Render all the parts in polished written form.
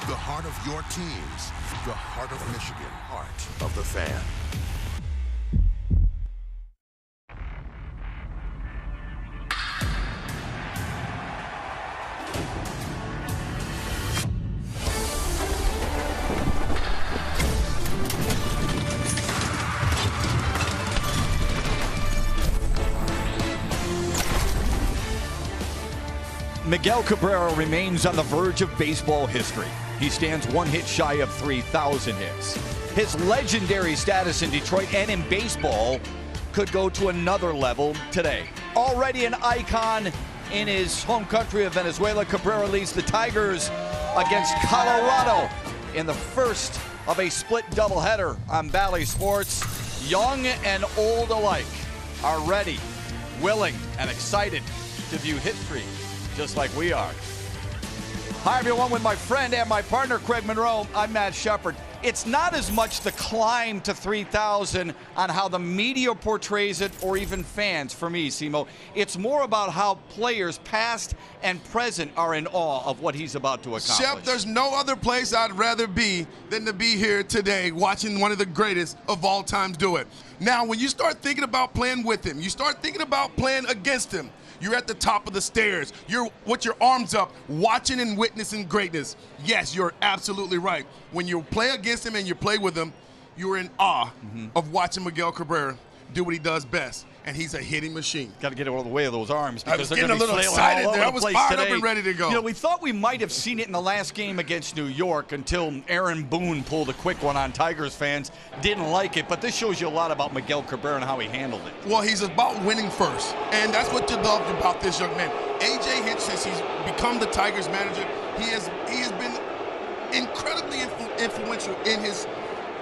The heart of your teams. The heart of Michigan. Heart of the fan. Miguel Cabrera remains on the verge of baseball history. He stands one hit shy of 3,000 hits. His legendary status in Detroit and in baseball could go to another level today. Already an icon in his home country of Venezuela, Cabrera leads the Tigers against Colorado in the first of a split doubleheader on Bally Sports. Young and old alike are ready, willing, and excited to view history just like we are. Hi everyone, with my friend and my partner Craig Monroe, I'm Matt Shepard. It's not as much the climb to 3,000 on how the media portrays it or even fans for me, Simo. It's more about how players past and present are in awe of what he's about to accomplish. Shep, there's no other place I'd rather be than to be here today watching one of the greatest of all time do it. Now, when you start thinking about playing with him, you start thinking about playing against him, you're at the top of the stairs. You're with your arms up, watching and witnessing greatness. Yes, you're absolutely right. When you play against him and you play with him, you're in awe of watching Miguel Cabrera do what he does best, and he's a hitting machine. Got to get out of the way of those arms because I was they're getting a going to be little flailing excited all over there. I the was place fired today. up and ready to go. You know, we thought we might have seen it in the last game against New York until Aaron Boone pulled a quick one on Tigers fans. Didn't like it, but this shows you a lot about Miguel Cabrera and how he handled it. Well, he's about winning first, and that's what you love about this young man. A.J. Hinch, since he's become the Tigers manager, he has been incredibly influential in his,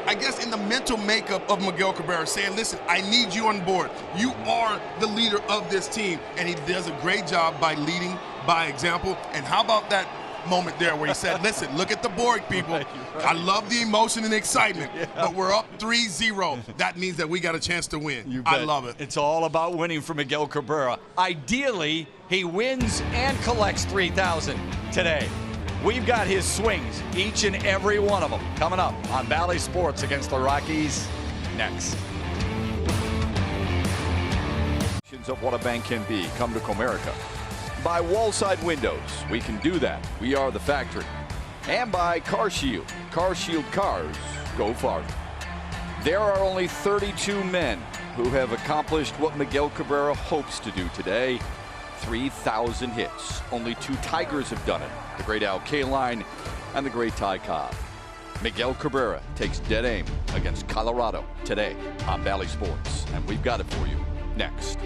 I guess, in the mental makeup of Miguel Cabrera, saying, listen, I need you on board. You are the leader of this team. And he does a great job by leading by example. And how about that moment there where he said, listen, look at the board, people. Right. I love the emotion and excitement, but we're up 3-0. That means that we got a chance to win. I love it. It's all about winning for Miguel Cabrera. Ideally, he wins and collects 3,000 today. We've got his swings, each and every one of them, coming up on Bally Sports against the Rockies next. Of what a bank can be come to Comerica. By Wallside Windows, we can do that. We are the factory. And by Car Shield. Car Shield cars go farther. There are only 32 men who have accomplished what Miguel Cabrera hopes to do today. 3,000 hits. Only 2 Tigers have done it. The great Al Kaline and the great Ty Cobb. Miguel Cabrera takes dead aim against Colorado today on Bally Sports. And we've got it for you next.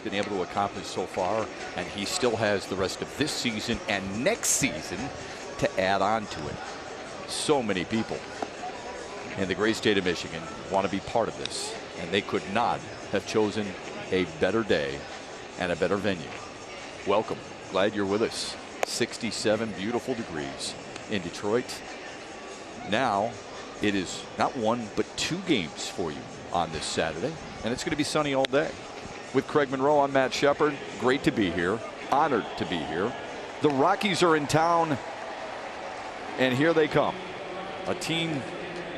Been able to accomplish so far, and he still has the rest of this season and next season to add on to it. So many people in the great state of Michigan want to be part of this, and they could not have chosen a better day and a better venue. Welcome. Glad you're with us. 67 beautiful degrees in Detroit. Now it is not 1 but 2 games for you on this Saturday, and it's going to be sunny all day. With Craig Monroe, I'm Matt Shepard. Great to be here. Honored to be here. The Rockies are in town, and here they come. A team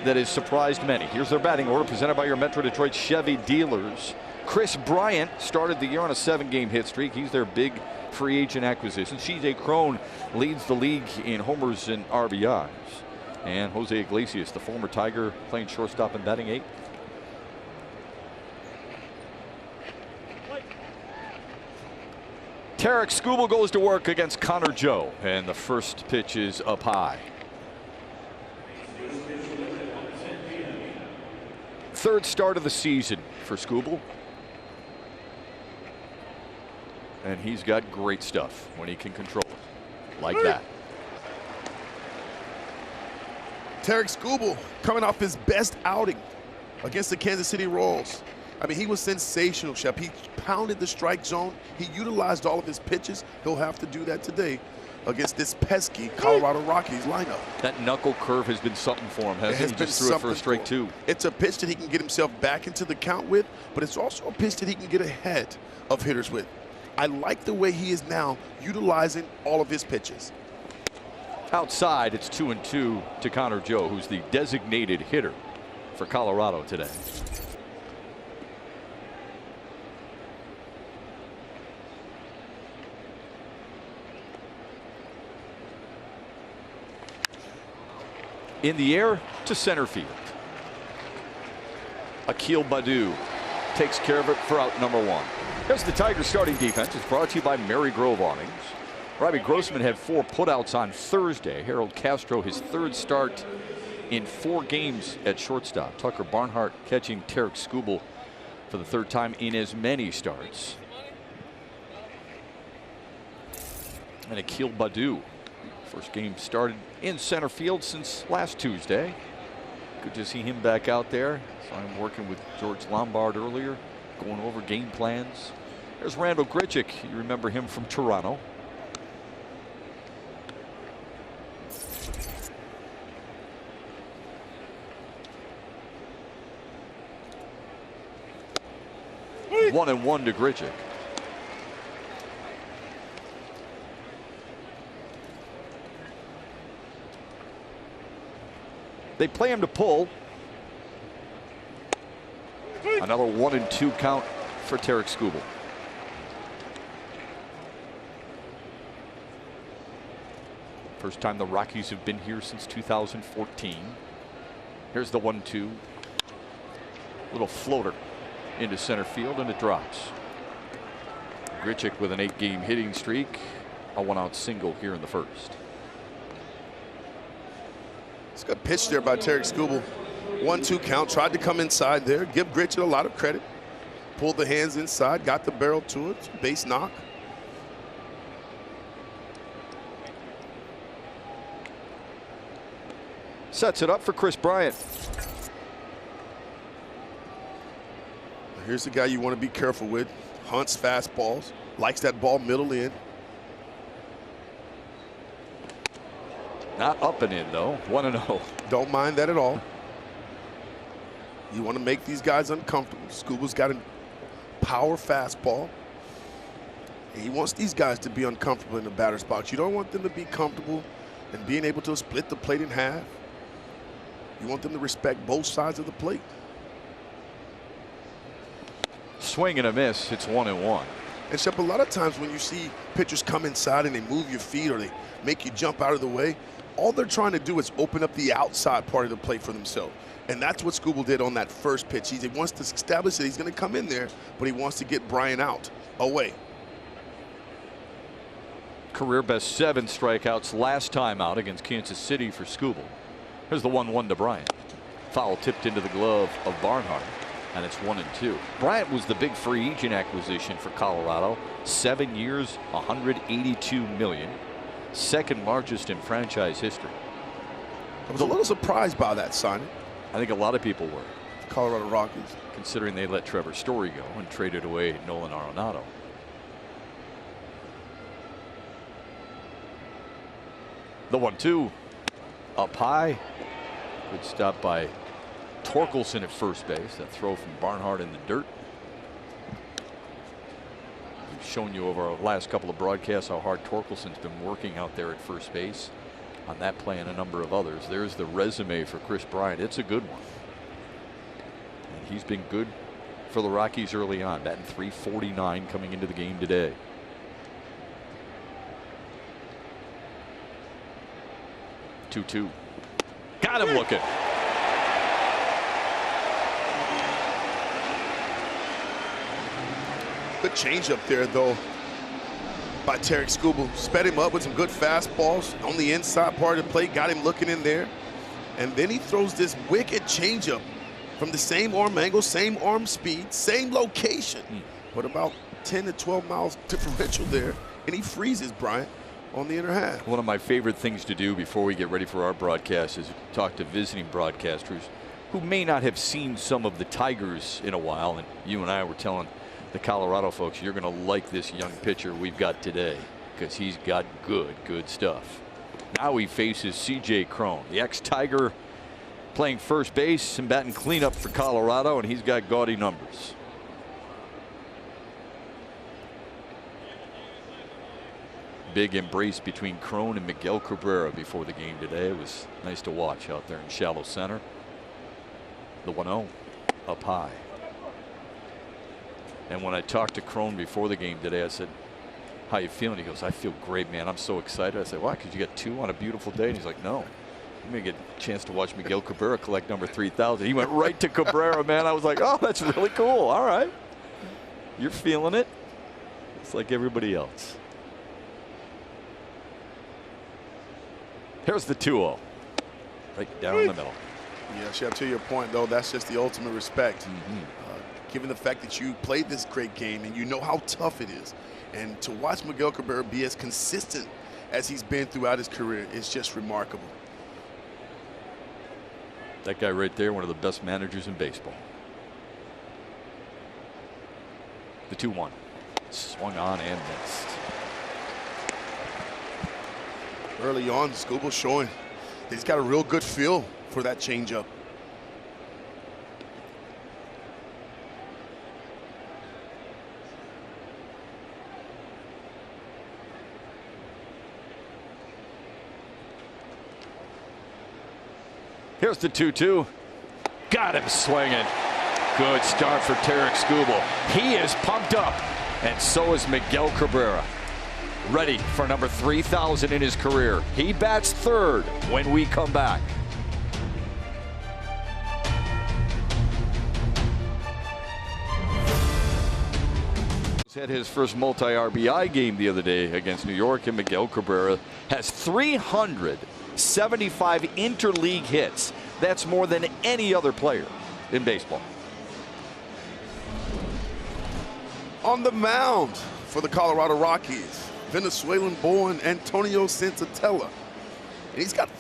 that has surprised many. Here's their batting order presented by your Metro Detroit Chevy dealers. Chris Bryant started the year on a 7-game hit streak. He's their big free agent acquisition. CJ Cron leads the league in homers and RBIs. And Jose Iglesias, the former Tiger, playing shortstop and batting 8th. Tarik Skubal goes to work against Connor Joe, and the first pitch is up high. Third start of the season for Skubal. And he's got great stuff when he can control it, like that. Tarik Skubal coming off his best outing against the Kansas City Royals. I mean, he was sensational, Shep. He pounded the strike zone. He utilized all of his pitches. He'll have to do that today against this pesky Colorado Rockies lineup. That knuckle curve has been something for him, hasn't it? He just threw it for a strike two. It's a pitch that he can get himself back into the count with, but it's also a pitch that he can get ahead of hitters with. I like the way he is now utilizing all of his pitches. Outside, it's 2-2 to Connor Joe, who's the designated hitter for Colorado today. In the air to center field. Akil Baddoo takes care of it for out number one. Here's the Tigers starting defense. It's brought to you by Mary Grove Awnings. Robbie Grossman had 4 putouts on Thursday. Harold Castro, his 3rd start in 4 games at shortstop. Tucker Barnhart catching Tarik Skubal for the 3rd time in as many starts. And Akil Baddoo, first game started in center field since last Tuesday. Good to see him back out there. Saw him working with George Lombard earlier, going over game plans. There's Randall Grichuk. You remember him from Toronto. One and one to Grichuk. They play him to pull. Another 1-2 count for Tarik Skubal. First time the Rockies have been here since 2014. Here's the 1-2. Little floater into center field, and it drops. Grichuk with an 8-game hitting streak. A 1-out single here in the first. It's a good pitch there by Tarik Skubal. 1-2 count. Tried to come inside there. Give Grichuk a lot of credit. Pulled the hands inside. Got the barrel to it. Base knock. Sets it up for Chris Bryant. Here's the guy you want to be careful with. Hunts fastballs. Likes that ball middle in. Not up and in, though. 1-0. Don't mind that at all. You want to make these guys uncomfortable. Skubal's got a power fastball. And he wants these guys to be uncomfortable in the batter's box. You don't want them to be comfortable and being able to split the plate in half. You want them to respect both sides of the plate. Swing and a miss. It's 1-1. And Shep, a lot of times when you see pitchers come inside and they move your feet or they make you jump out of the way, all they're trying to do is open up the outside part of the plate for themselves. And that's what Skubal did on that first pitch. He wants to establish that he's going to come in there, but he wants to get Bryant out, away. Career best 7 strikeouts last time out against Kansas City for Skubal. Here's the 1-1 to Bryant. Foul tipped into the glove of Barnhart, and it's 1-2. Bryant was the big free agent acquisition for Colorado. 7 years, $182 million. Second largest in franchise history. I was a little surprised by that signing. I think a lot of people were. Colorado Rockies. Considering they let Trevor Story go and traded away Nolan Arenado. The 1-2 up high. Good stop by Torkelson at first base. That throw from Barnhart in the dirt. We've shown you over our last couple of broadcasts how hard Torkelson's been working out there at first base on that play and a number of others. There's the resume for Chris Bryant. It's a good one. And he's been good for the Rockies early on. Batting .349 coming into the game today. Two. Got him looking. Good change up there, though, by Tarik Skubal. Sped him up with some good fastballs on the inside part of the plate. Got him looking in there. And then he throws this wicked changeup from the same arm angle, same arm speed, same location. But about 10 to 12 miles differential there. And he freezes Bryant on the inner half. One of my favorite things to do before we get ready for our broadcast is talk to visiting broadcasters who may not have seen some of the Tigers in a while. And you and I were telling the Colorado folks, you're going to like this young pitcher we've got today. because he's got good stuff. Now he faces C.J. Cron, the ex-Tiger, playing first base and batting cleanup for Colorado, and he's got gaudy numbers. Big embrace between Cron and Miguel Cabrera before the game today. It was nice to watch out there in shallow center. The 1-0 up high. And when I talked to Cron before the game today, I said, "How you feeling?" He goes, "I feel great, man. I'm so excited." I said, "Why? Because you got 2 on a beautiful day?" And he's like, "No. I'm going to get a chance to watch Miguel Cabrera collect number 3,000. He went right to Cabrera, man. I was like, "Oh, that's really cool. All right. You're feeling it." It's like everybody else. Here's the 2-0. Right down the middle. Yeah, Chef, to your point, though, that's just the ultimate respect. Given the fact that you played this great game and you know how tough it is. And to watch Miguel Cabrera be as consistent as he's been throughout his career is just remarkable. That guy right there, one of the best managers in baseball. The 2-1. Swung on and missed. Early on, Skubal showing that he's got a real good feel for that changeup. Here's the 2-2. Got him swinging. Good start for Tarik Skubal. He is pumped up, and so is Miguel Cabrera. Ready for number 3,000 in his career. He bats third when we come back. Had his first multi-RBI game the other day against New York, and Miguel Cabrera has 375 interleague hits. That's more than any other player in baseball. On the mound for the Colorado Rockies, Venezuelan-born Antonio Senzatella. And he's got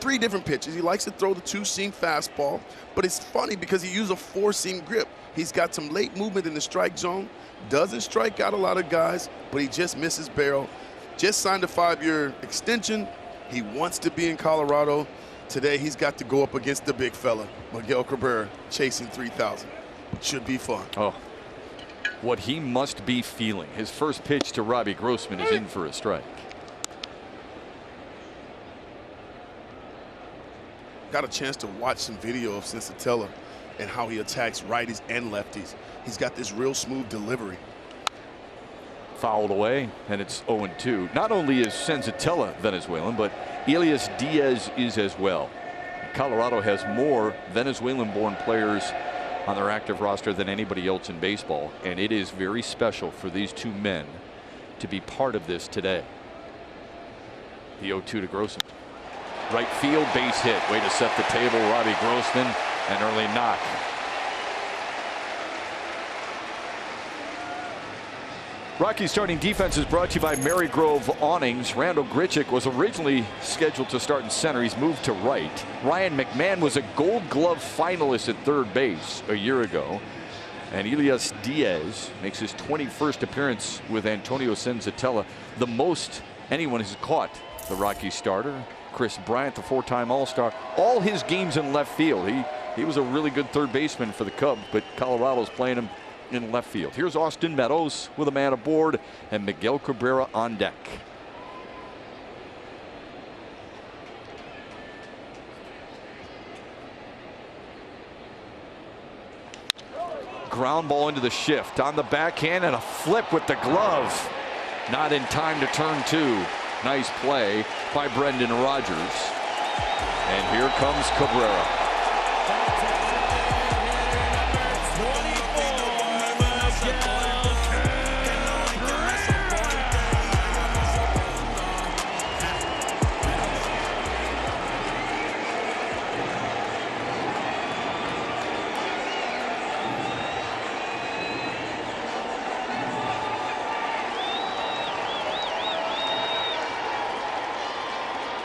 3 different pitches. He likes to throw the 2-seam fastball, but it's funny because he used a 4-seam grip. He's got some late movement in the strike zone, doesn't strike out a lot of guys, but he just misses barrel. Just signed a 5-year extension. He wants to be in Colorado. Today he's got to go up against the big fella, Miguel Cabrera, chasing 3,000. Should be fun. Oh, what he must be feeling. His first pitch to Robbie Grossman is in for a strike. Got a chance to watch some video of Senzatella and how he attacks righties and lefties. He's got this real smooth delivery. Fouled away, and it's 0-2. Not only is Senzatella Venezuelan, but Elias Diaz is as well. Colorado has more Venezuelan-born players on their active roster than anybody else in baseball, and it is very special for these 2 men to be part of this today. The 0-2 to Grossman. Right field base hit. Way to set the table. Robbie Grossman, an early knock. Rockies starting defense is brought to you by Marygrove Awnings. Randall Grichuk was originally scheduled to start in center. He's moved to right. Ryan McMahon was a Gold Glove finalist at third base a year ago. And Elias Diaz makes his 21st appearance with Antonio Senzatella, the most anyone has caught the Rockies starter. Chris Bryant, the 4-time All-Star, all his games in left field. He was a really good third baseman for the Cubs, but Colorado's playing him in left field. Here's Austin Meadows with a man aboard and Miguel Cabrera on deck. Ground ball into the shift on the backhand and a flip with the glove. Not in time to turn 2. Nice play by Brendan Rodgers. And here comes Cabrera.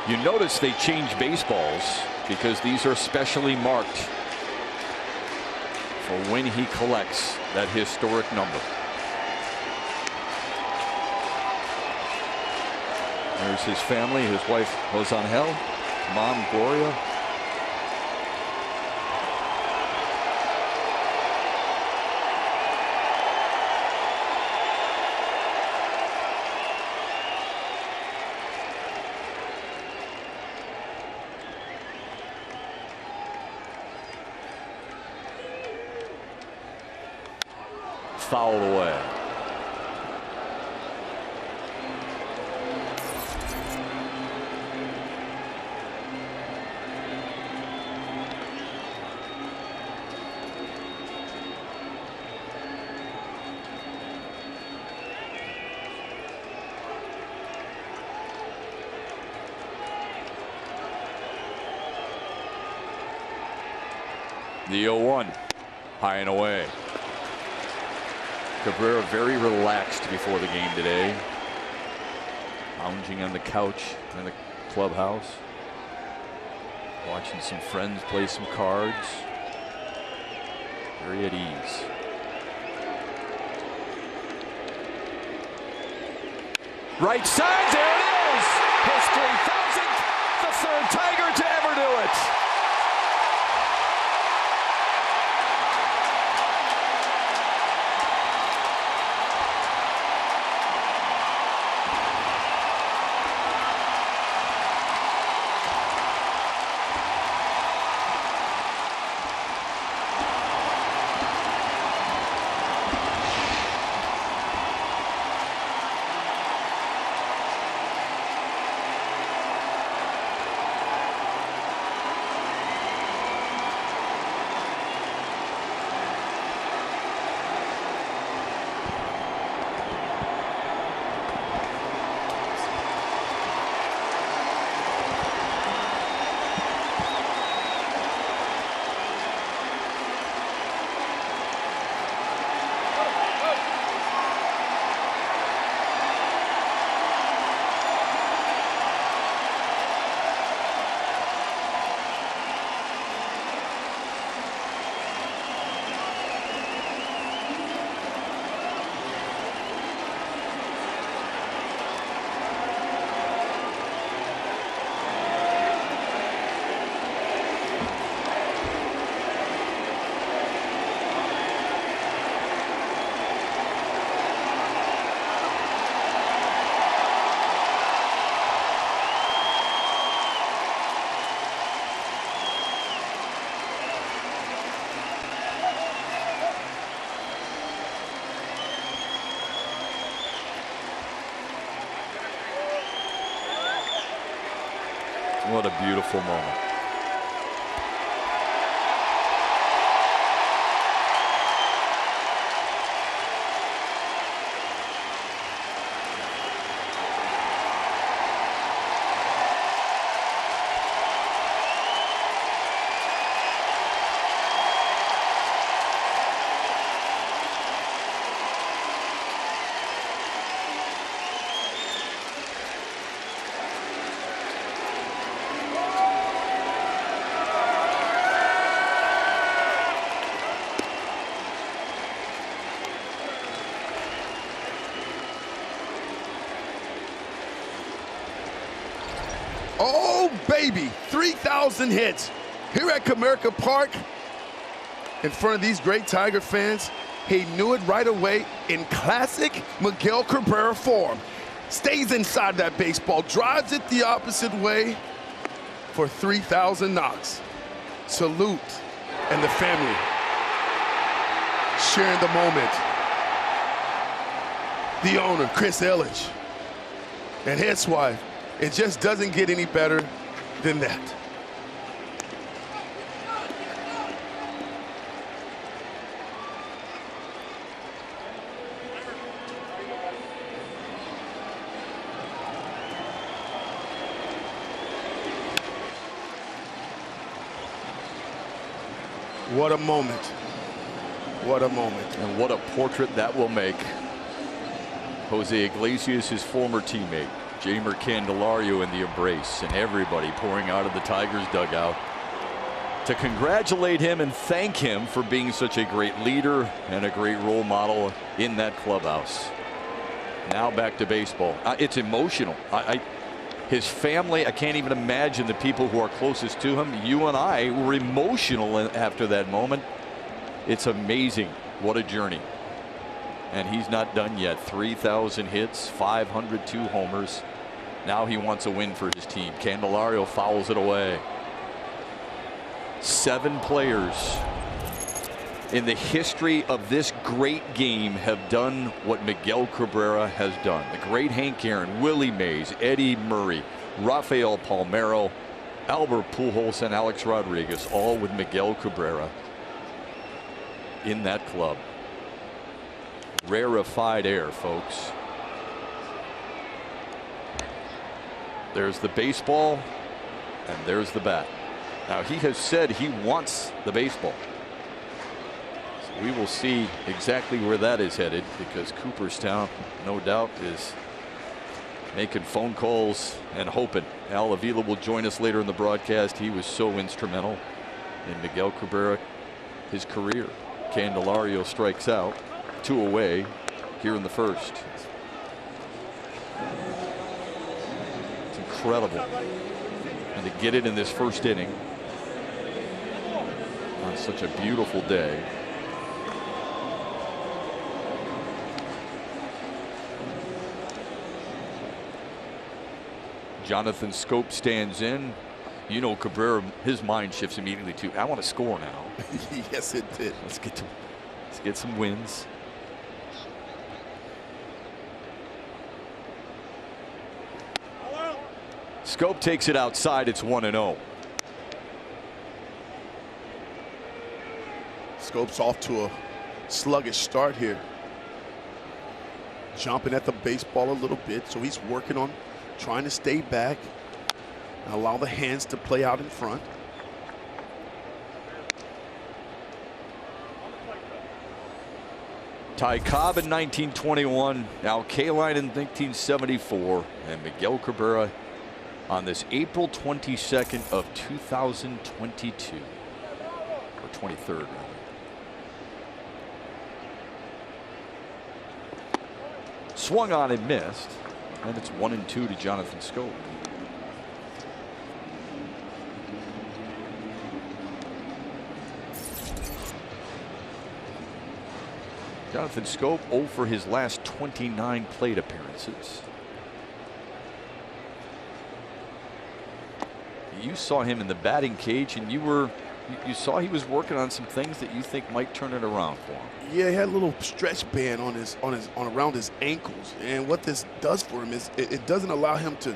You notice they change baseballs because these are specially marked for when he collects that historic number. There's his family. His wife, Rosangel, mom, Gloria. Fouled away. The 0-1, high and away. Cabrera very relaxed before the game today. Lounging on the couch in the clubhouse. Watching some friends play some cards. Very at ease. Right side, there it is! His 3,000th, the third Tiger to ever do it. What a beautiful moment. Oh, baby, 3,000 hits here at Comerica Park in front of these great Tiger fans. He knew it right away in classic Miguel Cabrera form. Stays inside that baseball, drives it the opposite way for 3,000 knocks. Salute, and the family sharing the moment. The owner, Chris Elledge, and his wife. It just doesn't get any better than that. What a moment. What a moment. And what a portrait that will make. Jose Iglesias, his former teammate. Jamer Candelario in the embrace, and everybody pouring out of the Tigers dugout to congratulate him and thank him for being such a great leader and a great role model in that clubhouse. Now back to baseball. It's emotional. His family, I can't even imagine the people who are closest to him. You and I were emotional after that moment. It's amazing what a journey. And he's not done yet. 3,000 hits, 502 homers. Now he wants a win for his team. Candelario fouls it away. 7 players in the history of this great game have done what Miguel Cabrera has done. The great Hank Aaron, Willie Mays, Eddie Murray, Rafael Palmeiro, Albert Pujols, and Alex Rodriguez, all with Miguel Cabrera in that club. Rarefied air, folks. There's the baseball, and there's the bat. Now, he has said he wants the baseball. So we will see exactly where that is headed, because Cooperstown, no doubt, is making phone calls and hoping. Al Avila will join us later in the broadcast. He was so instrumental in Miguel Cabrera, his career. Candelario strikes out, 2 away here in the first. It's incredible. And to get it in this first inning on such a beautiful day. Jonathan Schoop stands in. You know, Cabrera, his mind shifts immediately to, I want to score now. Yes, it did. Let's get some wins. Schoop takes it outside. It's 1-0. Scope's off to a sluggish start here. Jumping at the baseball a little bit, so he's working on trying to stay back and allow the hands to play out in front. Ty Cobb in 1921, Al Kaline in 1974, and Miguel Cabrera on this April 22nd of 2022, or 23rd rather. Swung on and missed, and it's 1-2 to Jonathan Schoop. Jonathan Schoop 0 for his last 29 plate appearances. You saw him in the batting cage, and you saw he was working on some things that you think might turn it around for him. Yeah, he had a little stretch band on around his ankles, and what this does for him is it doesn't allow him to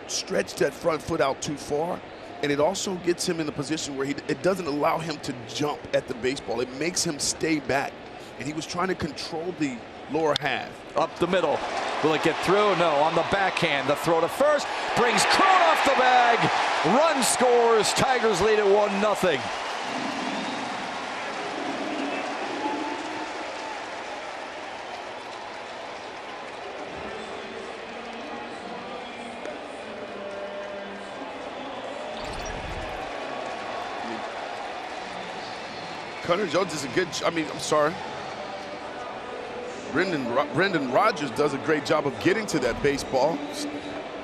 stretch that front foot out too far, and it also gets him in a position where it doesn't allow him to jump at the baseball. It makes him stay back, and he was trying to control the lower half. Up the middle. Will it get through? No. On the backhand. The throw to first. Brings Crone off the bag. Run scores. Tigers lead at 1-0. Connor Jones is a good, I'm sorry. Brendan Rodgers does a great job of getting to that baseball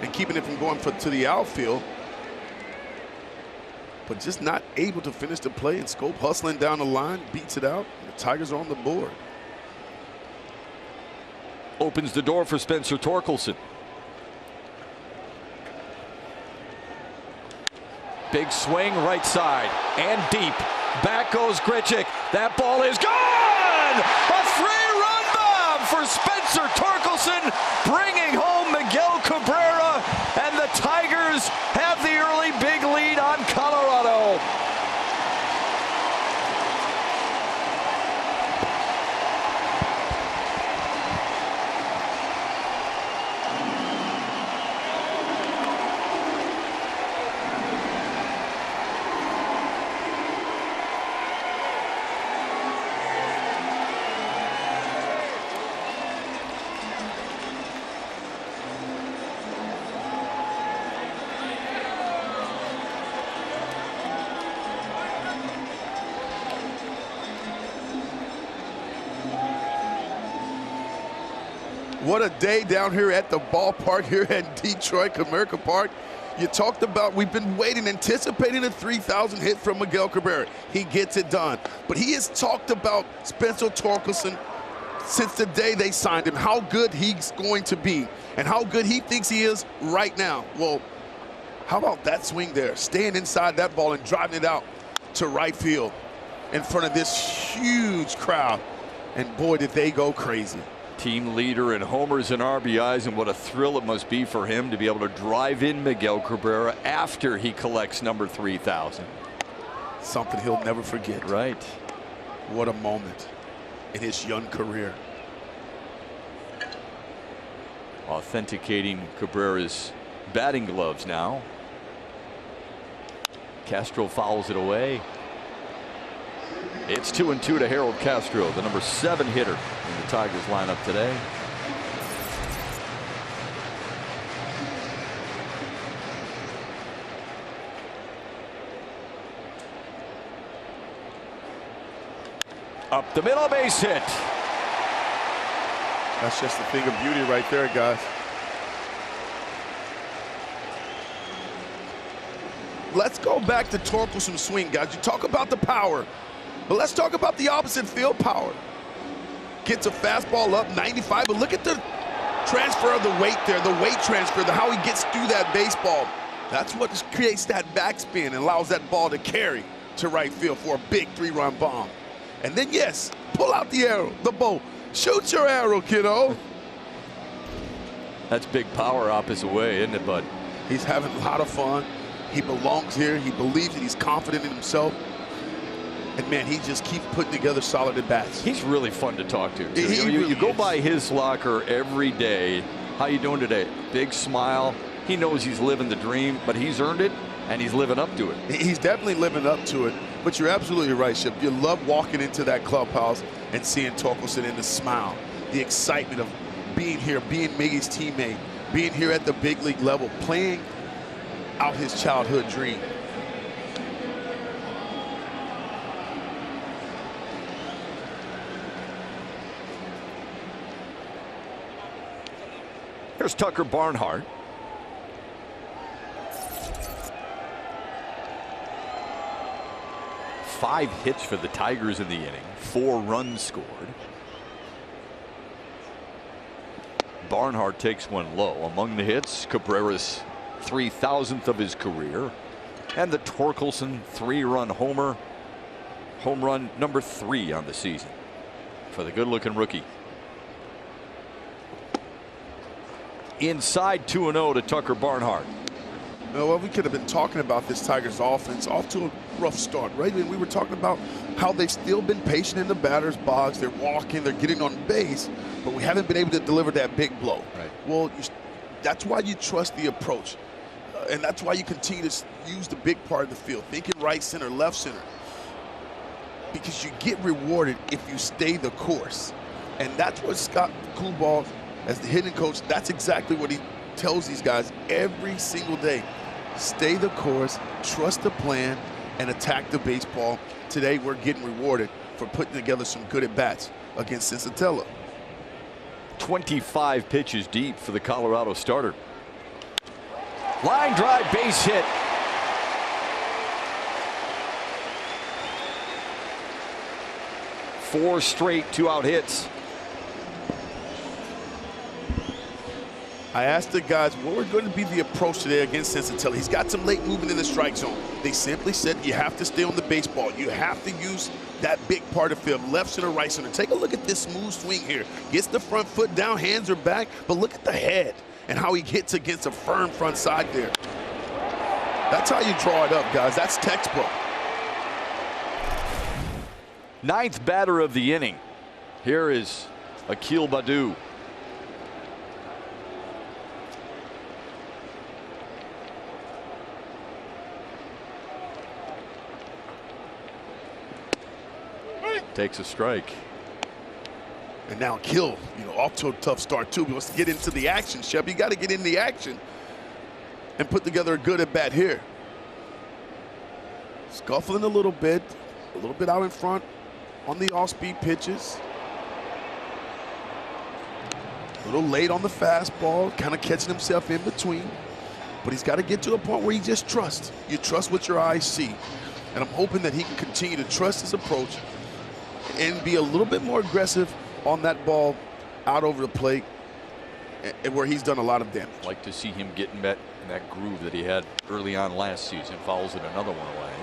and keeping it from going to the outfield, but just not able to finish the play. And Schoop hustling down the line, beats it out. The Tigers are on the board. Opens the door for Spencer Torkelson. Big swing, right side and deep. Back goes Grichuk. That ball is gone! A three-run bomb for Spencer Torkelson, bringing home Miguel Cabrera, and the Tigers have the early big lead on Colorado. What a day down here at the ballpark here at Detroit Comerica Park. You talked about, we've been waiting, anticipating a 3,000 hit from Miguel Cabrera. He gets it done. But he has talked about Spencer Torkelson since the day they signed him, how good he's going to be and how good he thinks he is right now. Well, how about that swing there? Staying inside that ball and driving it out to right field in front of this huge crowd. And boy, did they go crazy. Team leader in homers and RBIs, and what a thrill it must be for him to be able to drive in Miguel Cabrera after he collects number 3,000. Something he'll never forget. Right. What a moment in his young career. Authenticating Cabrera's batting gloves now. Castro fouls it away. It's 2-2 to Harold Castro, the number 7 hitter in the Tigers lineup today. Up the middle, base hit. That's just a thing of beauty right there, guys. Let's go back to Torkelson's swing, guys. You talk about the power, but let's talk about the opposite field power. Gets a fastball up 95, but look at the transfer of the weight there, the weight transfer, how he gets through that baseball. That's what creates that backspin and allows that ball to carry to right field for a big 3-run bomb. And then, yes, pull out the arrow, the bow. Shoot your arrow, kiddo. That's big power opposite way, isn't it, bud? He's having a lot of fun. He belongs here. He believes it. He's confident in himself. And, man, he just keeps putting together solid at-bats. He's really fun to talk to, too. He You really go is. by his locker every day. How you doing today? Big smile. He knows he's living the dream, but he's earned it, and he's living up to it. He's definitely living up to it. But you're absolutely right, Ship. You love walking into that clubhouse and seeing Torkelson in the smile, the excitement of being here, being Miggy's teammate, being here at the big league level, playing out his childhood dream. Here's Tucker Barnhart. Five hits for the Tigers in the inning, 4 runs scored. Barnhart takes one low. Among the hits, Cabrera's 3,000th of his career, and the Torkelson 3-run homer, home run number 3 on the season for the good-looking rookie. Inside 2-0 to Tucker Barnhart. Well, we could have been talking about this Tigers offense off to a rough start, right? And we were talking about how they've still been patient in the batter's box. They're walking, they're getting on base, but we haven't been able to deliver that big blow. Right. Well, that's why you trust the approach. And that's why you continue to use the big part of the field, thinking right center, left center, because you get rewarded if you stay the course. And that's what Tarik Skubal, as the hitting coach, that's exactly what he tells these guys every single day. Stay the course, trust the plan, and attack the baseball. Today, we're getting rewarded for putting together some good at-bats against Sensatella. 25 pitches deep for the Colorado starter. Line drive, base hit. Four straight 2-out hits. I asked the guys what were going to be the approach today against Sensatella. He's got some late movement in the strike zone. They simply said you have to stay on the baseball. You have to use that big part of the field, left center, right center. Take a look at this smooth swing here. Gets the front foot down, hands are back, but look at the head and how he hits against a firm front side there. That's how you draw it up, guys. That's textbook. 9th batter of the inning. Here is Akil Baddoo. Takes a strike. And now Akil, off to a tough start too. He wants to get into the action, Shep. You got to get in the action and put together a good at bat here. Scuffling a little bit out in front on the off-speed pitches. A little late on the fastball, kind of catching himself in between. But he's got to get to a point where he just trusts. You trust what your eyes see. And I'm hoping that he can continue to trust his approach and be a little bit more aggressive on that ball out over the plate, where he's done a lot of damage. Like to see him getting that in that groove that he had early on last season. Fouls it another one away.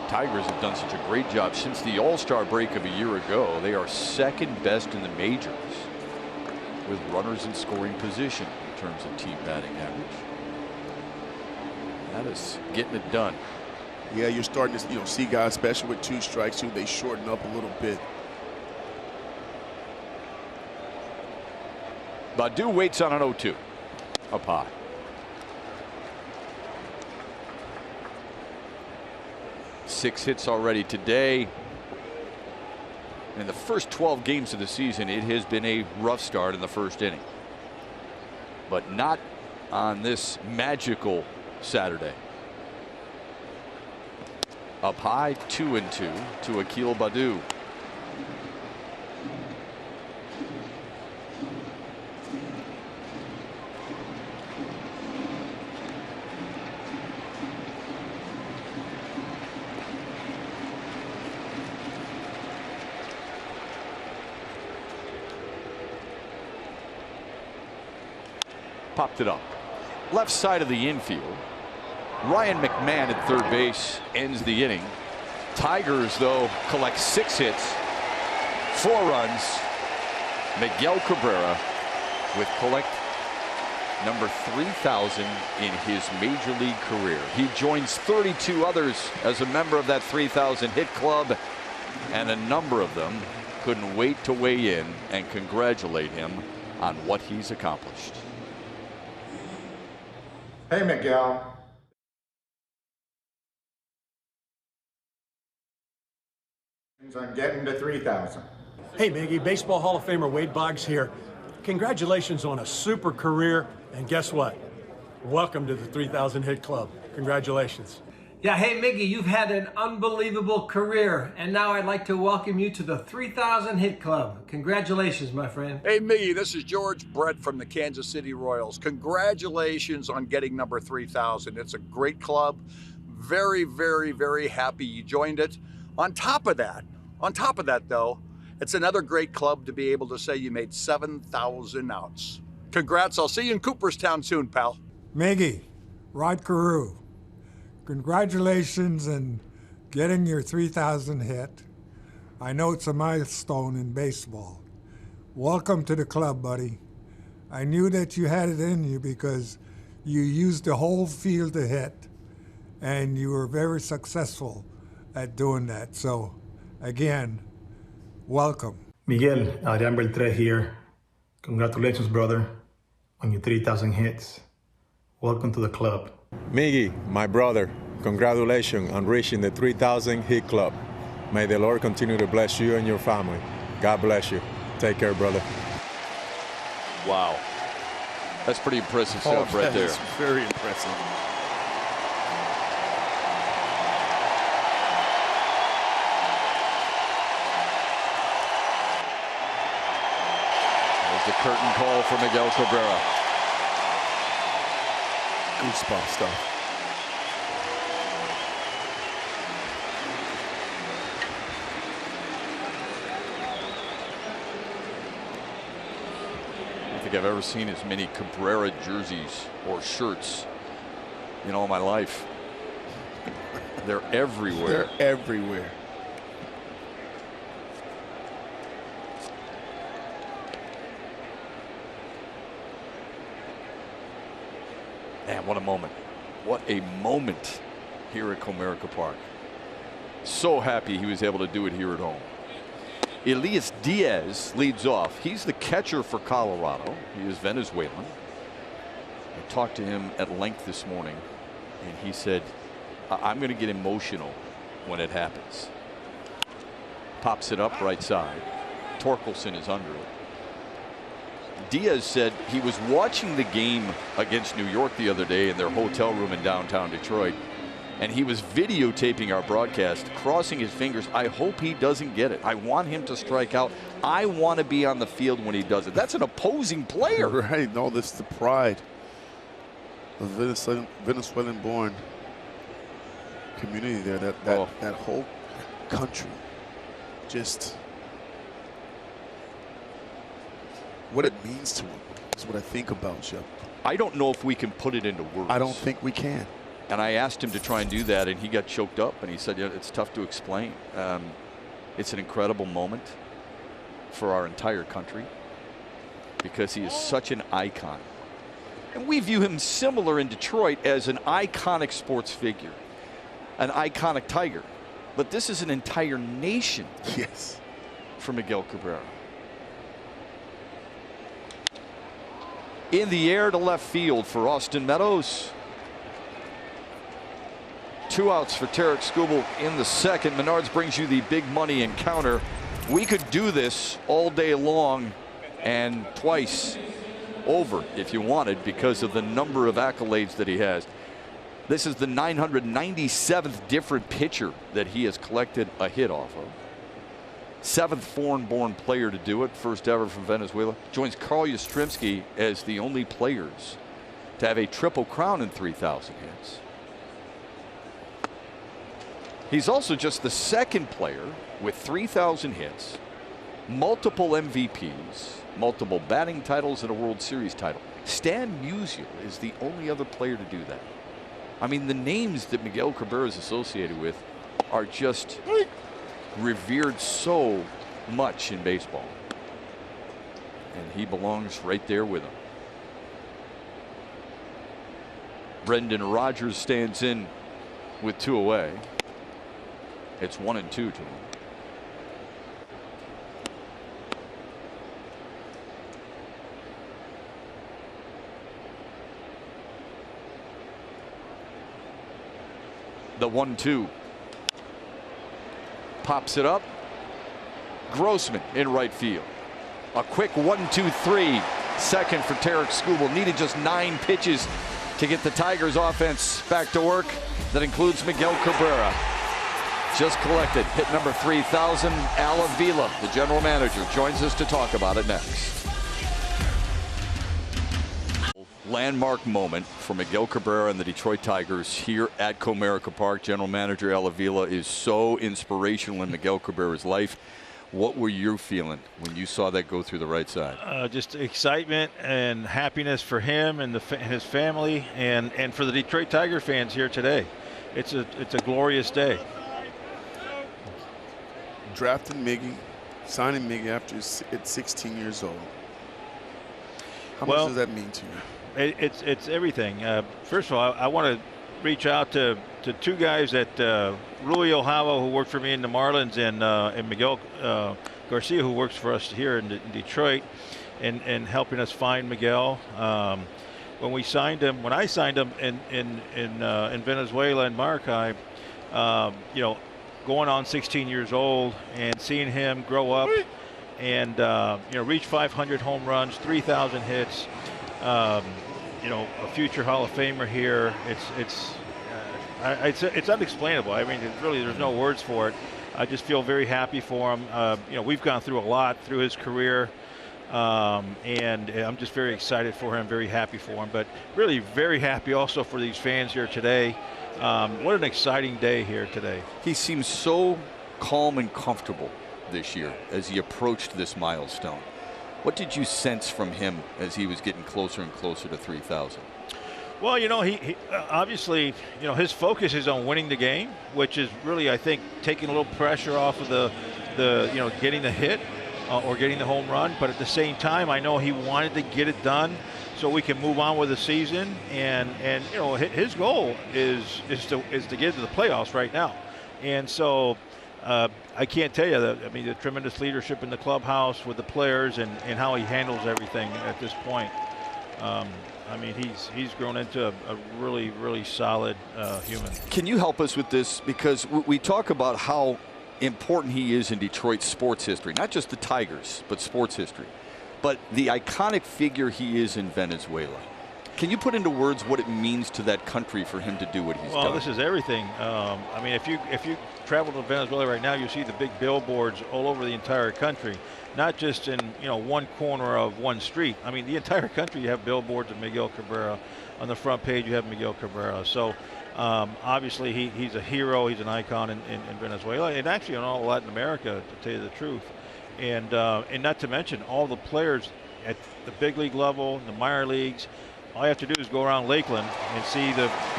Tigers have done such a great job since the All-Star break of a year ago. They are second best in the majors with runners in scoring position in terms of team batting average. That is getting it done. Yeah, you're starting to see guys, especially with 2 strikes, they shorten up a little bit. Baddoo waits on an 0-2. Up high. Six hits already today. In the first 12 games of the season, it has been a rough start in the first inning. But not on this magical Saturday. Up high, 2-2 to Akil Baddoo. Popped it up. Left side of the infield. Ryan McMahon at third base ends the inning. Tigers, though, collect 6 hits, 4 runs. Miguel Cabrera with collect number 3,000 in his major league career. He joins 32 others as a member of that 3,000 hit club, and a number of them couldn't wait to weigh in and congratulate him on what he's accomplished. Hey, Miguel. I'm getting to 3,000. Hey, Miggy, Baseball Hall of Famer Wade Boggs here. Congratulations on a super career, and guess what? Welcome to the 3,000 Hit Club. Congratulations. Yeah, hey, Miggy, you've had an unbelievable career, and now I'd like to welcome you to the 3,000 Hit Club. Congratulations, my friend. Hey, Miggy, this is George Brett from the Kansas City Royals. Congratulations on getting number 3,000. It's a great club. Very, very, very happy you joined it. On top of that, though, it's another great club to be able to say you made 7,000 outs. Congrats. I'll see you in Cooperstown soon, pal. Miggy, Rod Carew, congratulations on getting your 3,000 hit. I know it's a milestone in baseball. Welcome to the club, buddy. I knew that you had it in you because you used the whole field to hit, and you were very successful at doing that. So, again, welcome. Miguel, Adrián Beltré here. Congratulations, brother, on your 3,000 hits. Welcome to the club. Miggy, my brother, congratulations on reaching the 3,000 hit club. May the Lord continue to bless you and your family. God bless you. Take care, brother. Wow. That's pretty impressive stuff right there. Very impressive. There's the curtain call for Miguel Cabrera. Goosebump stuff. I don't think I've ever seen as many Cabrera jerseys or shirts in all my life. They're everywhere. They're everywhere. Man, what a moment. What a moment here at Comerica Park. So happy he was able to do it here at home. Elias Diaz leads off. He's the catcher for Colorado. He is Venezuelan. I talked to him at length this morning, and he said, I'm going to get emotional when it happens. Pops it up right side. Torkelson is under it. Diaz said he was watching the game against New York the other day in their hotel room in downtown Detroit, And he was videotaping our broadcast, crossing his fingers. I hope he doesn't get it. I want him to strike out. I want to be on the field when he does it. That's an opposing player. Right. No, this is the pride of Venezuelan-born community there. That whole country. Just what it means to him is what I think about, Jeff. I don't know if we can put it into words. I don't think we can. And I asked him to try and do that, and he got choked up, and he said, yeah, it's tough to explain. It's an incredible moment for our entire country because he is such an icon. And we view him similar in Detroit as an iconic sports figure, an iconic Tiger. But this is an entire nation for Miguel Cabrera. In the air to left field for Austin Meadows. 2 outs for Tarik Skubal in the second. Menards brings you the big money encounter. We could do this all day long and twice over if you wanted because of the number of accolades that he has. This is the 997th different pitcher that he has collected a hit off of. 7th foreign-born player to do it, first ever from Venezuela. Joins Carl Yastrzemski as the only players to have a triple crown in 3,000 hits. He's also just the 2nd player with 3,000 hits, multiple MVPs, multiple batting titles, and a World Series title. Stan Musial is the only other player to do that. I mean, the names that Miguel Cabrera is associated with are just revered so much in baseball. And he belongs right there with him. Brendan Rodgers stands in with 2 away. It's 1-2 to him. The 1-2. Pops it up. Grossman in right field. A quick 1-2-3. Second for Tarik Skubal. Needed just 9 pitches to get the Tigers offense back to work. That includes Miguel Cabrera. Just collected hit number 3,000. Al Avila, the general manager, joins us to talk about it next. Landmark moment for Miguel Cabrera and the Detroit Tigers here at Comerica Park. General manager Al Avila is so inspirational in Miguel Cabrera's life. What were you feeling when you saw that go through the right side? Just excitement and happiness for him and his family, and for the Detroit Tiger fans here today. It's a glorious day. Drafting Miggy, signing Miggy after at 16 years old. How much does that mean to you? It's everything. First of all, I want to reach out to 2 guys that Rui Ohava, who worked for me in the Marlins, and Miguel Garcia, who works for us here in Detroit, and helping us find Miguel. When I signed him in Venezuela and Maracay, going on 16 years old and seeing him grow up and reach 500 home runs, 3,000 hits. A future Hall of Famer here. It's unexplainable. I mean, there's no words for it. I just feel very happy for him. We've gone through a lot through his career, and I'm just very excited for him, very happy for him, but really very happy also for these fans here today. What an exciting day here today. He seems so calm and comfortable this year as he approached this milestone. What did you sense from him as he was getting closer and closer to 3,000? Well, he obviously, his focus is on winning the game, which is really, I think, taking a little pressure off of the getting the hit or getting the home run. But at the same time, I know he wanted to get it done so we can move on with the season. And his goal is to get to the playoffs right now. And so I can't tell you that. I mean, the tremendous leadership in the clubhouse with the players and how he handles everything at this point. I mean, he's grown into a really, really solid human. Can you help us with this? Because we talk about how important he is in Detroit sports history, not just the Tigers, but sports history. But the iconic figure he is in Venezuela. Can you put into words what it means to that country for him to do what he's done? Well, this is everything. I mean, if you travel to Venezuela right now, you see the big billboards all over the entire country, not just in one corner of one street. I mean, the entire country, you have billboards of Miguel Cabrera. On the front page, you have Miguel Cabrera. So obviously, he's a hero. He's an icon in Venezuela, and actually in all Latin America, to tell you the truth. And not to mention all the players at the big league level, the minor leagues. All you have to do is go around Lakeland and see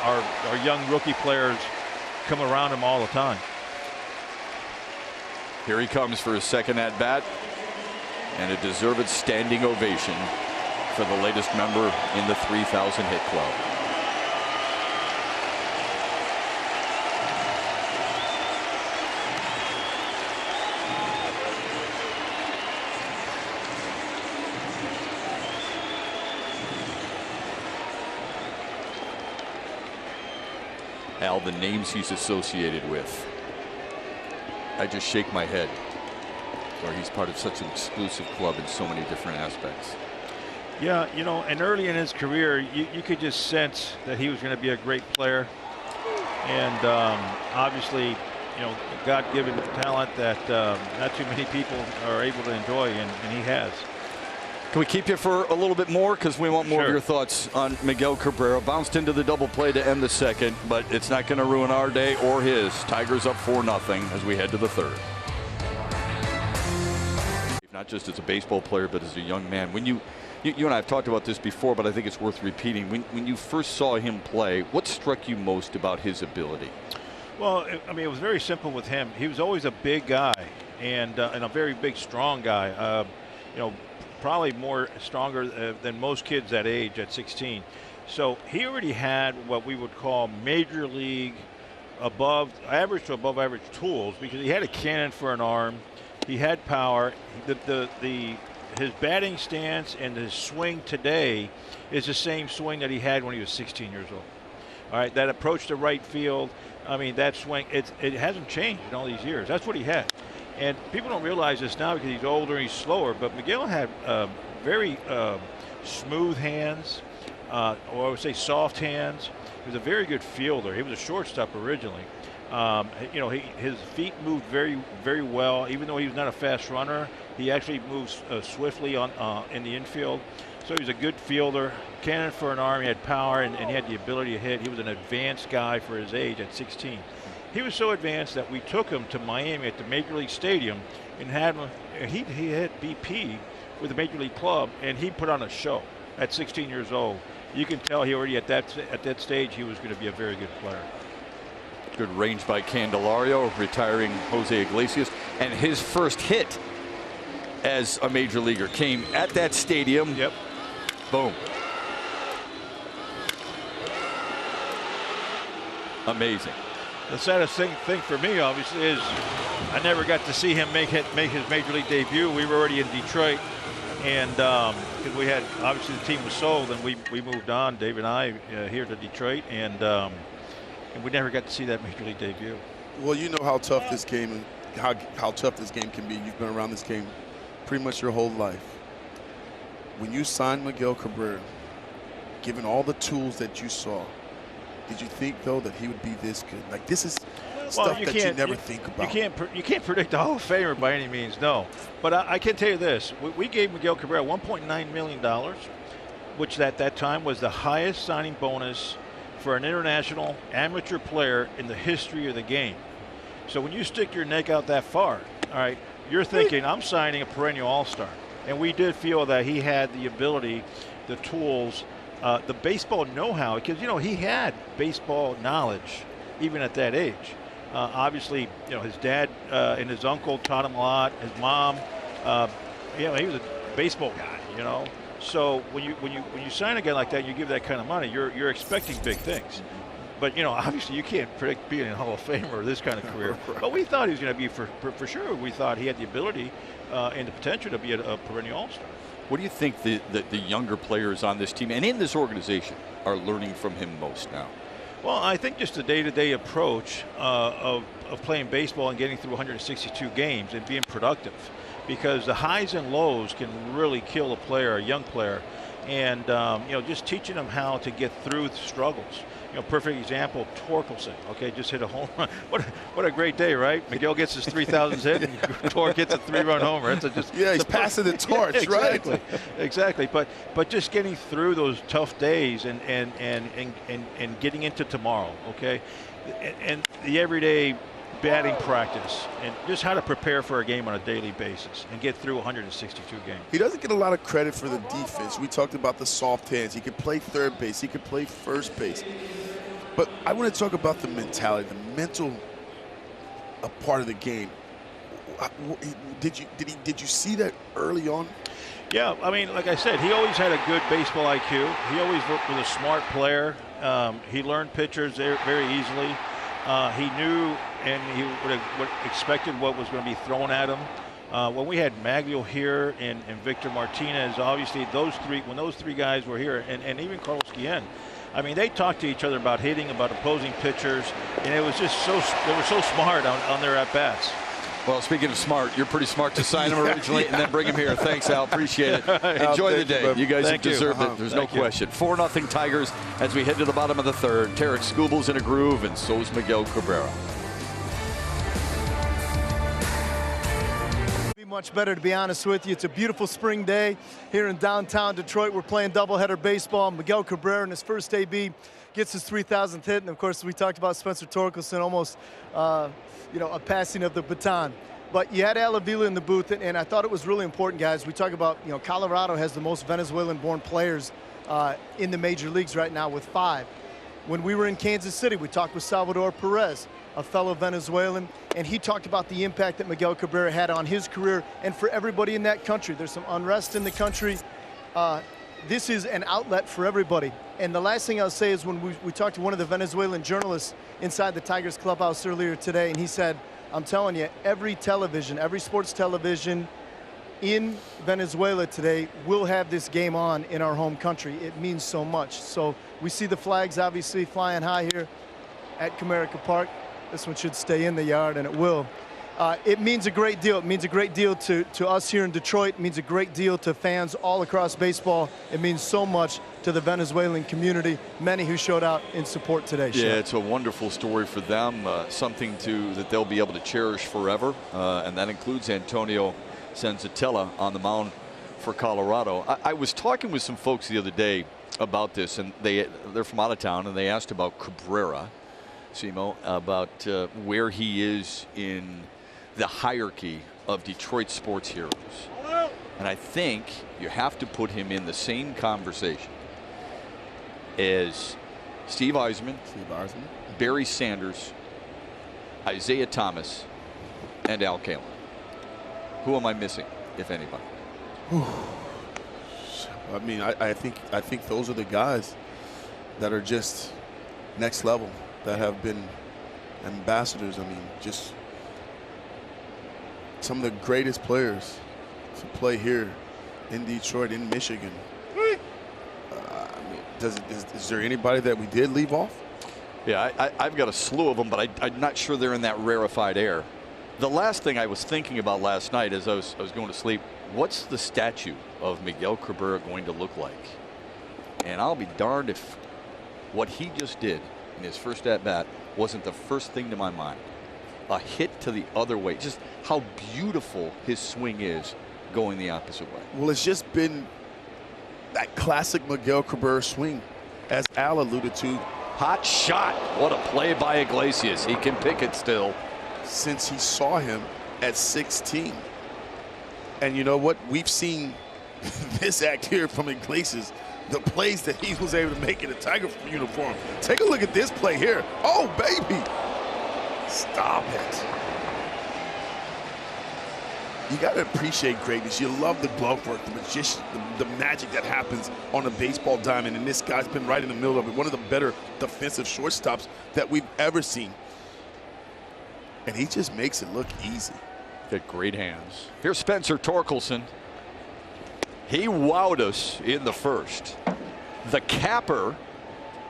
our young rookie players come around him all the time. Here he comes for his second at bat, and a deserved standing ovation for the latest member in the 3,000 hit club. Al, the names he's associated with, I just shake my head. Or he's part of such an exclusive club in so many different aspects. Yeah, and early in his career, you could just sense that he was going to be a great player. And obviously, God-given talent that not too many people are able to enjoy, and he has. Can we keep you for a little bit more? Because we want more of your thoughts on Miguel Cabrera. Bounced into the double play to end the second, but it's not going to ruin our day or his. Tigers up 4-0 as we head to the third. Not just as a baseball player, but as a young man. When you and I have talked about this before, but I think it's worth repeating. When you first saw him play, what struck you most about his ability? Well, I mean, it was very simple with him. He was always a big guy and a very big, strong guy. Probably more stronger than most kids that age at 16. So he already had what we would call major league above average to above average tools, because he had a cannon for an arm. He had power. His batting stance and his swing today is the same swing that he had when he was 16 years old. All right, that approach to right field, I mean, that swing, it hasn't changed in all these years. That's what he had. And people don't realize this now because he's older and he's slower, but Miguel had very smooth hands, or I would say soft hands. He was a very good fielder. He was a shortstop originally. His feet moved very, very well. Even though he was not a fast runner, he actually moves swiftly in the infield. So he was a good fielder, cannon for an arm. He had power and he had the ability to hit. He was an advanced guy for his age at 16. He was so advanced that we took him to Miami at the Major League Stadium and had him. He hit BP with the Major League club, and he put on a show at 16 years old. You can tell he already at that stage he was going to be a very good player. Good range by Candelario, retiring Jose Iglesias, and his first hit as a major leaguer came at that stadium. Yep. Boom. Amazing. The saddest thing for me, obviously, is I never got to see him make his major league debut. We were already in Detroit, and because we had, obviously the team was sold, and we moved on, Dave and I, here to Detroit, and we never got to see that major league debut. Well, you know how tough this game and how tough this game can be. You've been around this game pretty much your whole life. When you signed Miguel Cabrera, given all the tools that you saw, did you think though that he would be this good? Like, this is stuff that you never think about. You can't predict a Hall of Famer by any means, no. But I can tell you this: we gave Miguel Cabrera $1.9 million, which at that time was the highest signing bonus for an international amateur player in the history of the game. So when you stick your neck out that far, all right, you're thinking, I'm signing a perennial all-star. And we did feel that he had the ability, the tools, the baseball know-how, because, he had baseball knowledge even at that age. Obviously, his dad and his uncle taught him a lot. His mom, he was a baseball guy, So when you sign a guy like that, you give that kind of money, you're expecting big things. But obviously you can't predict being a Hall of Famer or this kind of career. But we thought he was going to be for sure. We thought he had the ability and the potential to be a perennial all-star. What do you think the younger players on this team and in this organization are learning from him most now? Well, I think just the day-to-day approach of playing baseball and getting through 162 games and being productive. Because the highs and lows can really kill a player, a young player. and just teaching them how to get through the struggles. Perfect example, Torkelson. Okay, just hit a home run. What a great day, right? Miguel gets his 3,000th hit, and Tork gets a 3-run homer. He's passing the torch, exactly, right? Exactly. But just getting through those tough days and getting into tomorrow. Okay, and the everyday batting practice and just how to prepare for a game on a daily basis and get through 162 games. He doesn't get a lot of credit for the defense. We talked about the soft hands. He could play third base. He could play first base. But I want to talk about the mentality, the mental part of the game. Did you see that early on? Yeah, I mean, like I said, he always had a good baseball IQ. He always was a smart player. He learned pitchers very easily. He knew and he would have expected what was going to be thrown at him. When we had Maglio here and Victor Martinez, obviously when those three guys were here, and even Carlos Guillen, I mean, they talked to each other about hitting, about opposing pitchers, and it was just they were so smart on their at-bats. Well, speaking of smart, you're pretty smart to sign him originally and then bring him here. Thanks, Al. Appreciate it. Enjoy the day. You guys have deserved it. There's no question. 4-0 Tigers as we head to the bottom of the third. Tarik Skubal's in a groove, and so's Miguel Cabrera. Much better, to be honest with you. It's a beautiful spring day here in downtown Detroit. We're playing doubleheader baseball. Miguel Cabrera in his first AB gets his 3,000th hit, and of course we talked about Spencer Torkelson, almost a passing of the baton. But you had Al Avila in the booth, and I thought it was really important, guys. We talk about, Colorado has the most Venezuelan-born players in the major leagues right now with 5. When we were in Kansas City, we talked with Salvador Perez, a fellow Venezuelan, and he talked about the impact that Miguel Cabrera had on his career and for everybody in that country. There's some unrest in the country. This is an outlet for everybody. And the last thing I'll say is when we talked to one of the Venezuelan journalists inside the Tigers clubhouse earlier today, and he said, I'm telling you, every sports television in Venezuela today will have this game on in our home country. It means so much. So we see the flags obviously flying high here at Comerica Park. This one should stay in the yard, and it will. It means a great deal. It means a great deal to us here in Detroit. It means a great deal to fans all across baseball. It means so much to the Venezuelan community, many who showed out in support today. Yeah, it's a wonderful story for them, something that they'll be able to cherish forever, and that includes Antonio Senzatella on the mound for Colorado. I was talking with some folks the other day about this, and they're from out of town, and they asked about Cabrera, Simo, about where he is in the hierarchy of Detroit sports heroes. And I think you have to put him in the same conversation as Steve Eisman, Barry Sanders, Isaiah Thomas, and Al Kaline. Who am I missing, if anybody? I mean, I think those are the guys that are just next level, that have been ambassadors. I mean, just some of the greatest players to play here in Detroit, in Michigan. I mean, is there anybody that we did leave off? Yeah, I've got a slew of them, but I'm not sure they're in that rarefied air. The last thing I was thinking about last night as I was going to sleep, what's the statue of Miguel Cabrera going to look like? And I'll be darned if what he just did in his first at-bat wasn't the first thing to my mind. A hit to the other way, just how beautiful his swing is going the opposite way. Well, it's just been that classic Miguel Cabrera swing, as Al alluded to. Hot shot. What a play by Iglesias. He can pick it still. Since he saw him at 16. And you know what? We've seen this act here from Iglesias, the plays that he was able to make in a Tiger uniform. Take a look at this play here. Oh, baby. Stop it. You got to appreciate greatness. You love the glove work, the magician, the magic that happens on a baseball diamond. And this guy's been right in the middle of it. One of the better defensive shortstops that we've ever seen. And he just makes it look easy. Got great hands. Here's Spencer Torkelson. He wowed us in the first. The capper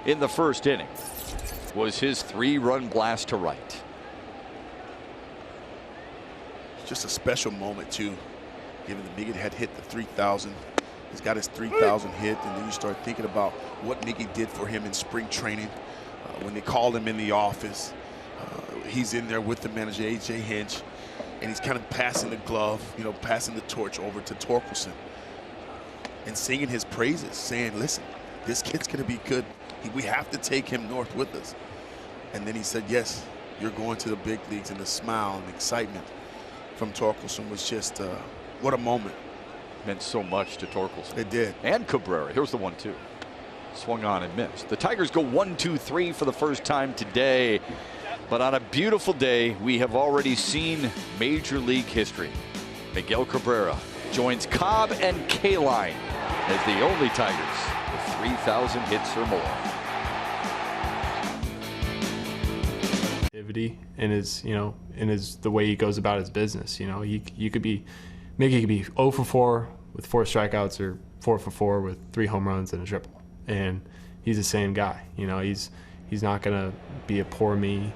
in the first inning was his 3-run blast to right. Just a special moment, too, given that Miggy had hit the 3,000 He's got his 3,000 hit, and then you start thinking about what Miggy did for him in spring training. When they called him in the office, he's in there with the manager, A.J. Hinch, and he's kind of passing the glove, passing the torch over to Torkelson and singing his praises, saying, listen, this kid's going to be good. We have to take him north with us. And then he said, yes, you're going to the big leagues, and the smile and excitement from Torkelson was just, what a moment. Meant so much to Torkelson. It did. And Cabrera. Here's the 1-2. Swung on and missed. The Tigers go 1-2-3 for the first time today. But on a beautiful day, we have already seen Major League history. Miguel Cabrera joins Cobb and Kaline as the only Tigers with 3,000 hits or more. And his the way he goes about his business. Miggy could be 0 for 4 with 4 strikeouts or 4 for 4 with 3 home runs and a triple. And he's the same guy. He's not gonna be a poor me.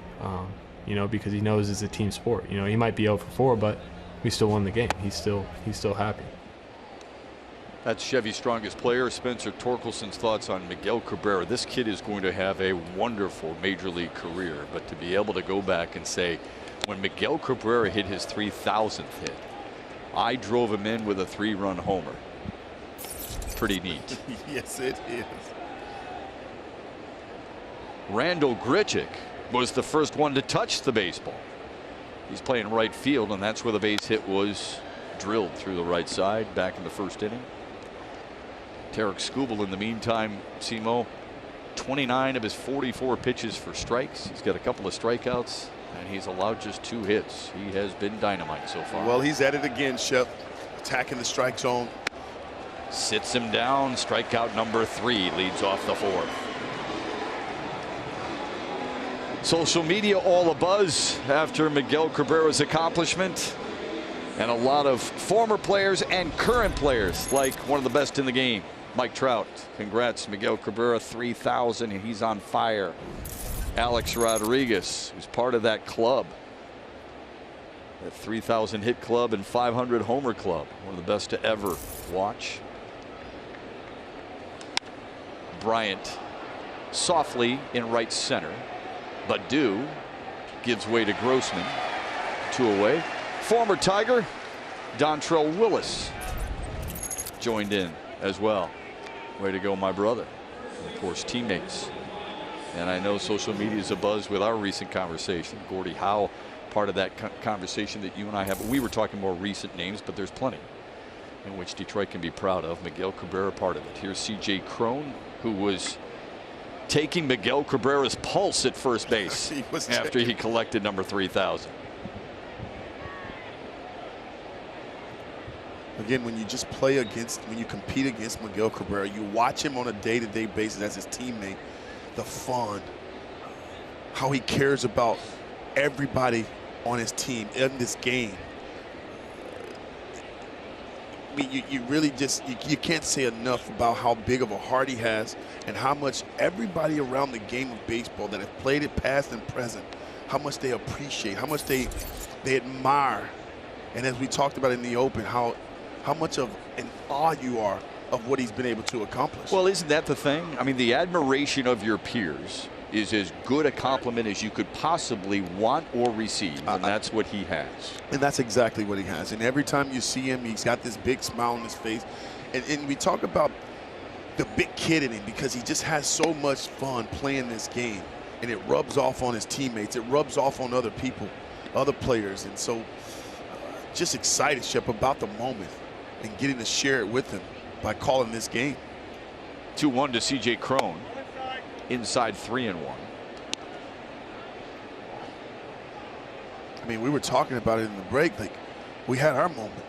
Because he knows it's a team sport. He might be 0 for 4, but we still won the game. He's still happy. That's Chevy's strongest player, Spencer Torkelson's thoughts on Miguel Cabrera. This kid is going to have a wonderful Major League career, but to be able to go back and say, when Miguel Cabrera hit his 3,000th hit, I drove him in with a 3-run homer. Pretty neat. Yes, it is. Randall Grichuk was the first one to touch the baseball. He's playing right field, and that's where the base hit was drilled through the right side back in the first inning. Tarik Skubal, in the meantime, Simo, 29 of his 44 pitches for strikes. He's got a couple of strikeouts, and he's allowed just 2 hits. He has been dynamite so far. Well, he's at it again, Shep, attacking the strike zone. Sits him down. Strikeout number 3 leads off the 4th. Social media all abuzz after Miguel Cabrera's accomplishment, and a lot of former players and current players, like one of the best in the game, Mike Trout. Congrats, Miguel Cabrera, 3,000, and he's on fire. Alex Rodriguez, who's part of that club, that 3,000 hit club and 500 homer club, one of the best to ever watch. Bryant softly in right center. Badu gives way to Grossman. 2 away. Former Tiger Dontrell Willis joined in as well. Way to go, my brother. And of course, teammates. And I know social media is abuzz with our recent conversation. Gordie Howe, part of that conversation that you and I have. We were talking more recent names, but there's plenty in which Detroit can be proud of. Miguel Cabrera, part of it. Here's C.J. Cron, who was taking Miguel Cabrera's pulse at first base after he collected number 3,000. Again, when you just play against, when you compete against Miguel Cabrera, you watch him on a day-to-day basis as his teammate, the fun, how he cares about everybody on his team in this game. I mean, you really just, you can't say enough about how big of a heart he has and how much everybody around the game of baseball that have played it past and present, how much they appreciate, how much they admire. And as we talked about in the open, how much of an awe you are of what he's been able to accomplish. Well, isn't that the thing? I mean, the admiration of your peers is as good a compliment as you could possibly want or receive, and that's what he has. And that's exactly what he has. And every time you see him, he's got this big smile on his face. And we talk about the big kid in him because he just has so much fun playing this game. And it rubs off on his teammates. It rubs off on other people, other players. And so just excited, Shep, about the moment and getting to share it with him by calling this game. 2-1 to C.J. Cron. Inside 3-1. I mean, we were talking about it in the break. Like, we had our moment.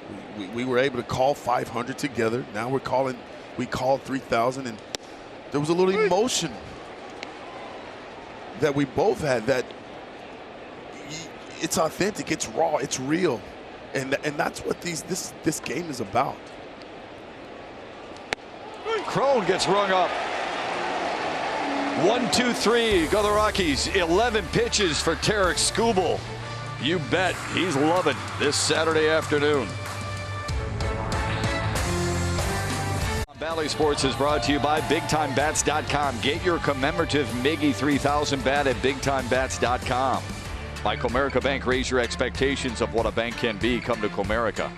We were able to call 500 together. Now we called 3,000, and there was a little emotion that we both had. That it's authentic, it's raw, it's real, and that's what this game is about. Cron gets rung up. 1-2-3, go the Rockies. 11 pitches for Tarik Skubal. You bet he's loving this Saturday afternoon. Bally Sports is brought to you by BigTimeBats.com. Get your commemorative Miggy 3000 bat at BigTimeBats.com. By Comerica Bank, raise your expectations of what a bank can be. Come to Comerica.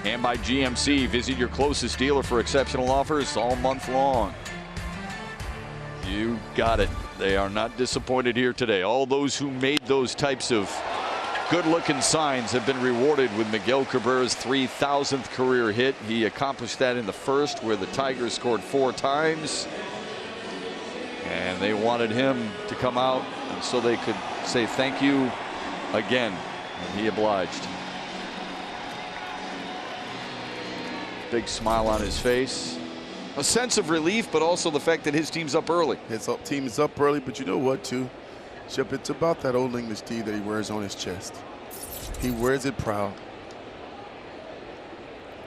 And by GMC, visit your closest dealer for exceptional offers all month long. You got it. They are not disappointed here today. All those who made those types of good-looking signs have been rewarded with Miguel Cabrera's 3,000th career hit. He accomplished that in the first, where the Tigers scored 4 times. And they wanted him to come out and so they could say thank you again. And he obliged. Big smile on his face. A sense of relief, but also the fact that his team's up early. His team is up early, but you know what, too? Shep, it's about that old English tee that he wears on his chest. He wears it proud.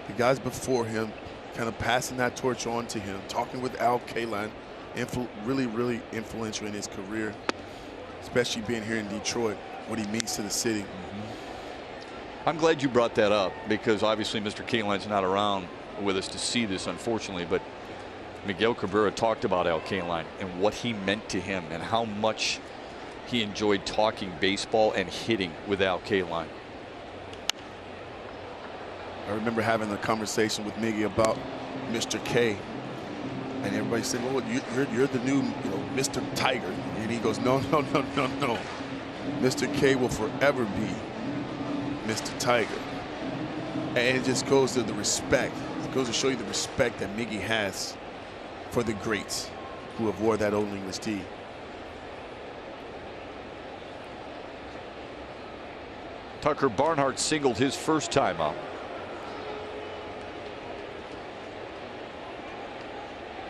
The guys before him kind of passing that torch on to him, talking with Al Kaline, really, really influential in his career, especially being here in Detroit, what he means to the city. I'm glad you brought that up, because obviously Mr. Kaline's not around with us to see this, unfortunately, but Miguel Cabrera talked about Al Kaline and what he meant to him and how much he enjoyed talking baseball and hitting with Al Kaline. I remember having a conversation with Miggy about Mr. K, and everybody said, well, you're the new, Mr. Tiger. And he goes, no. Mr. K will forever be Mr. Tiger. And it just goes to the respect. It goes to show you the respect that Miggy has for the greats who have wore that old English tee. Tucker Barnhart singled his first time up.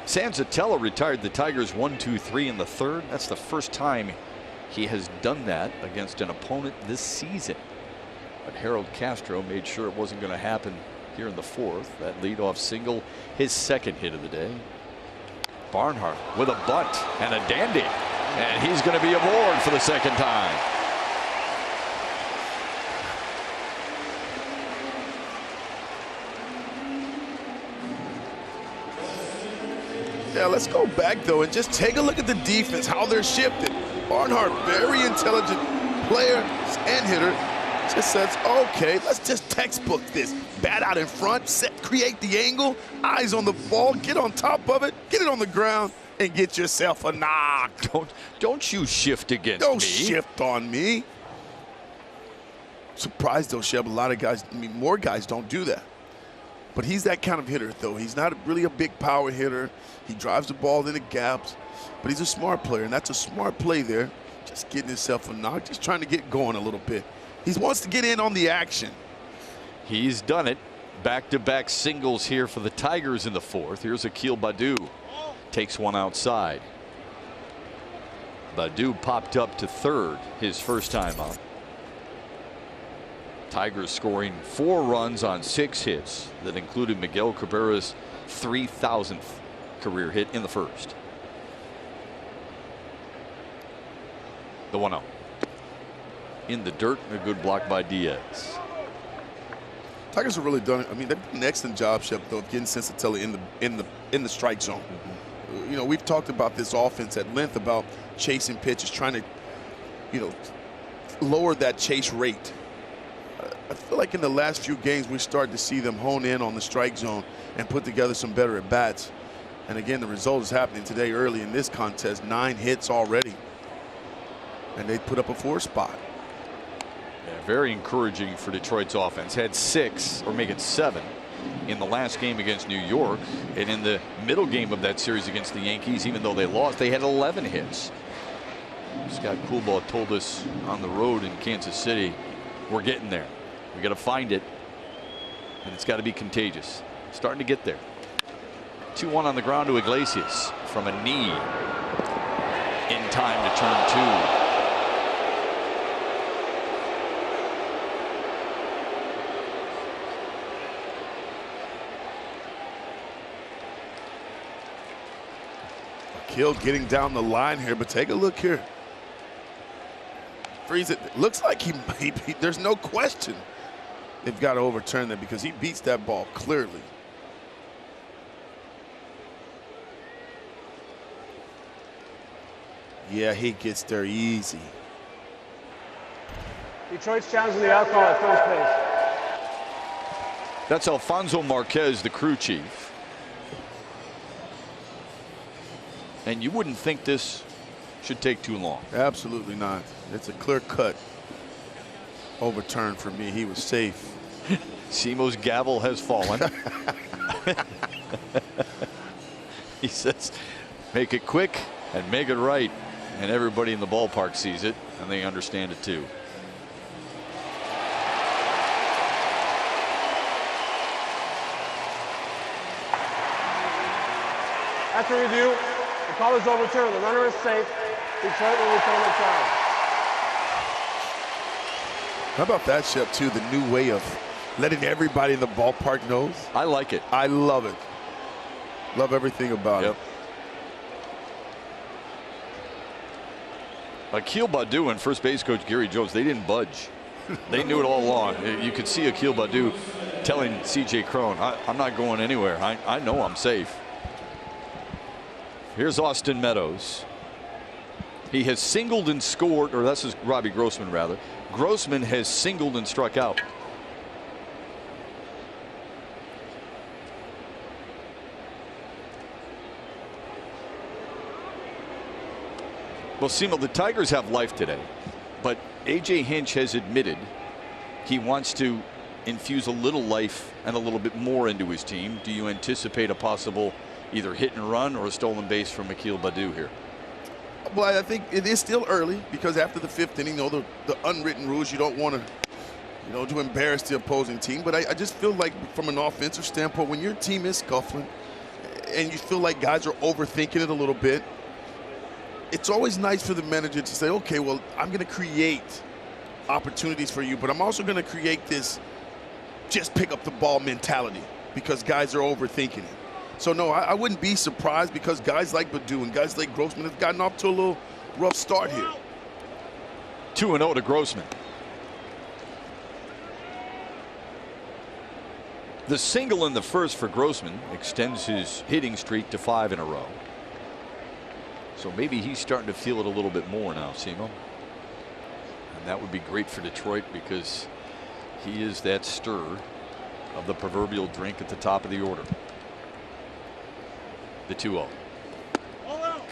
Sanzatella retired the Tigers 1-2-3 in the third. That's the first time he has done that against an opponent this season. But Harold Castro made sure it wasn't going to happen here in the fourth. That leadoff single, his second hit of the day. Barnhart with a bunt and a dandy. And he's going to be aboard for the second time. Yeah, let's go back, though, and just take a look at the defense, how they're shifted. Barnhart, very intelligent player and hitter. Just says, okay, let's just textbook this. Bat out in front, create the angle, eyes on the ball, get on top of it, get it on the ground, and get yourself a knock. Don't you shift against me. Don't shift on me. Surprised, though, Sheb, a lot of guys, more guys don't do that. But he's that kind of hitter, though. He's not really a big power hitter. He drives the ball in the gaps, but he's a smart player, and that's a smart play there. Just getting himself a knock, just trying to get going a little bit. He wants to get in on the action. He's done it. Back-to-back singles here for the Tigers in the fourth. Here's Akil Baddoo. Takes one outside. Baddoo popped up to third his first time up. Tigers scoring 4 runs on 6 hits that included Miguel Cabrera's 3,000th career hit in the first. The 1-0. In the dirt, a good block by Diaz. Tigers have really done it. I mean, they've done an excellent job, Shep, though, of getting Sensatella in the strike zone. We've talked about this offense at length about chasing pitches, trying to, lower that chase rate. I feel like in the last few games we started to see them hone in on the strike zone and put together some better at bats. And again, the result is happening today early in this contest. 9 hits already, and they put up a 4 spot. Yeah, very encouraging for Detroit's offense. Had 6, or make it 7, in the last game against New York, and in the middle game of that series against the Yankees, even though they lost, they had 11 hits. Scott Skubal told us on the road in Kansas City, we're getting there. We got to find it, and it's got to be contagious. Starting to get there. 2-1 on the ground to Iglesias from a knee. In time to turn 2. Akil getting down the line here, but take a look here. Freeze it. Looks like he there's no question they've got to overturn that because he beats that ball clearly. Yeah, he gets there easy. Detroit's challenging the out call at first base. That's Alfonso Marquez, the crew chief. And you wouldn't think this should take too long. Absolutely not. It's a clear-cut overturn for me. He was safe. Simo's gavel has fallen. He says, make it quick and make it right. And everybody in the ballpark sees it, and they understand it too. After review, the call is overturned. The runner is safe. Detroit will return the challenge. How about that, Shep, too? The new way of letting everybody in the ballpark knows. I like it. I love it. Love everything about it. Akil Baddoo and first base coach Gary Jones, they didn't budge. They knew it all along. You could see Akil Baddoo telling C.J. Cron, I'm not going anywhere. I know I'm safe. Here's Austin Meadows. He has singled and scored, or this is Robbie Grossman rather. Grossman has singled and struck out. Well, Simo, the Tigers have life today, but A.J. Hinch has admitted he wants to infuse a little life and a little bit more into his team. Do you anticipate a possible either hit and run or a stolen base from Akil Baddoo here? Well, I think it is still early because after the 5th inning, you know, the unwritten rules, you don't want to, to embarrass the opposing team. But I just feel like from an offensive standpoint, when your team is scuffling and you feel like guys are overthinking it a little bit, it's always nice for the manager to say, okay, well, I'm going to create opportunities for you, but I'm also going to create this just pick up the ball mentality because guys are overthinking it. So, no, I wouldn't be surprised because guys like Baddoo and guys like Grossman have gotten off to a little rough start here. 2-0 to Grossman. The single in the first for Grossman extends his hitting streak to 5 in a row. So maybe he's starting to feel it a little bit more now, Simo. And that would be great for Detroit because he is that stir of the proverbial drink at the top of the order. The 2-0.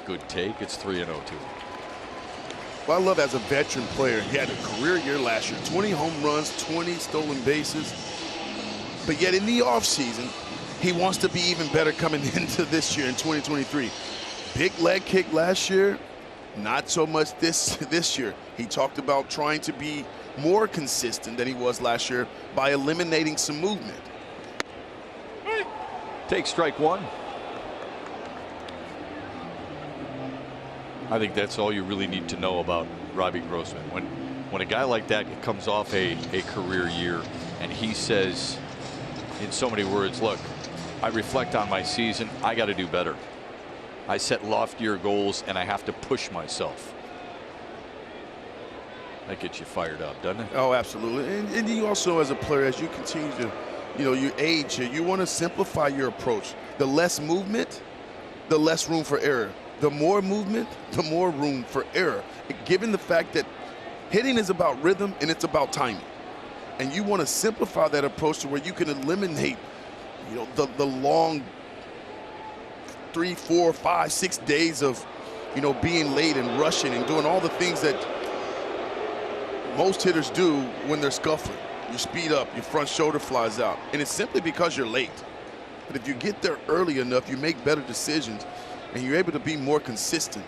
Good take. It's 3-0 to him. Well, I love as a veteran player, he had a career year last year, 20 home runs, 20 stolen bases. But yet in the offseason, he wants to be even better coming into this year in 2023. Big leg kick last year, not so much this year. He talked about trying to be more consistent than he was last year by eliminating some movement. Take strike one. I think that's all you really need to know about Robbie Grossman. When a guy like that comes off a career year and he says in so many words, look, I reflect on my season, I got to do better. I set loftier goals and I have to push myself. That gets you fired up, doesn't it? Oh, absolutely. And you also, as a player, as you continue to, you age, you want to simplify your approach. The less movement, the less room for error. The more movement, the more room for error. Given the fact that hitting is about rhythm and it's about timing. And you want to simplify that approach to where you can eliminate, the long 3, 4, 5, 6 days of, being late and rushing and doing all the things that most hitters do when they're scuffling. You speed up, your front shoulder flies out, and it's simply because you're late. But if you get there early enough, you make better decisions, and you're able to be more consistent.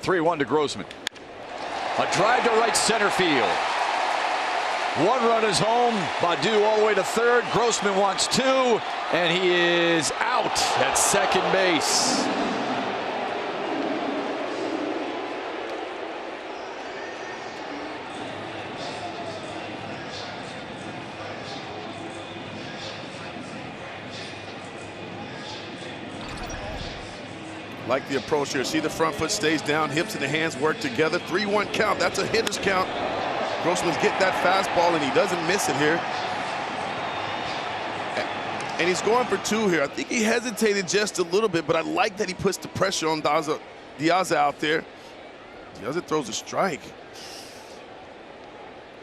(3-1) to Grossman. A drive to right center field. One run is home. Baddoo all the way to third. Grossman wants 2, and he is out at second base. Like the approach here. See the front foot stays down, hips and the hands work together. 3-1 count. That's a hitter's count. Grossman's getting that fastball, and he doesn't miss it here. And he's going for 2 here. I think he hesitated just a little bit, but I like that he puts the pressure on Diaz out there. Diaz throws a strike.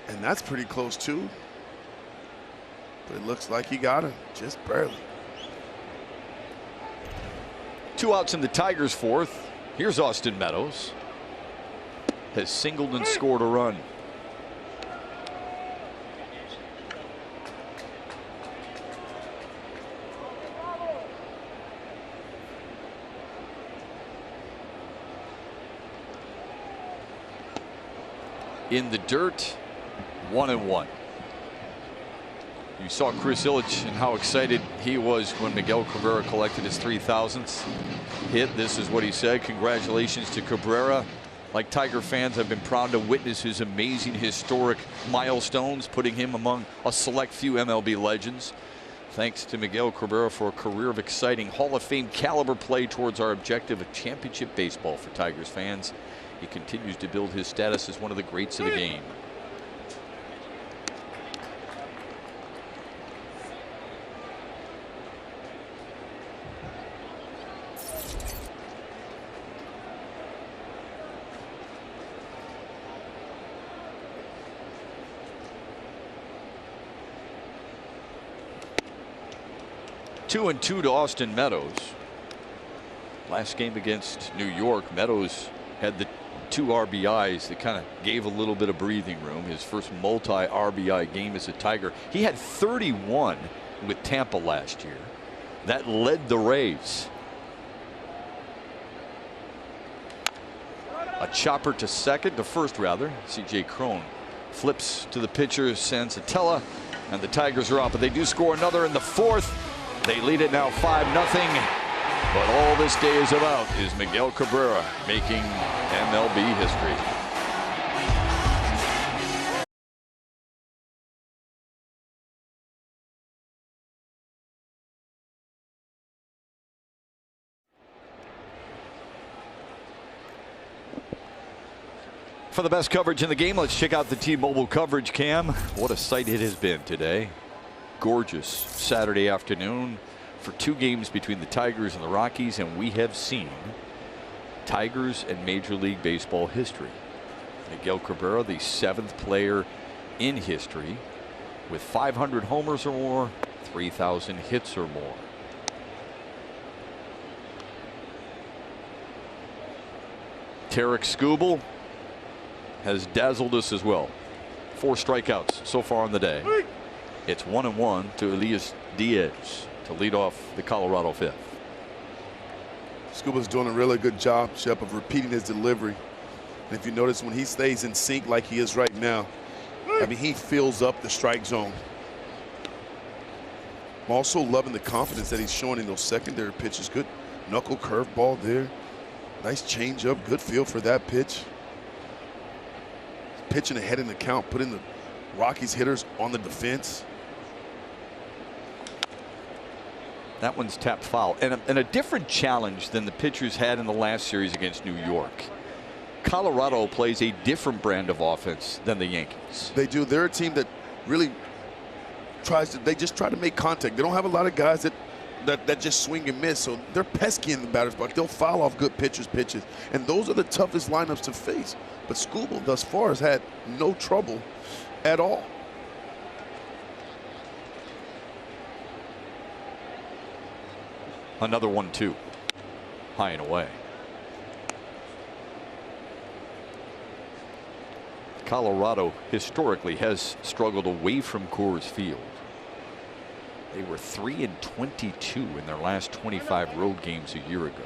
And that's pretty close too. But it looks like he got him, just barely. 2 outs in the Tigers' 4th. Here's Austin Meadows. Has singled and scored a run. In the dirt, 1-1. You saw Chris Ilitch and how excited he was when Miguel Cabrera collected his 3,000th hit. This is what he said. Congratulations to Cabrera. Like Tiger fans, I've been proud to witness his amazing historic milestones, putting him among a select few MLB legends. Thanks to Miguel Cabrera for a career of exciting Hall of Fame caliber play towards our objective of championship baseball for Tigers fans. He continues to build his status as one of the greats of the game. Two and 2 to Austin Meadows. Last game against New York, Meadows had the 2 RBIs that kind of gave a little bit of breathing room. His first multi-RBI game as a Tiger. He had 31 with Tampa last year. That led the Rays. A chopper to second, to first rather. C.J. Cron flips to the pitcher, Senzatella, and the Tigers are up. But they do score another in the 4th. They lead it now 5-0. But all this day is about is Miguel Cabrera making MLB history. For the best coverage in the game, let's check out the T-Mobile coverage cam. What a sight it has been today. Gorgeous Saturday afternoon for 2 games between the Tigers and the Rockies, and we have seen Tigers and Major League Baseball history. Miguel Cabrera, the 7th player in history with 500 homers or more, 3,000 hits or more. Tarik Skubal has dazzled us as well. 4 strikeouts so far on the day. It's 1-1 to Elias Diaz to lead off the Colorado 5th. Scuba's doing a really good job, Shep, of repeating his delivery. And if you notice, when he stays in sync like he is right now, I mean, he fills up the strike zone. I'm also loving the confidence that he's showing in those secondary pitches. Good knuckle curveball there. Nice changeup. Good feel for that pitch. Pitching ahead in the count, putting the Rockies hitters on the defense. That one's tapped foul, and a different challenge than the pitchers had in the last series against New York. Colorado plays a different brand of offense than the Yankees. They do. They're a team that really they just try to make contact. They don't have a lot of guys that just swing and miss, so they're pesky in the batter's box. They'll foul off good pitchers' pitches, and those are the toughest lineups to face. But Skubal thus far has had no trouble at all. Another 1-2, high and away. Colorado historically has struggled away from Coors Field. They were 3-22 in their last 25 road games a year ago.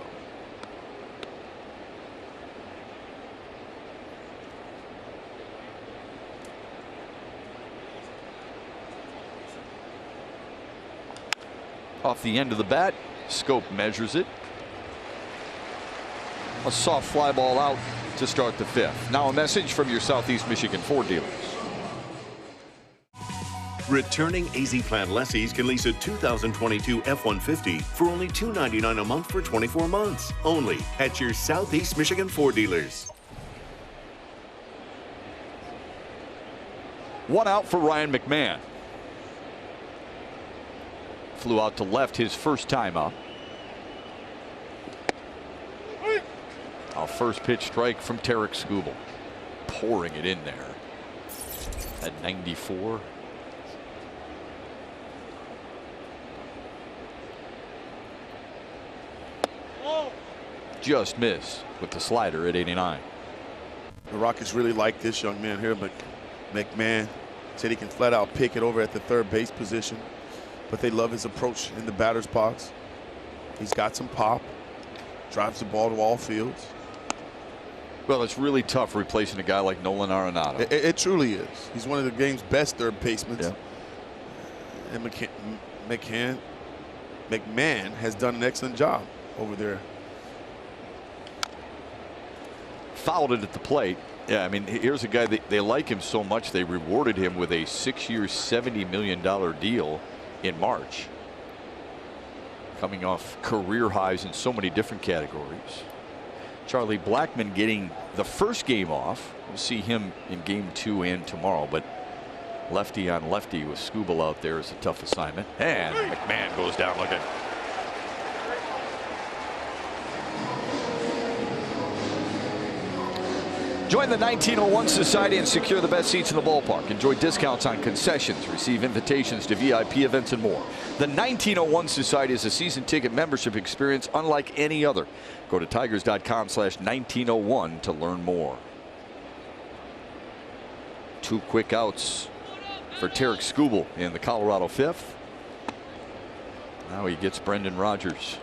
Off the end of the bat, Scope measures it. A soft fly ball out to start the 5th. Now a message from your Southeast Michigan Ford dealers. Returning AZ Plan lessees can lease a 2022 F-150 for only $299 a month for 24 months. Only at your Southeast Michigan Ford dealers. 1 out for Ryan McMahon. flew out to left his first time up. A first pitch strike from Tarik Skubal. Pouring it in there at 94. Just missed with the slider at 89. The Rockies really like this young man here, but McMahon said he can flat out pick it over at the third base position, but they love his approach in the batter's box. He's got some pop, drives the ball to all fields. Well, it's really tough replacing a guy like Nolan Arenado. It truly is. He's one of the game's best third basemen. Yeah. And McMahon has done an excellent job over there. Fouled it at the plate. Yeah, I mean, here's a guy that they like him so much they rewarded him with a 6-year, $70 million deal in March. Coming off career highs in so many different categories. Charlie Blackmon getting the first game off. We'll see him in game 2 and tomorrow, but lefty on lefty with Skubal out there is a tough assignment. And McMahon goes down looking. Join the 1901 Society and secure the best seats in the ballpark. Enjoy discounts on concessions, receive invitations to VIP events, and more. The 1901 Society is a season ticket membership experience unlike any other. Go to tigers.com/1901 to learn more. 2 quick outs for Tarik Skubal in the Colorado 5th. Now he gets Brendan Rodgers.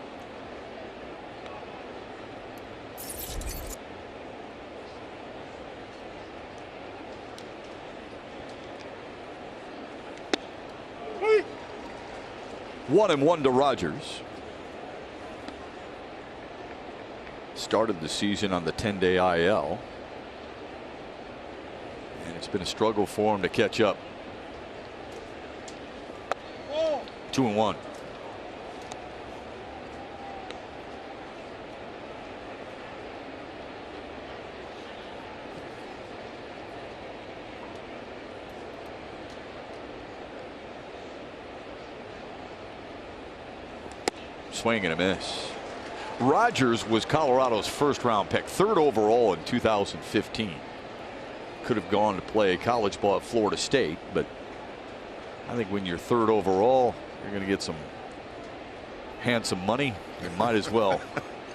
One and one to Rodgers. Started the season on the 10-day IL. And it's been a struggle for him to catch up. 2-1. Swing and a miss. Rodgers was Colorado's first-round pick, 3rd overall in 2015. Could have gone to play college ball at Florida State, but I think when you're 3rd overall, you're going to get some handsome money. You might as well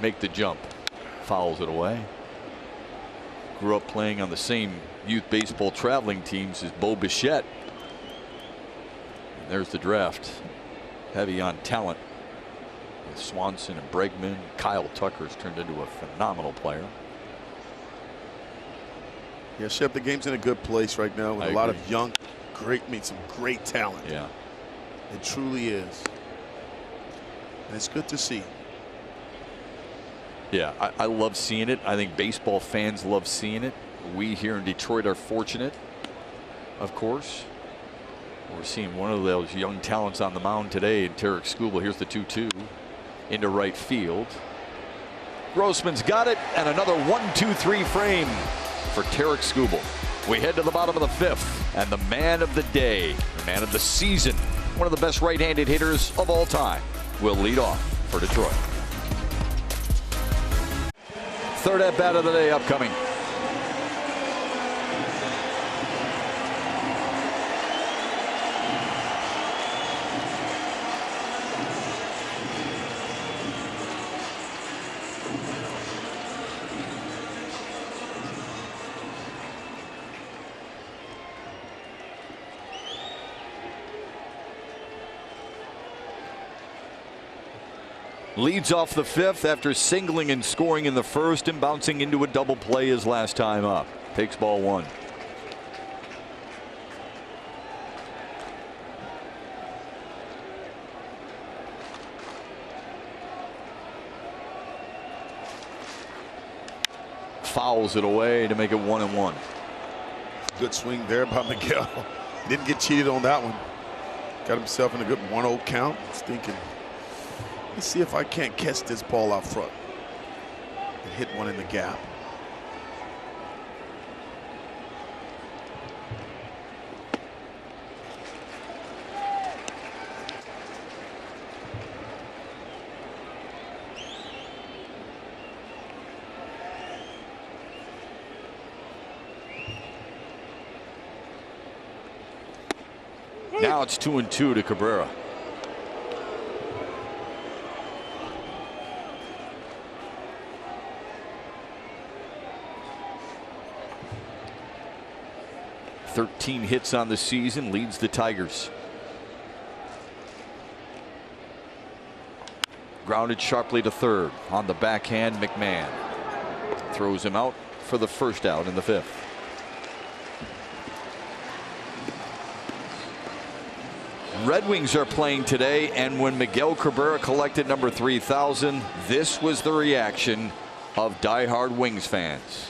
make the jump. Fouls it away. Grew up playing on the same youth baseball traveling teams as Bo Bichette. And there's the draft. Heavy on talent. Swanson and Bregman. Kyle Tucker's turned into a phenomenal player. Yeah, Shep, the game's in a good place right now with a lot of young, some great talent. Yeah. It truly is. And it's good to see. Yeah, I love seeing it. I think baseball fans love seeing it. We here in Detroit are fortunate, of course. We're seeing one of those young talents on the mound today in Tarik Skubal. Here's the 2-2. Into right field. Grossman's got it, and another 1-2-3 frame for Tarik Skubal. We head to the bottom of the 5th, and the man of the day, the man of the season, one of the best right-handed hitters of all time, will lead off for Detroit. 3rd at bat of the day upcoming. Leads off the 5th after singling and scoring in the 1st and bouncing into a double play his last time up. Takes ball 1. Fouls it away to make it 1-1. Good swing there by Miguel. Didn't get cheated on that one. Got himself in a good 1-0 count. He's thinking, let's see if I can't catch this ball out front and hit one in the gap. Now it's 2-2 to Cabrera. "13 hits on the season, leads the Tigers." Grounded sharply to third. On the backhand, McMahon throws him out for the first out in the 5th. Red Wings are playing today, and when Miguel Cabrera collected number 3,000, this was the reaction of diehard Wings fans.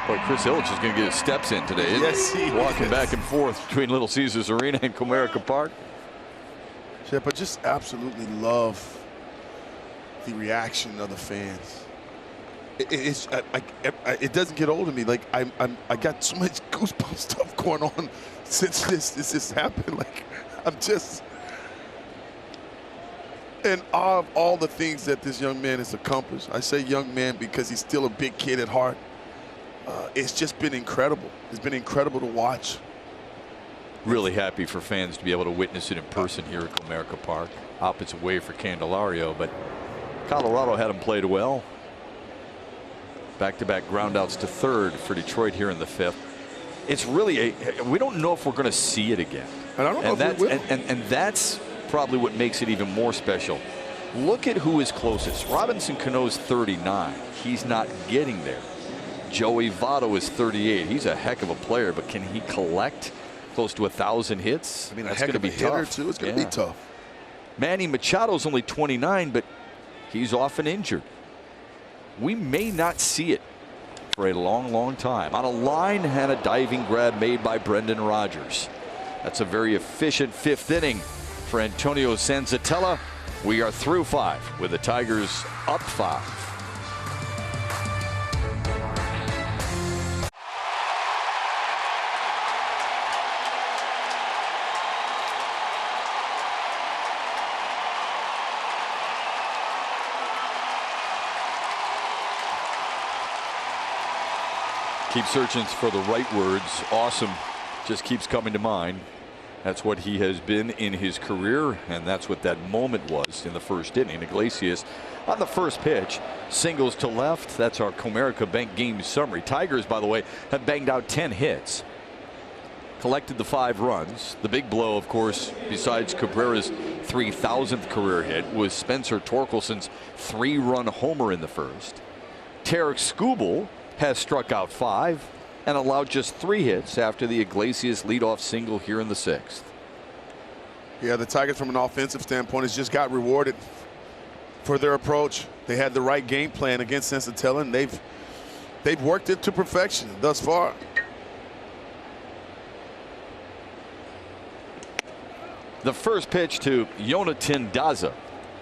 Boy, Chris Ilitch is going to get his steps in today, isn't Yes, he Walking is. back and forth between Little Caesars Arena and Comerica Park. Yeah, but just absolutely love the reaction of the fans. It doesn't get old to me. Like I got so much goosebump stuff going on since this happened. Like I'm just in awe of all the things that this young man has accomplished. I say young man because he's still a big kid at heart. It's just been incredible. It's been incredible to watch. Really happy for fans to be able to witness it in person here at Comerica Park. Opposite way for Candelario, but Colorado had him played well. Back-to-back groundouts to third for Detroit here in the 5th. It's really we don't know if we're going to see it again. And I don't know if we will. And that's probably what makes it even more special. Look at who is closest. Robinson Cano's 39. He's not getting there. Joey Votto is 38. He's a heck of a player, but can he collect close to 1,000 hits? I mean, that's going to be tough. Too. It's going to be tough. Manny Machado's only 29, but he's often injured. We may not see it for a long, long time. On a line and a diving grab made by Brendan Rodgers. That's a very efficient 5th inning for Antonio Sanzatella. We are through 5 with the Tigers up 5. Keep searching for the right words. Awesome just keeps coming to mind. That's what he has been in his career, and that's what that moment was in the 1st inning. Iglesias on the first pitch, singles to left. That's our Comerica Bank game summary. Tigers, by the way, have banged out 10 hits, collected the 5 runs. The big blow, of course, besides Cabrera's 3,000th career hit, was Spencer Torkelson's 3-run homer in the 1st. Tarik Skubal has struck out 5 and allowed just 3 hits after the Iglesias leadoff single here in the 6th. Yeah, the Tigers from an offensive standpoint has just got rewarded for their approach. They had the right game plan against Sensatella, and they've worked it to perfection thus far. The first pitch to Jonathan Daza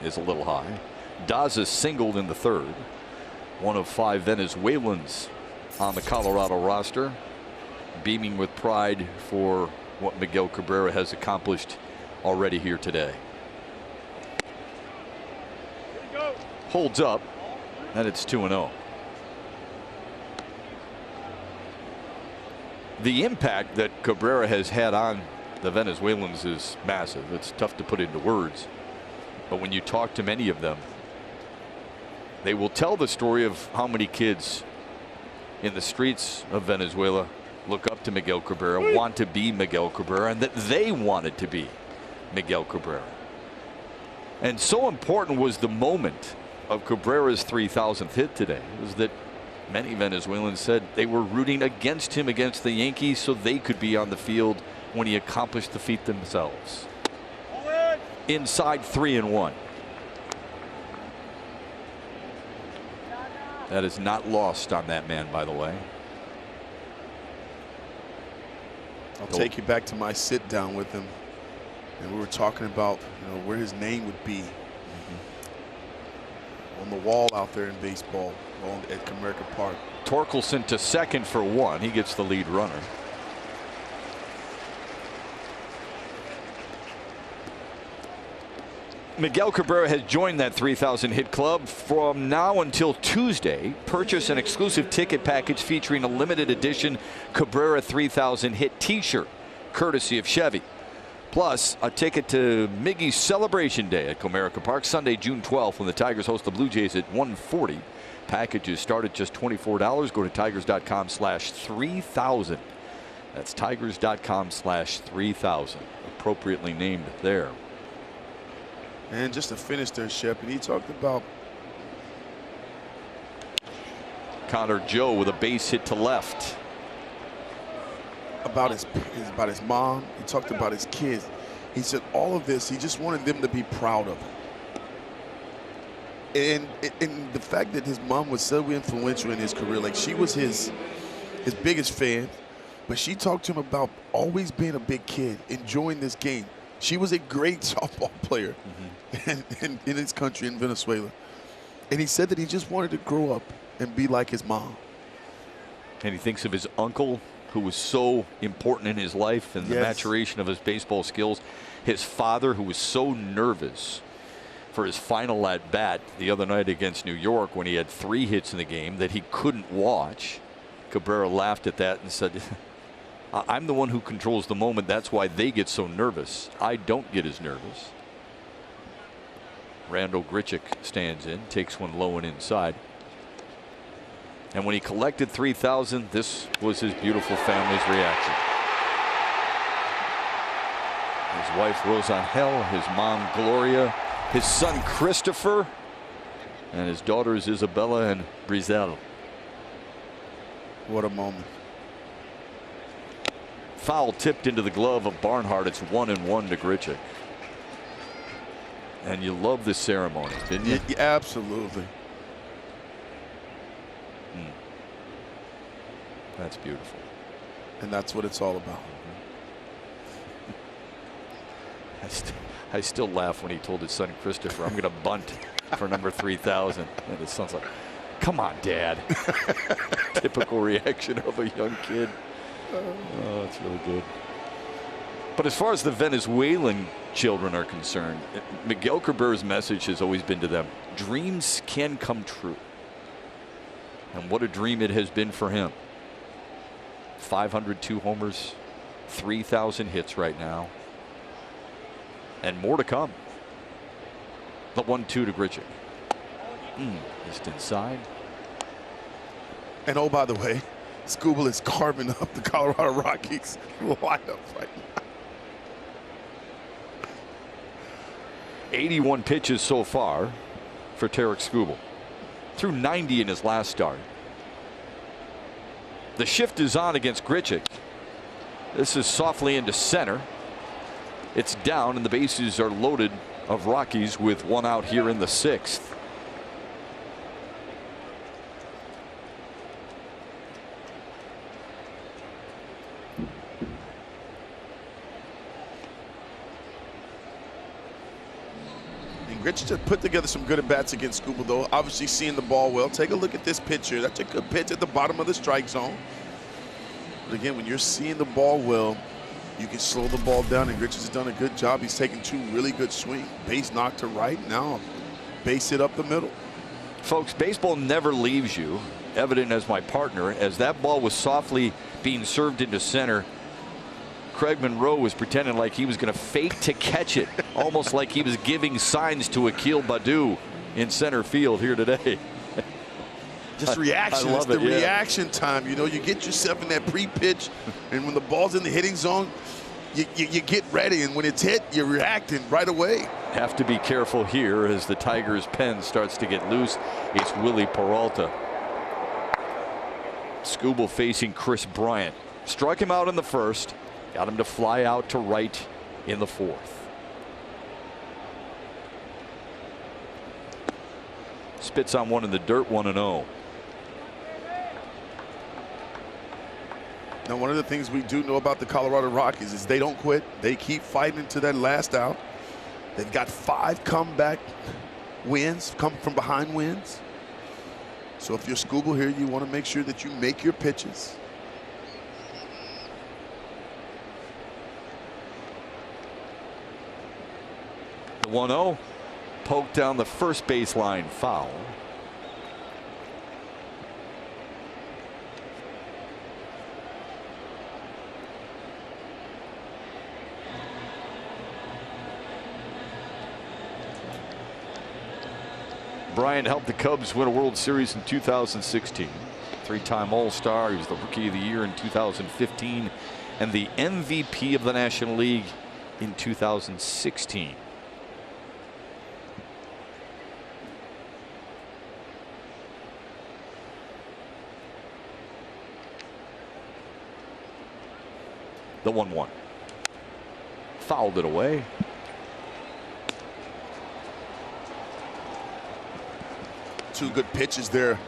is a little high. Daza singled in the 3rd. One of 5 Venezuelans on the Colorado roster, beaming with pride for what Miguel Cabrera has accomplished already here today. Holds up, and it's 2-0. The impact that Cabrera has had on the Venezuelans is massive. It's tough to put into words, but when you talk to many of them, they will tell the story of how many kids in the streets of Venezuela look up to Miguel Cabrera, want to be Miguel Cabrera, and that they wanted to be Miguel Cabrera. And so important was the moment of Cabrera's 3,000th hit today, was that many Venezuelans said they were rooting against him against the Yankees so they could be on the field when he accomplished the feat themselves. Inside 3-1. That is not lost on that man, by the way. I'll take you back to my sit down with him, and we were talking about where his name would be on the wall out there in baseball at Comerica Park. Torkelson to second for 1. He gets the lead runner. Miguel Cabrera has joined that 3,000 hit club. From now until Tuesday, purchase an exclusive ticket package featuring a limited edition Cabrera 3,000 hit t-shirt, courtesy of Chevy. Plus, a ticket to Miggy's Celebration Day at Comerica Park, Sunday, June 12th, when the Tigers host the Blue Jays at 1:40. Packages start at just $24. Go to tigers.com/3000. That's tigers.com/3000. Appropriately named there. And just to finish there, Shep, and he talked about Connor Joe with a base hit to left. About his mom. He talked about his kids. He said all of this, he just wanted them to be proud of him. And the fact that his mom was so influential in his career, like she was his biggest fan, but she talked to him about always being a big kid, enjoying this game. She was a great softball player in his country, in Venezuela. And he said that he just wanted to grow up and be like his mom. And he thinks of his uncle, who was so important in his life and the maturation of his baseball skills. His father, who was so nervous for his final at bat the other night against New York when he had 3 hits in the game that he couldn't watch. Cabrera laughed at that and said, I'm the one who controls the moment. That's why they get so nervous. I don't get as nervous. Randall Grichuk stands in, takes one low and inside. And when he collected 3,000, this was his beautiful family's reaction. His wife Rosangel, his mom Gloria, his son Christopher, and his daughters Isabella and Brizel. What a moment. Foul tipped into the glove of Barnhart. It's 1-1 to Grichuk. And you love this ceremony, didn't you? Yeah, absolutely. That's beautiful. And that's what it's all about. I still laugh when he told his son Christopher, I'm going to bunt for number 3,000. And his son's like, come on, Dad. Typical reaction of a young kid. Oh, it's really good. But as far as the Venezuelan children are concerned, Miguel Cabrera's message has always been to them, dreams can come true. And what a dream it has been for him. 502 homers, 3,000 hits right now, and more to come. The 1-2 to Grichuk. Just inside. And oh, by the way, Skubal is carving up the Colorado Rockies lineup right now. 81 pitches so far for Tarik Skubal. Threw 90 in his last start. The shift is on against Grichuk. This is softly into center. It's down and the bases are loaded of Rockies with 1 out here in the 6th. Grichuk just put together some good at-bats against Skubal, though. Obviously seeing the ball well. Take a look at this pitch here. That's a good pitch at the bottom of the strike zone. But again, when you're seeing the ball well, you can slow the ball down, and Grichuk has done a good job. He's taken 2 really good swings. Base knocked to right, now base hit up the middle. Folks, baseball never leaves you, evident as my partner. As that ball was softly being served into center, Craig Monroe was pretending like he was going to fake to catch it, almost like he was giving signs to Akil Baddoo in center field here today. Just reaction. I love it's the it, reaction time. You know, you get yourself in that pre-pitch, and when the ball's in the hitting zone, you get ready, and when it's hit, you're reacting right away. Have to be careful here as the Tigers' pen starts to get loose. It's Willie Peralta. Skubal facing Chris Bryant. Struck him out in the first. Got him to fly out to right in the 4th. Spits on one in the dirt, 1-0. Now, one of the things we do know about the Colorado Rockies is they don't quit. They keep fighting to that last out. They've got 5 comeback wins, come from behind wins. So if you're Skubal here, you want to make sure that you make your pitches. The 1-0. poke down the first baseline foul. Bryant helped the Cubs win a World Series in 2016. Three-time All-Star. He was the Rookie of the Year in 2015 and the MVP of the National League in 2016. The 1-1. Fouled it away. Two good pitches there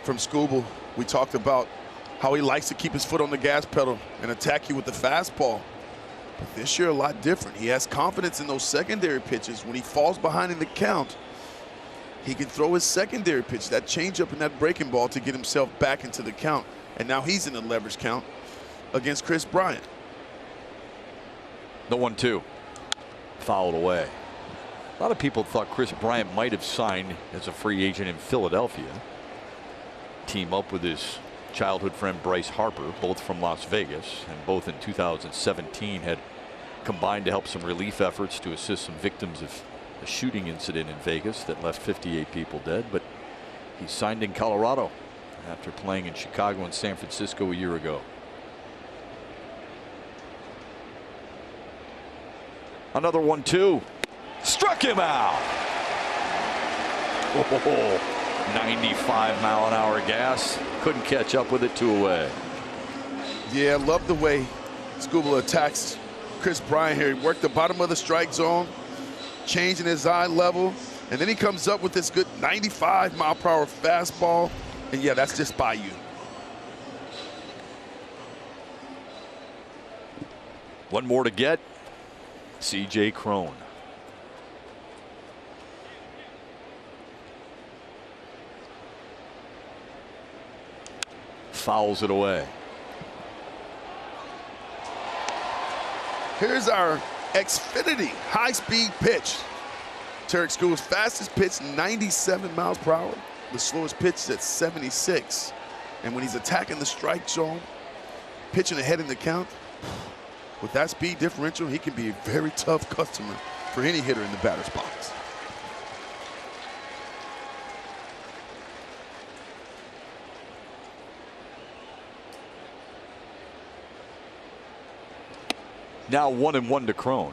from Skubal. We talked about how he likes to keep his foot on the gas pedal and attack you with the fastball. But this year a lot different. He has confidence in those secondary pitches. When he falls behind in the count, he can throw his secondary pitch, that changeup and that breaking ball, to get himself back into the count. And now he's in the leverage count against Kris Bryant. The 1-2. Fouled away. A lot of people thought Kris Bryant might have signed as a free agent in Philadelphia. Team up with his childhood friend Bryce Harper, both from Las Vegas, and both in 2017 had combined to help some relief efforts to assist some victims of a shooting incident in Vegas that left 58 people dead. But he signed in Colorado after playing in Chicago and San Francisco a year ago. Another 1-2. Struck him out. Oh, 95-mile-an-hour gas. Couldn't catch up with it. 2 away. Yeah, I love the way Skubal attacks Kris Bryant here. He worked the bottom of the strike zone, changing his eye level, and then he comes up with this good 95-mile-per-hour fastball. And yeah, that's just by you. One more to get. C.J. Cron. Fouls it away. Here's our Xfinity high-speed pitch. Tarik Skubal's fastest pitch, 97 miles per hour. The slowest pitch is at 76. And when he's attacking the strike zone, pitching ahead in the count, with that speed differential, he can be a very tough customer for any hitter in the batter's box. Now 1-1 to Cron.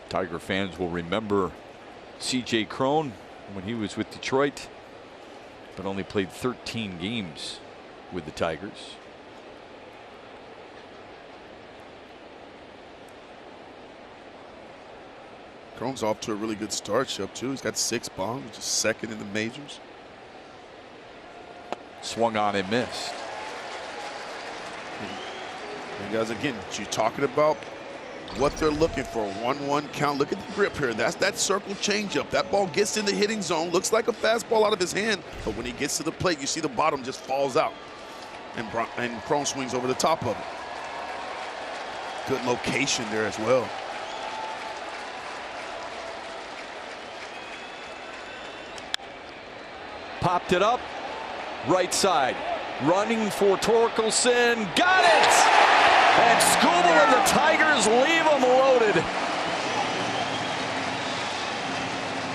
Tiger fans will remember C.J. Cron when he was with Detroit, but only played 13 games with the Tigers. Cron's off to a really good start, Shep, too. He's got 6 bombs, just second in the majors. Swung on and missed. And guys, again, you're talking about what they're looking for. 1-1 count. Look at the grip here. That's that circle changeup. That ball gets in the hitting zone. Looks like a fastball out of his hand, but when he gets to the plate, you see the bottom just falls out. And Cron swings over the top of it. Good location there as well. Popped it up. Right side. Running for Torkelson. Got it! And Skubal and the Tigers leave him loaded.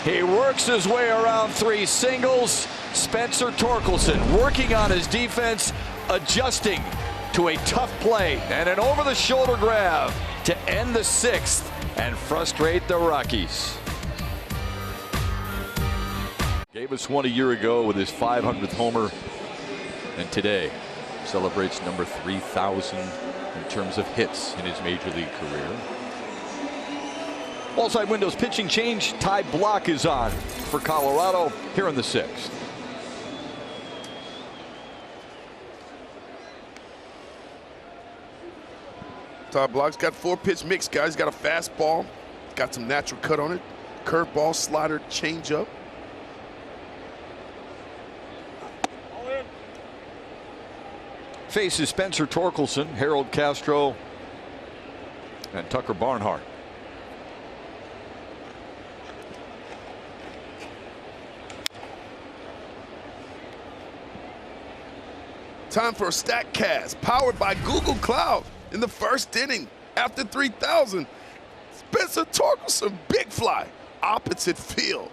He works his way around 3 singles. Spencer Torkelson working on his defense, adjusting to a tough play, and an over-the-shoulder grab to end the 6th and frustrate the Rockies. Gave us one a year ago with his 500th homer, and today celebrates number 3,000 in terms of hits in his major league career. All-side windows pitching change. Ty Block is on for Colorado here in the 6th. Ty Block's got 4-pitch mix, guys. He's got a fastball, got some natural cut on it, curveball, slider, changeup. Faces Spencer Torkelson, Harold Castro, and Tucker Barnhart. Time for a StatCast powered by Google Cloud in the first inning after 3,000. Spencer Torkelson, big fly, opposite field.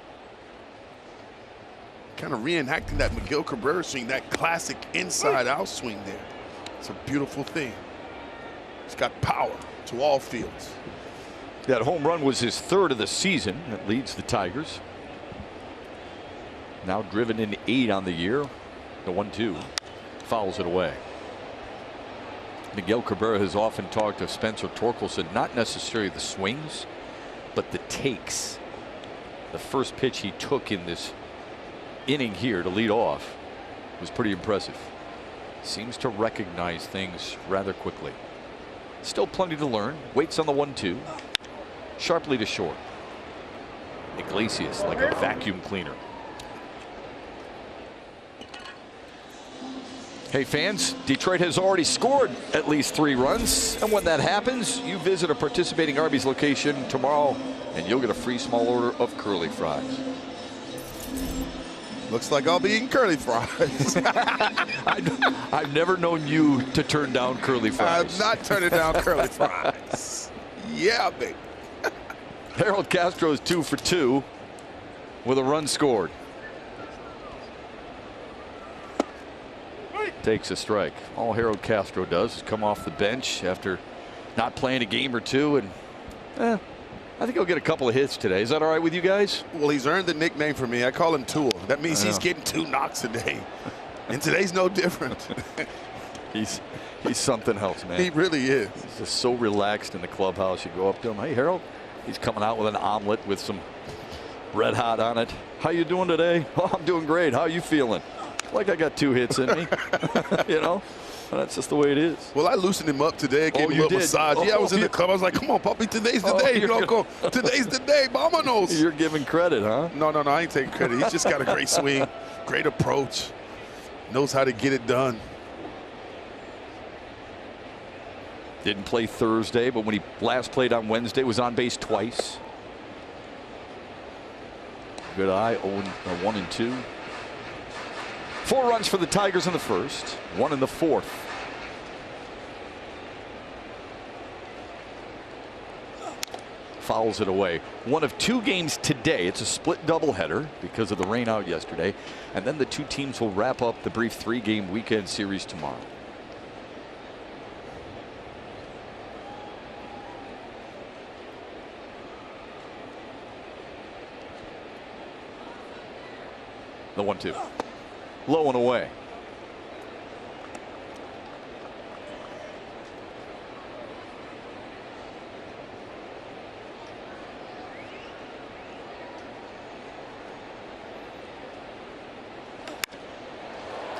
Kind of reenacting that Miguel Cabrera swing, that classic inside-out swing there. It's a beautiful thing. It's got power to all fields. That home run was his 3rd of the season. That leads the Tigers. Now driven in 8 on the year. The 1-2 fouls it away. Miguel Cabrera has often talked of Spencer Torkelson, not necessarily the swings, but the takes. The first pitch he took in this inning here to lead off was pretty impressive. Seems to recognize things rather quickly. Still plenty to learn. Waits on the 1-2. Sharply to short. Iglesias like a vacuum cleaner. Hey fans, Detroit has already scored at least 3 runs, and when that happens, you visit a participating Arby's location tomorrow and you'll get a free small order of curly fries. Looks like I'll be eating curly fries. I've never known you to turn down curly fries. I'm not turning down curly fries. Yeah, baby. Harold Castro is 2 for 2 with a run scored. Takes a strike. All Harold Castro does is come off the bench after not playing a game or two, and I think he'll get a couple of hits today. Is that all right with you guys? Well, he's earned the nickname for me. I call him Tool. That means he's getting 2 knocks a day, and today's no different. He's something else, man. He really is. He's just so relaxed in the clubhouse. You go up to him, hey Harold. He's coming out with an omelet with some red hot on it. How you doing today? Oh, I'm doing great. How you feeling? Like I got 2 hits in me. You know, that's just the way it is. Well, I loosened him up today. Gave him a little massage. Yeah, I was in the club. I was like, come on, puppy, today's the day. You know, go. Today's the day. Vámonos. You're giving credit, huh? No, I ain't taking credit. He's just got a great swing, great approach, knows how to get it done. Didn't play Thursday, but when he last played on Wednesday, was on base twice. Good eye, 1 and 2. 4 runs for the Tigers in the first, 1 in the 4th. Fouls it away. 1 of 2 games today. It's a split doubleheader because of the rain out yesterday. And then the 2 teams will wrap up the brief 3-game weekend series tomorrow. The 1-2. Low and away.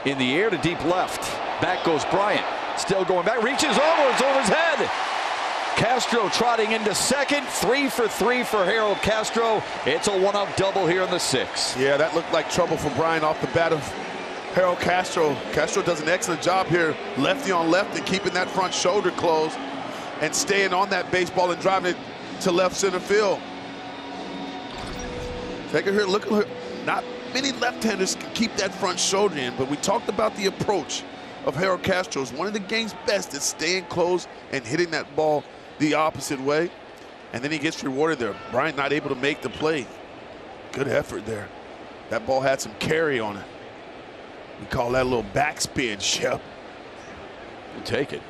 In the air to deep left. Back goes Bryant. Still going back. Reaches over. It's over his head. Castro trotting into second. 3 for 3 for Harold Castro. It's a 1-out double here in the 6th. Yeah, that looked like trouble for Bryant off the bat of Harold Castro. Castro does an excellent job here, lefty on lefty, keeping that front shoulder closed and staying on that baseball and driving it to left center field. Take it here, look at her. Not many left-handers can keep that front shoulder in, but we talked about the approach of Harold Castro. Is one of the game's best at staying close and hitting that ball the opposite way. And then he gets rewarded there. Bryant not able to make the play. Good effort there. That ball had some carry on it. We call that a little backspin, Shep. We'll take it.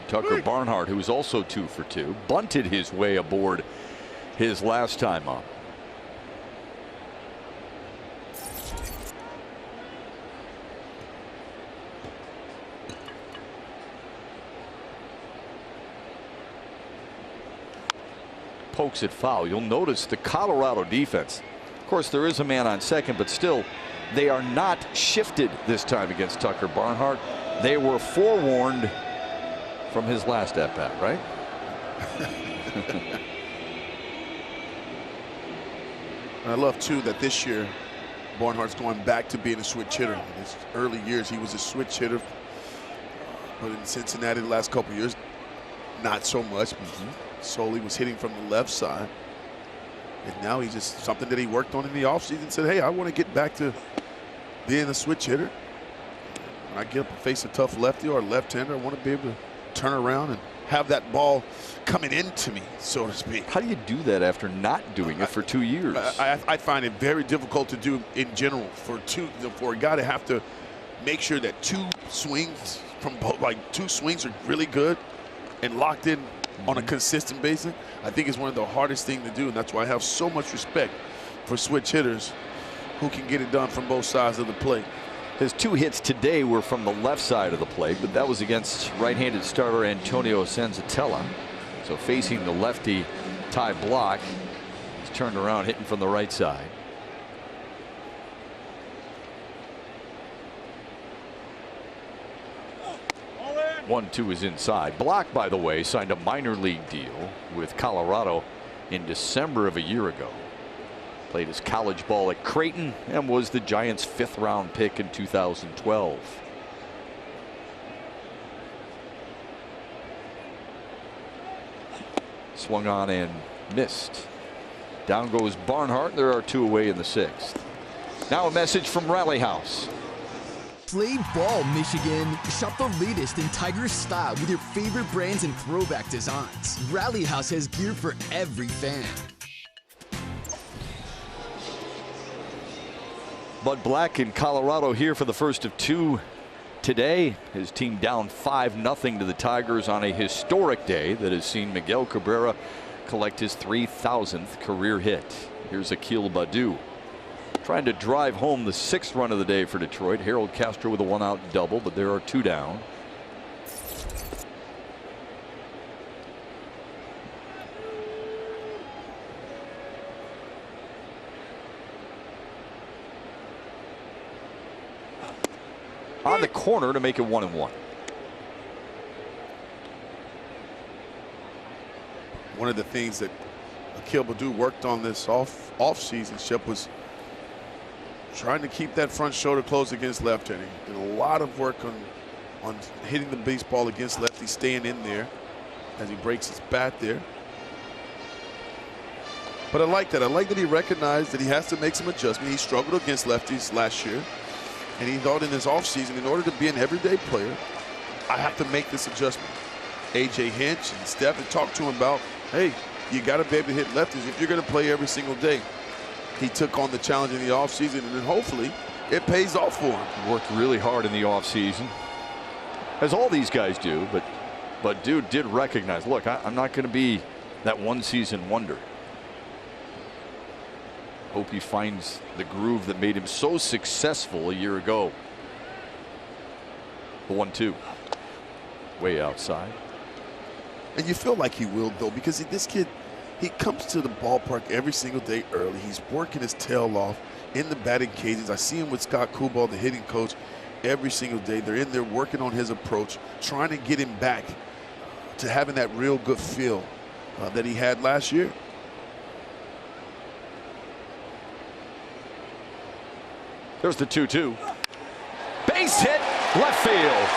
Tucker Barnhart, who was also 2 for 2, bunted his way aboard his last time up. Pokes it foul. You'll notice the Colorado defense. Of course, there is a man on second, but still, they are not shifted this time against Tucker Barnhart. They were forewarned from his last at-bat, right? I love, too, that this year Barnhart's going back to being a switch hitter. In his early years, he was a switch hitter. But in Cincinnati the last couple of years, not so much. Solely was hitting from the left side. And now he's just something that he worked on in the offseason and said, hey, I want to get back to being a switch hitter. When I get up and face a tough lefty or a left-hander, I want to be able to turn around and have that ball coming into me, so to speak. How do you do that after not doing it for 2 years? I find it very difficult to do in general for a guy to have to make sure that two swings are really good and locked in on a consistent basis. I think it's one of the hardest things to do, and that's why I have so much respect for switch hitters who can get it done from both sides of the plate. His 2 hits today were from the left side of the plate, but that was against right-handed starter Antonio Senzatella. So facing the lefty Ty Block, he's turned around hitting from the right side. One, 2 is inside. Block, by the way, signed a minor league deal with Colorado in December of a year ago. Played his college ball at Creighton and was the Giants' 5th round pick in 2012. Swung on and missed. Down goes Barnhart. There are 2 away in the 6th. Now a message from Rally House. Play ball, Michigan. Shop the latest in Tiger style with your favorite brands and throwback designs. Rally House has gear for every fan. Bud Black in Colorado here for the first of 2 today. His team down 5-0 to the Tigers on a historic day that has seen Miguel Cabrera collect his 3,000th career hit. Here's Akil Baddoo trying to drive home the 6th run of the day for Detroit. Harold Castro with a 1-out double, but there are 2 down. On the corner to make it 1-1. One of the things that Akil Baddoo worked on this off-season, Shep, was trying to keep that front shoulder close against left-handed. Did a lot of work on hitting the baseball against lefty, staying in there as he breaks his bat there. But I like that. I like that he recognized that he has to make some adjustment. He struggled against lefties last year, and he thought in his offseason, in order to be an everyday player, I have to make this adjustment. A.J. Hinch and Steph had talked to him about, hey, you got to be able to hit lefties if you're going to play every single day. He took on the challenge in the offseason, and then hopefully it pays off for him. Worked really hard in the offseason, as all these guys do, but dude did recognize, look, I'm not going to be that one-season wonder. Hope he finds the groove that made him so successful a year ago. The 1-2. Way outside. And you feel like he will, though, because this kid, he comes to the ballpark every single day early. He's working his tail off in the batting cages. I see him with Scott Skubal, the hitting coach, every single day. They're in there working on his approach, trying to get him back to having that real good feel that he had last year. There's the 2-2. Base hit, left field.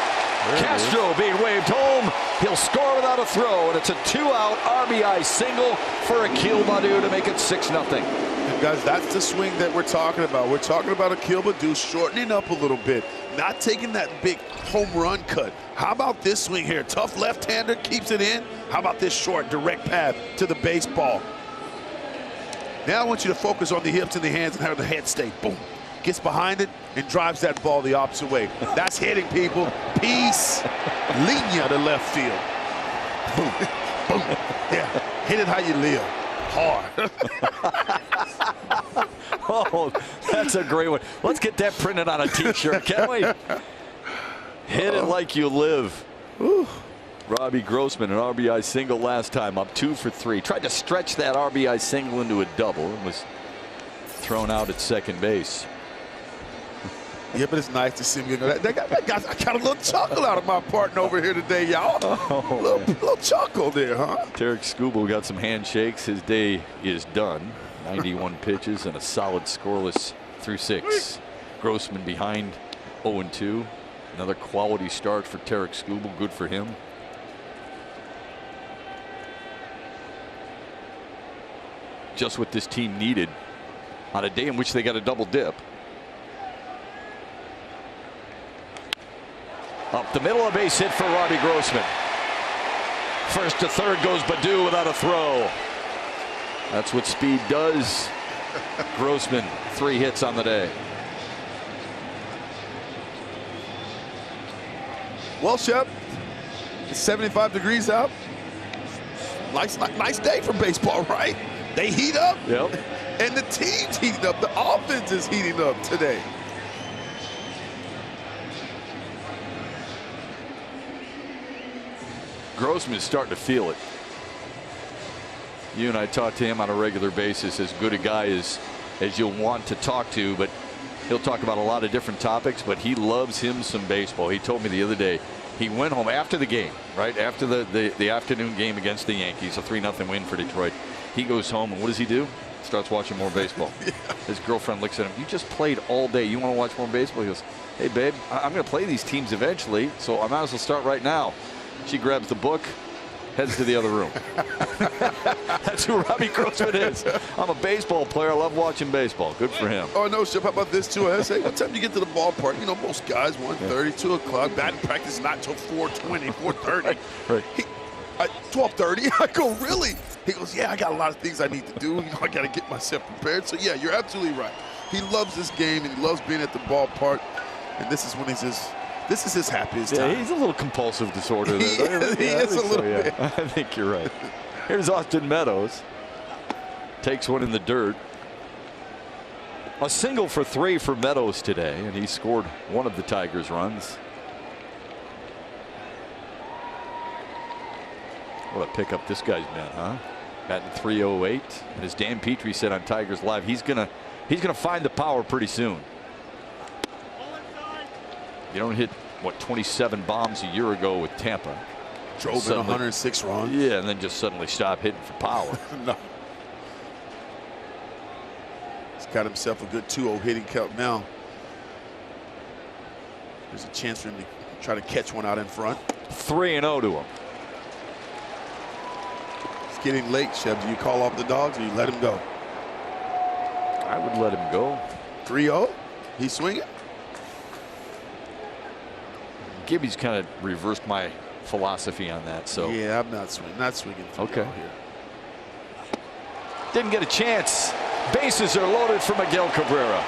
Castro being waved home. He'll score without a throw, and it's a 2-out RBI single for Akil Baddoo to make it 6-0. And guys, that's the swing that we're talking about. We're talking about Akil Baddoo shortening up a little bit, not taking that big home run cut. How about this swing here? Tough left-hander keeps it in. How about this short direct path to the baseball? Now I want you to focus on the hips and the hands and how the head stay. Boom. Gets behind it and drives that ball the opposite way. That's hitting, people. Peace. Linea to left field. Boom. Boom. Yeah. Hit it how you live. Hard. Oh, that's a great one. Let's get that printed on a t-shirt, can't we? Hit it like you live. Robbie Grossman, an RBI single last time, up 2 for 3. Tried to stretch that RBI single into a double and was thrown out at second base. Yeah, but it's nice to see me. I got a little chuckle out of my partner over here today, y'all. Little chuckle there, huh? Tarik Skubal got some handshakes. His day is done. 91 pitches and a solid scoreless through 6. Grossman behind 0-2. Another quality start for Tarik Skubal. Good for him. Just what this team needed on a day in which they got a double dip. Up the middle, a base hit for Robbie Grossman. First to third goes Baddoo without a throw. That's what speed does. Grossman, 3 hits on the day. Well, Shep, it's 75 degrees out. Nice day for baseball, right? They heat up. Yep. And the team's heating up. The offense is heating up today. Grossman's starting to feel it. You and I talk to him on a regular basis, as good a guy as you'll want to talk to, but he'll talk about a lot of different topics, but he loves him some baseball. He told me the other day, he went home after the game, right after the afternoon game against the Yankees, a 3-0 win for Detroit. He goes home, and what does he do? Starts watching more baseball. Yeah. His girlfriend looks at him. You just played all day. You want to watch more baseball? He goes, hey, babe, I'm going to play these teams eventually, so I might as well start right now. She grabs the book, heads to the other room. That's who Robbie Grossman is. I'm a baseball player. I love watching baseball. Good for him. Oh, no, Shep, how about this, too? I say, what time do you get to the ballpark? You know, most guys, 1:30, 2 o'clock. Batting practice not till 4:20, 4:30. Right. 12:30. I go, really? He goes, yeah, I got a lot of things I need to do. You know, I got to get myself prepared. So, yeah, you're absolutely right. He loves this game, and he loves being at the ballpark. And this is when he's just... This is his happiest time. Yeah, he's a little compulsive disorder there. He is a little bit. I think you're right. Here's Austin Meadows. Takes one in the dirt. A single for 3 for Meadows today, and he scored one of the Tigers' runs. What a pickup this guy's been, huh? Batting .308. And as Dan Petrie said on Tigers Live, he's gonna find the power pretty soon. You don't hit, what, 27 bombs a year ago with Tampa. Drove in 106 runs. Yeah, and then just suddenly stop hitting for power. No. He's got himself a good 2-0 hitting count now. There's a chance for him to try to catch one out in front. 3-0 to him. It's getting late, Sheb. Do you call off the dogs or you let him go? I would let him go. 3-0? He's swinging? Gibby's kind of reversed my philosophy on that. So yeah, I'm not swinging. Okay. Here. Didn't get a chance. Bases are loaded for Miguel Cabrera.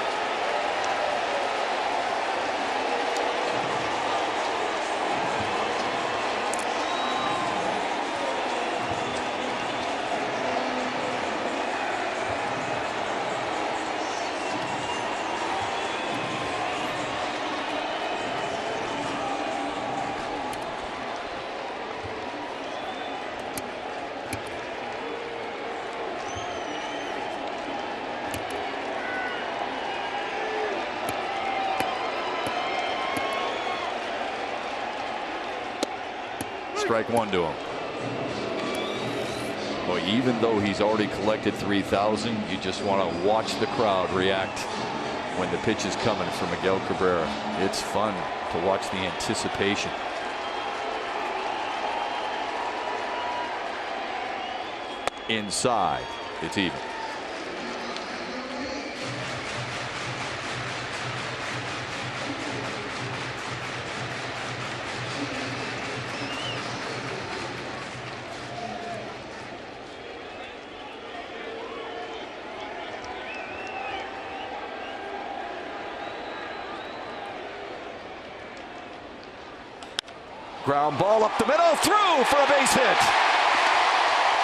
Strike 1 to him. Boy, even though he's already collected 3,000, you just want to watch the crowd react when the pitch is coming from Miguel Cabrera. It's fun to watch the anticipation. Inside, it's even. Ground ball up the middle, through for a base hit.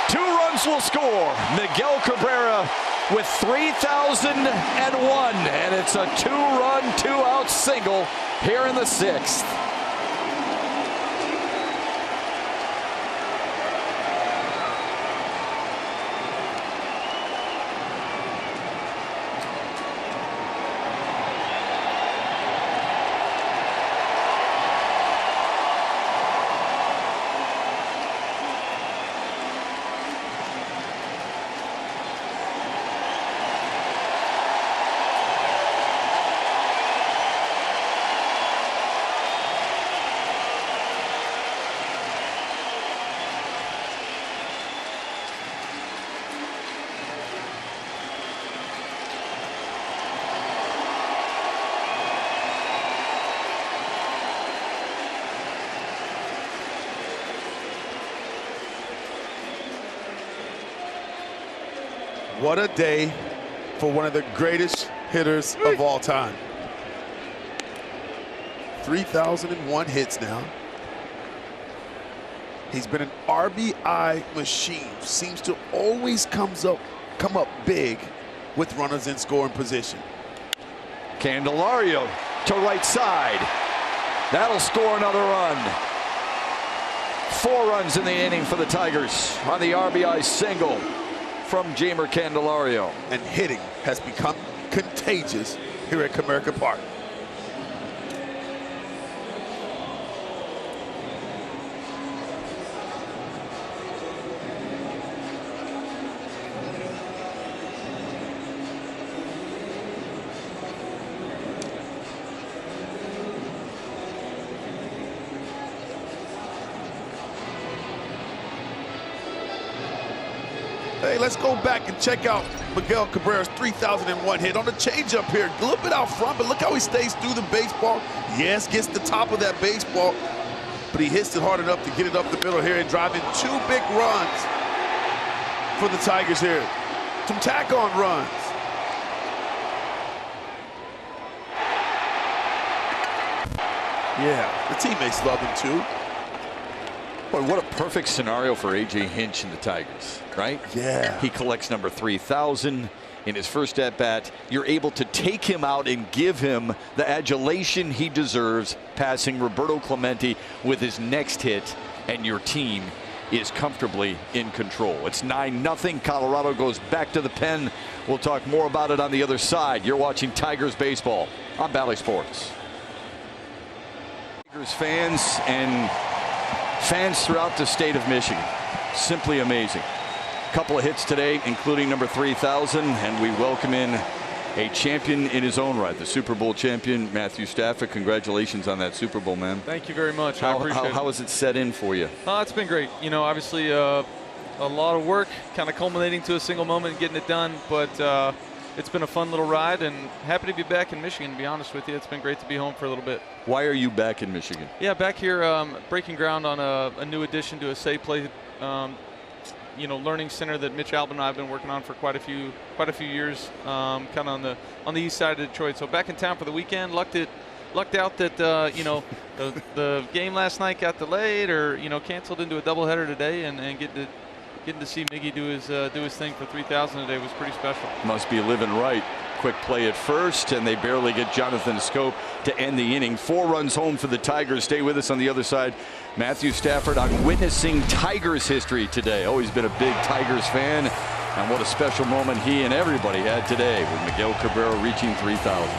2 runs will score. Miguel Cabrera with 3,001, and it's a 2-run, 2-out single here in the 6th. What a day for one of the greatest hitters of all time. 3,001 hits now. He's been an RBI machine. Seems to always come up big with runners in scoring position. Candelario to right side. That'll score another run. 4 runs in the inning for the Tigers on the RBI single from Jeimer Candelario. And hitting has become contagious here at Comerica Park. Hey, let's go back and check out Miguel Cabrera's 3,001 hit on the changeup here. A little bit out front, but look how he stays through the baseball. Yes, gets the top of that baseball, but he hits it hard enough to get it up the middle here and drive in 2 big runs for the Tigers here. Some tack-on runs. Yeah, the teammates love him too. Boy, what a perfect scenario for A.J. Hinch and the Tigers, right? Yeah. He collects number 3,000 in his first at-bat. You're able to take him out and give him the adulation he deserves, passing Roberto Clemente with his next hit, and your team is comfortably in control. It's 9-0. Colorado goes back to the pen. We'll talk more about it on the other side. You're watching Tigers baseball on Bally Sports. Tigers fans and fans throughout the state of Michigan, simply amazing. Couple of hits today, including number 3,000, and we welcome in a champion in his own right, the Super Bowl champion, Matthew Stafford. Congratulations on that Super Bowl, man. Thank you very much. I appreciate it. How has it set in for you? It's been great. You know, obviously a lot of work, kind of culminating to a single moment and getting it done, but it's been a fun little ride, and happy to be back in Michigan, to be honest with you. It's been great to be home for a little bit. Why are you back in Michigan? Yeah, back here breaking ground on a new addition to a Say Play learning center that Mitch Albin and I have been working on for quite a few years, kind of on the east side of Detroit. So back in town for the weekend. Lucked out that the game last night got delayed or canceled into a doubleheader today, and getting to see Miggy do his thing for 3,000 today was pretty special. Must be living right. Quick play at first, and they barely get Jonathan Scope to end the inning. 4 runs home for the Tigers. Stay with us on the other side. Matthew Stafford on witnessing Tigers history today. Always been a big Tigers fan, and what a special moment he and everybody had today with Miguel Cabrera reaching 3,000.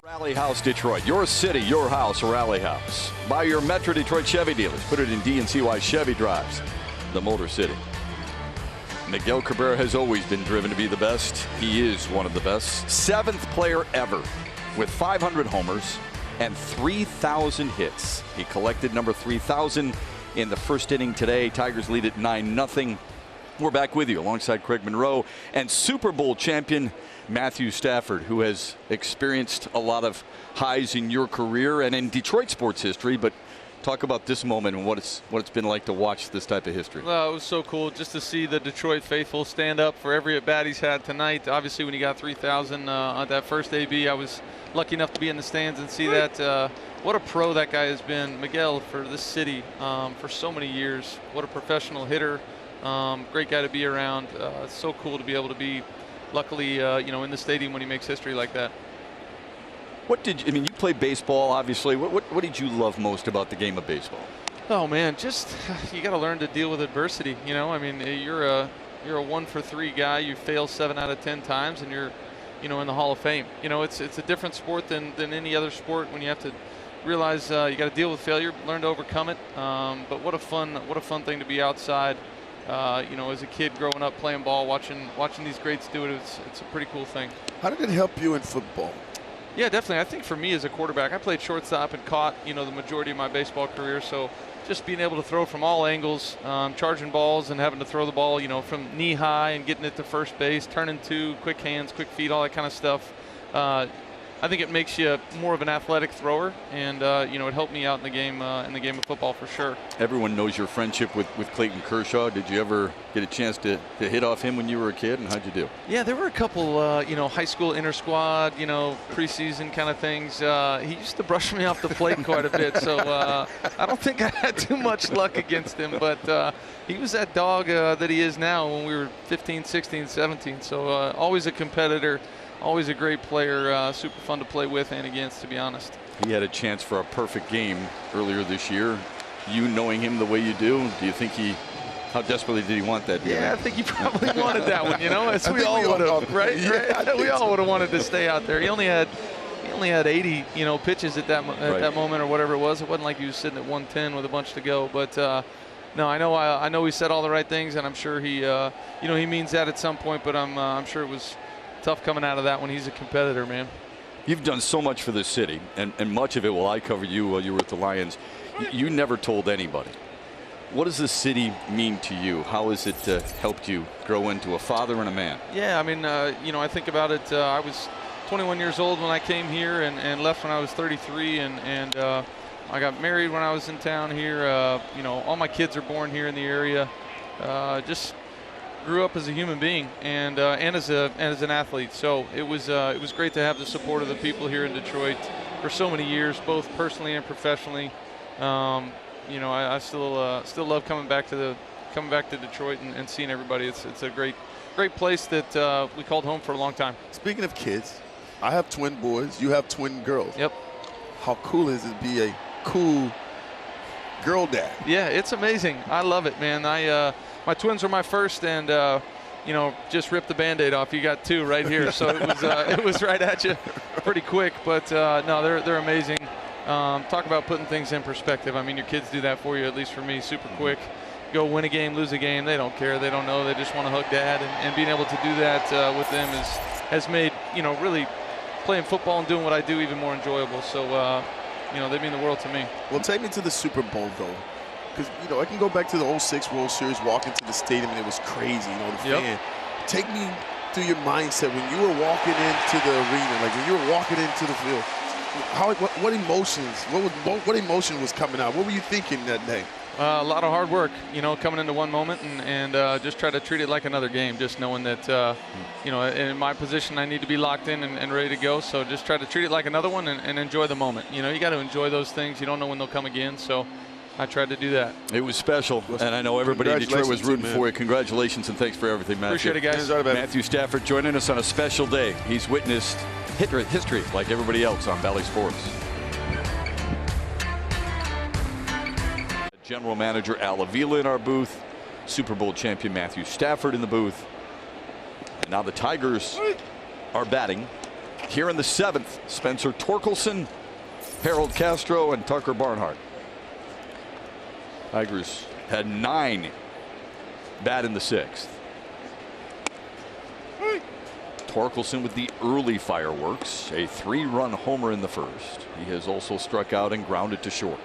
Rally House Detroit, your city, your house, Rally House. Buy your Metro Detroit Chevy dealers. Put it in DNCY Chevy drives, the Motor City. Miguel Cabrera has always been driven to be the best. He is one of the best. 7th player ever with 500 homers and 3,000 hits. He collected number 3,000 in the first inning today. Tigers lead at 9-0. We're back with you alongside Craig Monroe and Super Bowl champion Matthew Stafford, who has experienced a lot of highs in your career and in Detroit sports history, but talk about this moment and what it's been like to watch this type of history. Well, it was so cool just to see the Detroit faithful stand up for every at-bat he's had tonight. Obviously, when he got 3,000 on that first AB, I was lucky enough to be in the stands and see that. What a pro that guy has been, Miguel, for this city for so many years. What a professional hitter. Great guy to be around. It's so cool to be able to be, luckily, in the stadium when he makes history like that. You played baseball, obviously. What did you love most about the game of baseball? Oh man, just you got to learn to deal with adversity. You're a 1-for-3 guy. You fail 7 out of 10 times, and you're, in the Hall of Fame. It's a different sport than any other sport when you have to realize you got to deal with failure, learn to overcome it. But what a fun thing to be outside. As a kid growing up playing ball, watching these greats do it. It's a pretty cool thing. How did it help you in football? Yeah, definitely. I think for me as a quarterback, I played shortstop and caught, the majority of my baseball career. So just being able to throw from all angles, charging balls and having to throw the ball, from knee high and getting it to first base, turning two, quick hands, quick feet, all that kind of stuff. I think it makes you more of an athletic thrower, and you know, it helped me out in the game of football for sure. Everyone knows your friendship with Clayton Kershaw. Did you ever get a chance to hit off him when you were a kid, and how'd you do? Yeah, there were a couple, you know, high school inter-squad, you know, preseason kind of things. He used to brush me off the plate quite a bit, so I don't think I had too much luck against him, but he was that dog that he is now when we were 15, 16, 17, so always a competitor. Always a great player, super fun to play with and against, to be honest. He had a chance for a perfect game earlier this year. You knowing him the way you do you think how desperately did he want that? Yeah, I think he probably wanted that one, you know, as we all would have, right? Yeah, right? We all would have wanted to stay out there. He only had 80, you know, pitches at that moment or whatever it was. It wasn't like he was sitting at 110 with a bunch to go, but no, I know he said all the right things, and I'm sure he, you know, he means that at some point, but I'm sure it was tough coming out of that when he's a competitor, man. You've done so much for this city, and much of it while I covered you while you were with the Lions. You never told anybody. What does this city mean to you? How has it helped you grow into a father and a man? Yeah, I mean, you know, I think about it. I was 21 years old when I came here and left when I was 33, and I got married when I was in town here. You know, all my kids are born here in the area. Just grew up as a human being and as an athlete. So it was great to have the support of the people here in Detroit for so many years, both personally and professionally. You know, I still love coming back to Detroit and seeing everybody. It's a great place that we called home for a long time. Speaking of kids, I have twin boys. You have twin girls. Yep. How cool is it to be a cool girl dad? Yeah, it's amazing. I love it, man. My twins were my first, and you know, just ripped the Band-Aid off. You got two right here, so it was right at you, pretty quick. But no, they're amazing. Talk about putting things in perspective. I mean, your kids do that for you, at least for me, super quick. Go win a game, lose a game. They don't care. They don't know. They just want to hug dad, and being able to do that with them has made, you know, really playing football and doing what I do even more enjoyable. So you know, they mean the world to me. Well, take me to the Super Bowl though. Because, you know, I can go back to the 06 World Series, walk into the stadium, and it was crazy, you know, the fan. Take me through your mindset when you were walking into the arena, like when you were walking into the field. What emotions, what emotion was coming out? What were you thinking that day? A lot of hard work, you know, coming into one moment and just try to treat it like another game, just knowing that, you know, in my position I need to be locked in and ready to go. So just try to treat it like another one and enjoy the moment. You know, you got to enjoy those things. You don't know when they'll come again. So I tried to do that. It was special, and I know everybody in Detroit was rooting for you. Congratulations and thanks for everything, Matthew. Appreciate it, guys. Matthew Stafford joining us on a special day. He's witnessed history like everybody else on Valley Sports. General Manager Al Avila in our booth. Super Bowl champion Matthew Stafford in the booth. And now the Tigers are batting. Here in the 7th, Spencer Torkelson, Harold Castro, and Tucker Barnhart. Tigers had 9 bat in the 6th. Torkelson with the early fireworks, a 3-run homer in the 1st. He has also struck out and grounded to short.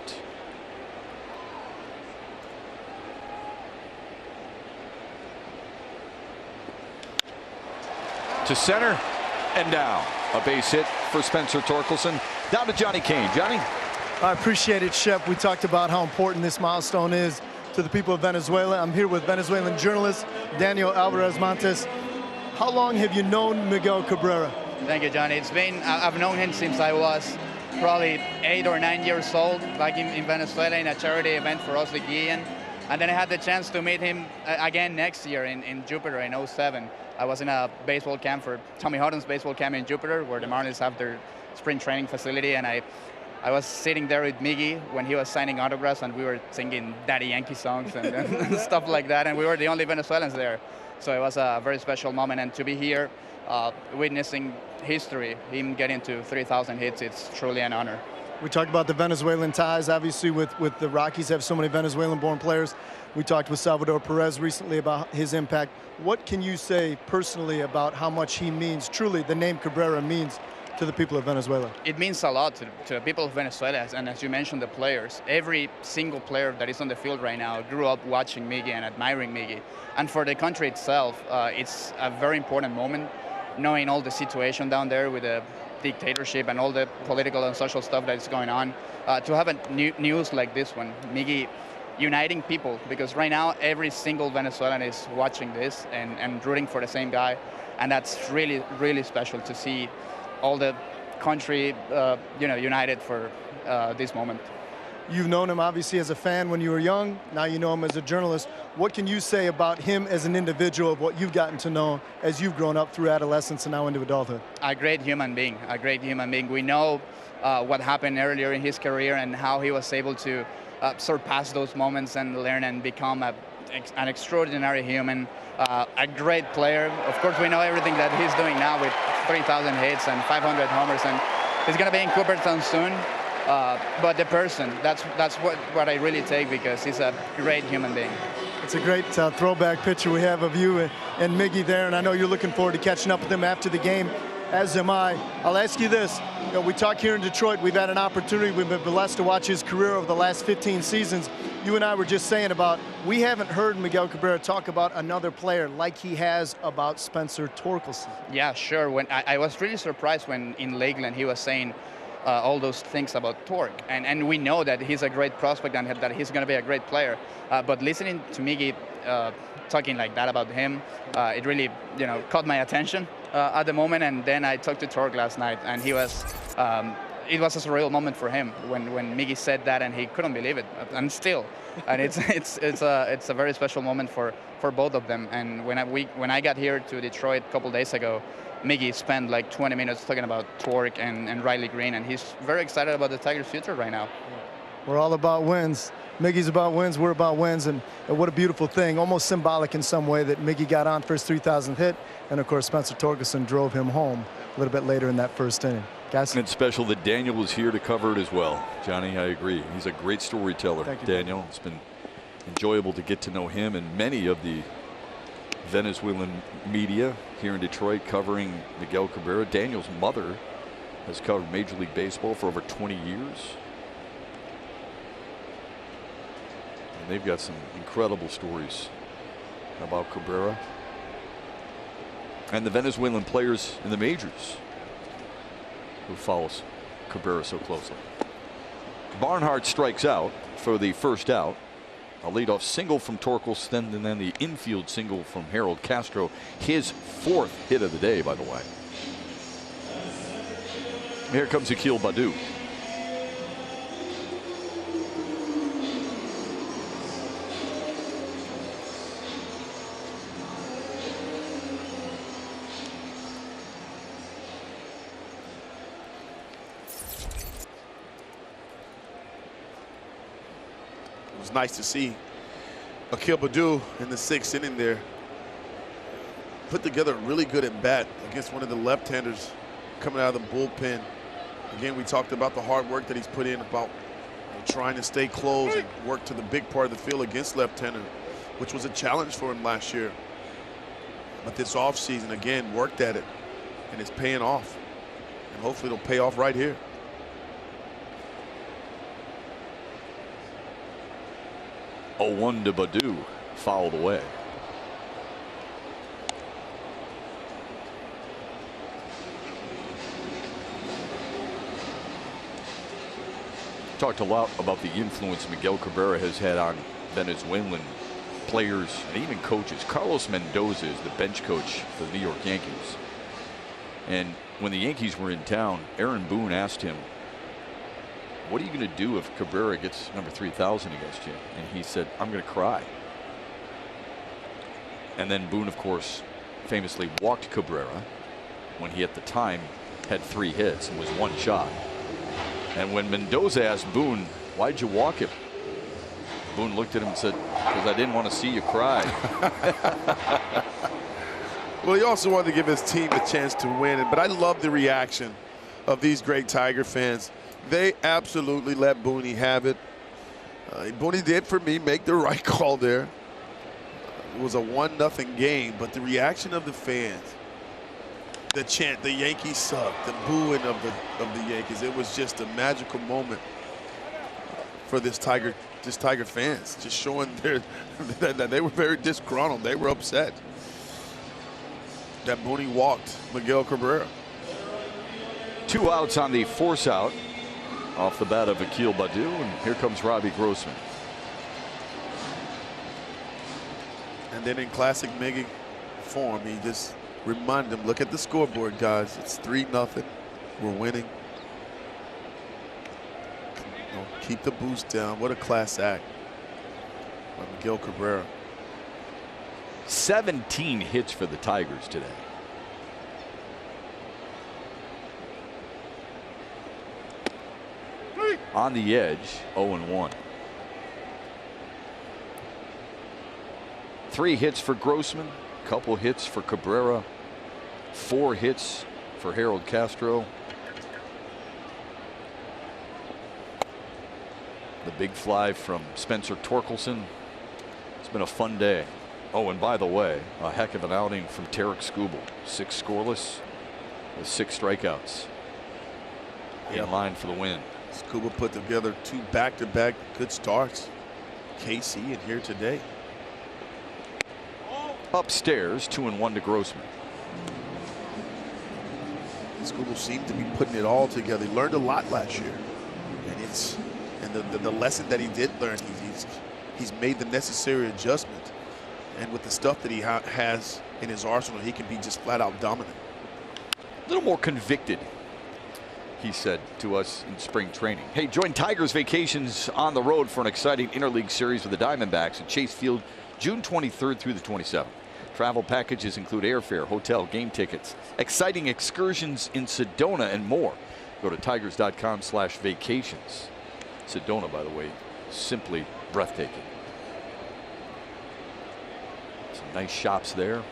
To center and down. A base hit for Spencer Torkelson. Down to Johnny Kane. Johnny? I appreciate it, Shep. We talked about how important this milestone is to the people of Venezuela. I'm here with Venezuelan journalist Daniel Alvarez Montes. How long have you known Miguel Cabrera? Thank you, Johnny. It's been, I've known him since I was probably 8 or 9 years old, back in Venezuela in a charity event for us, the Guillen. And then I had the chance to meet him again next year in Jupiter in 07. I was in a baseball camp for Tommy Hutton's baseball camp in Jupiter, where the Marlins have their spring training facility, and I was sitting there with Miggy when he was signing autographs, and we were singing Daddy Yankee songs and stuff like that, and we were the only Venezuelans there. So it was a very special moment, and to be here witnessing history, him getting to 3,000 hits, it's truly an honor. We talked about the Venezuelan ties, obviously, with the Rockies have so many Venezuelan-born players. We talked with Salvador Perez recently about his impact. What can you say personally about how much he means, truly, the name Cabrera means to the people of Venezuela? It means a lot to the people of Venezuela, and as you mentioned, the players. Every single player that is on the field right now grew up watching Miggy and admiring Miggy. And for the country itself, it's a very important moment, knowing all the situation down there with the dictatorship and all the political and social stuff that is going on, to have a news like this one, Miggy, uniting people, because right now every single Venezuelan is watching this and rooting for the same guy, and that's really, really special to see all the country, united for this moment. You've known him obviously as a fan when you were young. Now you know him as a journalist. What can you say about him as an individual, of what you've gotten to know as you've grown up through adolescence and now into adulthood? A great human being, a great human being. We know what happened earlier in his career and how he was able to surpass those moments and learn and become an extraordinary human, a great player. Of course, we know everything that he's doing now with 3,000 hits and 500 homers, and he's going to be in Cooperstown soon. But the person, that's what I really take, because he's a great human being. It's a great throwback picture we have of you and Miggy there, and I know you're looking forward to catching up with him after the game, as am I. I'll ask you this. We talk here in Detroit. We've had an opportunity. We've been blessed to watch his career over the last 15 seasons. You and I were just saying about, we haven't heard Miguel Cabrera talk about another player like he has about Spencer Torkelson. Yeah, sure. When I was really surprised when in Lakeland he was saying all those things about Torque, and we know that he's a great prospect and that he's going to be a great player. But listening to Miggy talking like that about him, it really caught my attention at the moment. And then I talked to Torque last night, and he was. It was a surreal moment for him when Miggy said that, and he couldn't believe it, and still, and it's a very special moment for both of them. And when I got here to Detroit a couple days ago, Miggy spent like 20 minutes talking about Torque and Riley Green, and he's very excited about the Tigers' future right now. We're all about wins. Miggy's about wins, we're about wins, and what a beautiful thing, almost symbolic in some way, that Miggy got on for his 3,000th hit, and of course Spencer Torkelson drove him home a little bit later in that first inning. Guys? And it's special that Daniel was here to cover it as well. Johnny, I agree. He's a great storyteller. Thank you, Daniel. It's been enjoyable to get to know him and many of the Venezuelan media here in Detroit covering Miguel Cabrera. Daniel's mother has covered Major League Baseball for over 20 years. And they've got some incredible stories about Cabrera and the Venezuelan players in the majors who follows Cabrera so closely. Barnhart strikes out for the first out. A leadoff single from Torkelson, and then the infield single from Harold Castro. His fourth hit of the day, by the way. Here comes Akil Baddoo. It was nice to see Akil Baddoo in the 6th inning there put together a really good at bat against one of the left-handers coming out of the bullpen. Again, we talked about the hard work that he's put in, about trying to stay close and work to the big part of the field against left-hander, which was a challenge for him last year. But this offseason, again, worked at it, and it's paying off. And hopefully it'll pay off right here. A 1 to Baddoo, fouled away. Talked a lot about the influence Miguel Cabrera has had on Venezuelan players and even coaches. Carlos Mendoza is the bench coach for the New York Yankees. And when the Yankees were in town, Aaron Boone asked him, "What are you going to do if Cabrera gets number 3,000 against you?" And he said, "I'm going to cry." And then Boone, of course, famously walked Cabrera when he at the time had 3 hits and was 1 shot. And when Mendoza asked Boone, "Why'd you walk him?" Boone looked at him and said, "Because I didn't want to see you cry." Well, he also wanted to give his team a chance to win, but I love the reaction of these great Tiger fans. They absolutely let Booney have it. Booney did, for me, make the right call there. It was a 1-0 game, but the reaction of the fans, the chant, the Yankees suck, the booing of the Yankees, it was just a magical moment for this Tiger fans, just showing that they were very disgruntled. They were upset that Booney walked Miguel Cabrera. 2 outs on the force out off the bat of Akil Baddoo, and here comes Robbie Grossman. And then in classic Miggy form, he just reminded them, look at the scoreboard, guys. It's 3-0. We're winning. You know, keep the boost down. What a class act by Miguel Cabrera. 17 hits for the Tigers today. On the edge, 0-1. 3 hits for Grossman, couple hits for Cabrera, 4 hits for Harold Castro. The big fly from Spencer Torkelson. It's been a fun day. Oh, and by the way, a heck of an outing from Tarik Skubal. 6 scoreless with 6 strikeouts. In line for the win. Skubal put together 2 back-to-back good starts. KC and here today. Upstairs, 2-1 to Grossman. Skubal seemed to be putting it all together. He learned a lot last year, and the lesson that he did learn, he's made the necessary adjustment, and with the stuff that he has in his arsenal, he can be just flat out dominant. A little more convicted, he said to us in spring training. Hey, join Tigers Vacations on the road for an exciting interleague series with the Diamondbacks at Chase Field, June 23rd through the 27th. Travel packages include airfare, hotel, game tickets, exciting excursions in Sedona, and more. Go to tigers.com/vacations. Sedona, by the way, simply breathtaking. Some nice shops there.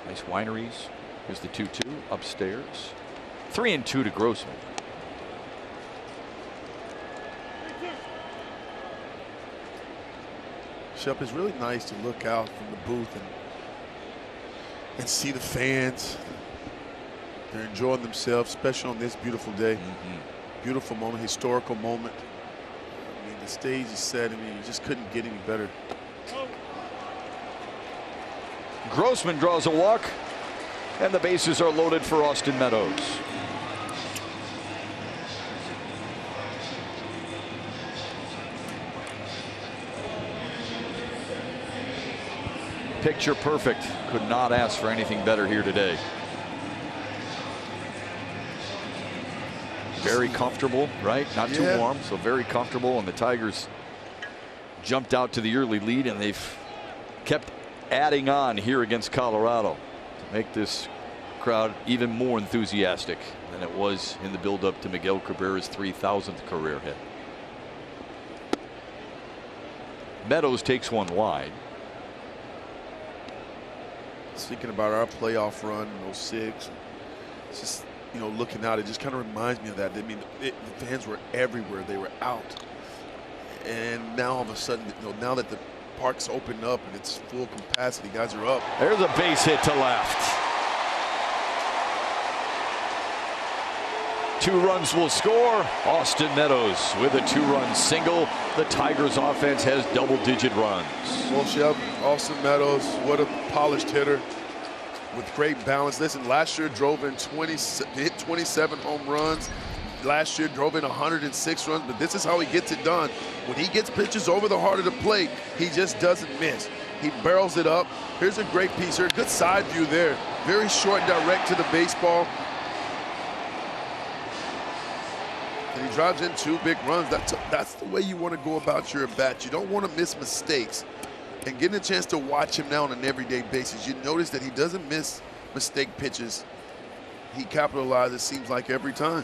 Nice wineries. Here's the 2-2 upstairs. 3-2 to Grossman. Shep, it's really nice to look out from the booth and see the fans. They're enjoying themselves, especially on this beautiful day. Beautiful moment, historical moment. I mean, the stage is set. I mean, you just couldn't get any better. Grossman draws a walk, and the bases are loaded for Austin Meadows. Picture perfect. Could not ask for anything better here today. Very comfortable, right? Not too warm, so very comfortable. And the Tigers jumped out to the early lead, and they've kept adding on here against Colorado to make this crowd even more enthusiastic than it was in the buildup to Miguel Cabrera's 3,000th career hit. Meadows takes one wide. Thinking about our playoff run in 06, it's just, you know, looking out, it just kind of reminds me of that. I mean, the fans were everywhere. They were out. And now all of a sudden, you know, now that the park's opened up and it's full capacity, guys are up. There's a base hit to left. 2 runs will score. Austin Meadows with a 2-run single. The Tigers offense has double-digit runs. Well, Shep, Austin Meadows, what a polished hitter with great balance. Listen, last year drove in hit 27 home runs. Last year drove in 106 runs, but this is how he gets it done. When he gets pitches over the heart of the plate, he just doesn't miss. He barrels it up. Here's a great piece here. Good side view there. Very short, direct to the baseball. And he drives in 2 big runs. That's the way you want to go about your at-bat. You don't want to miss mistakes. And getting a chance to watch him now on an everyday basis, you notice that he doesn't miss mistake pitches. He capitalizes, seems like, every time.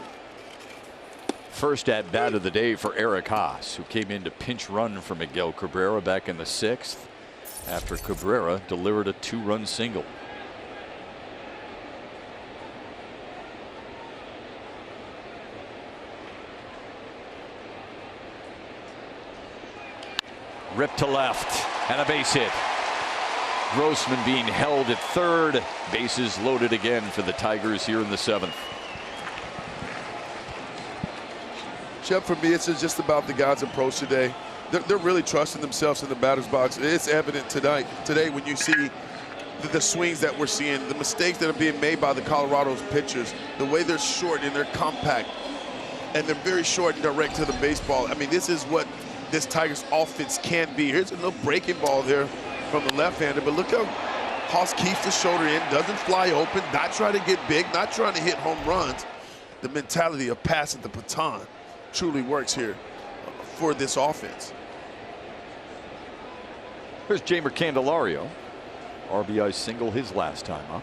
First at bat of the day for Eric Haas, who came in to pinch run for Miguel Cabrera back in the 6th after Cabrera delivered a 2-run single. Ripped to left and a base hit. Grossman being held at third. Bases loaded again for the Tigers here in the 7th. Shep, for me, it's just about the guys' approach today. They're really trusting themselves in the batter's box. It's evident today when you see the swings that we're seeing, the mistakes that are being made by the Colorado's pitchers, the way they're short and they're compact, and they're very short and direct to the baseball. I mean, this is what this Tigers offense can be. Here's a little breaking ball there from the left-hander, but look how Haas keeps the shoulder in, doesn't fly open, not trying to get big, not trying to hit home runs. The mentality of passing the baton truly works here for this offense. Here's Jeimer Candelario. RBI single his last time up.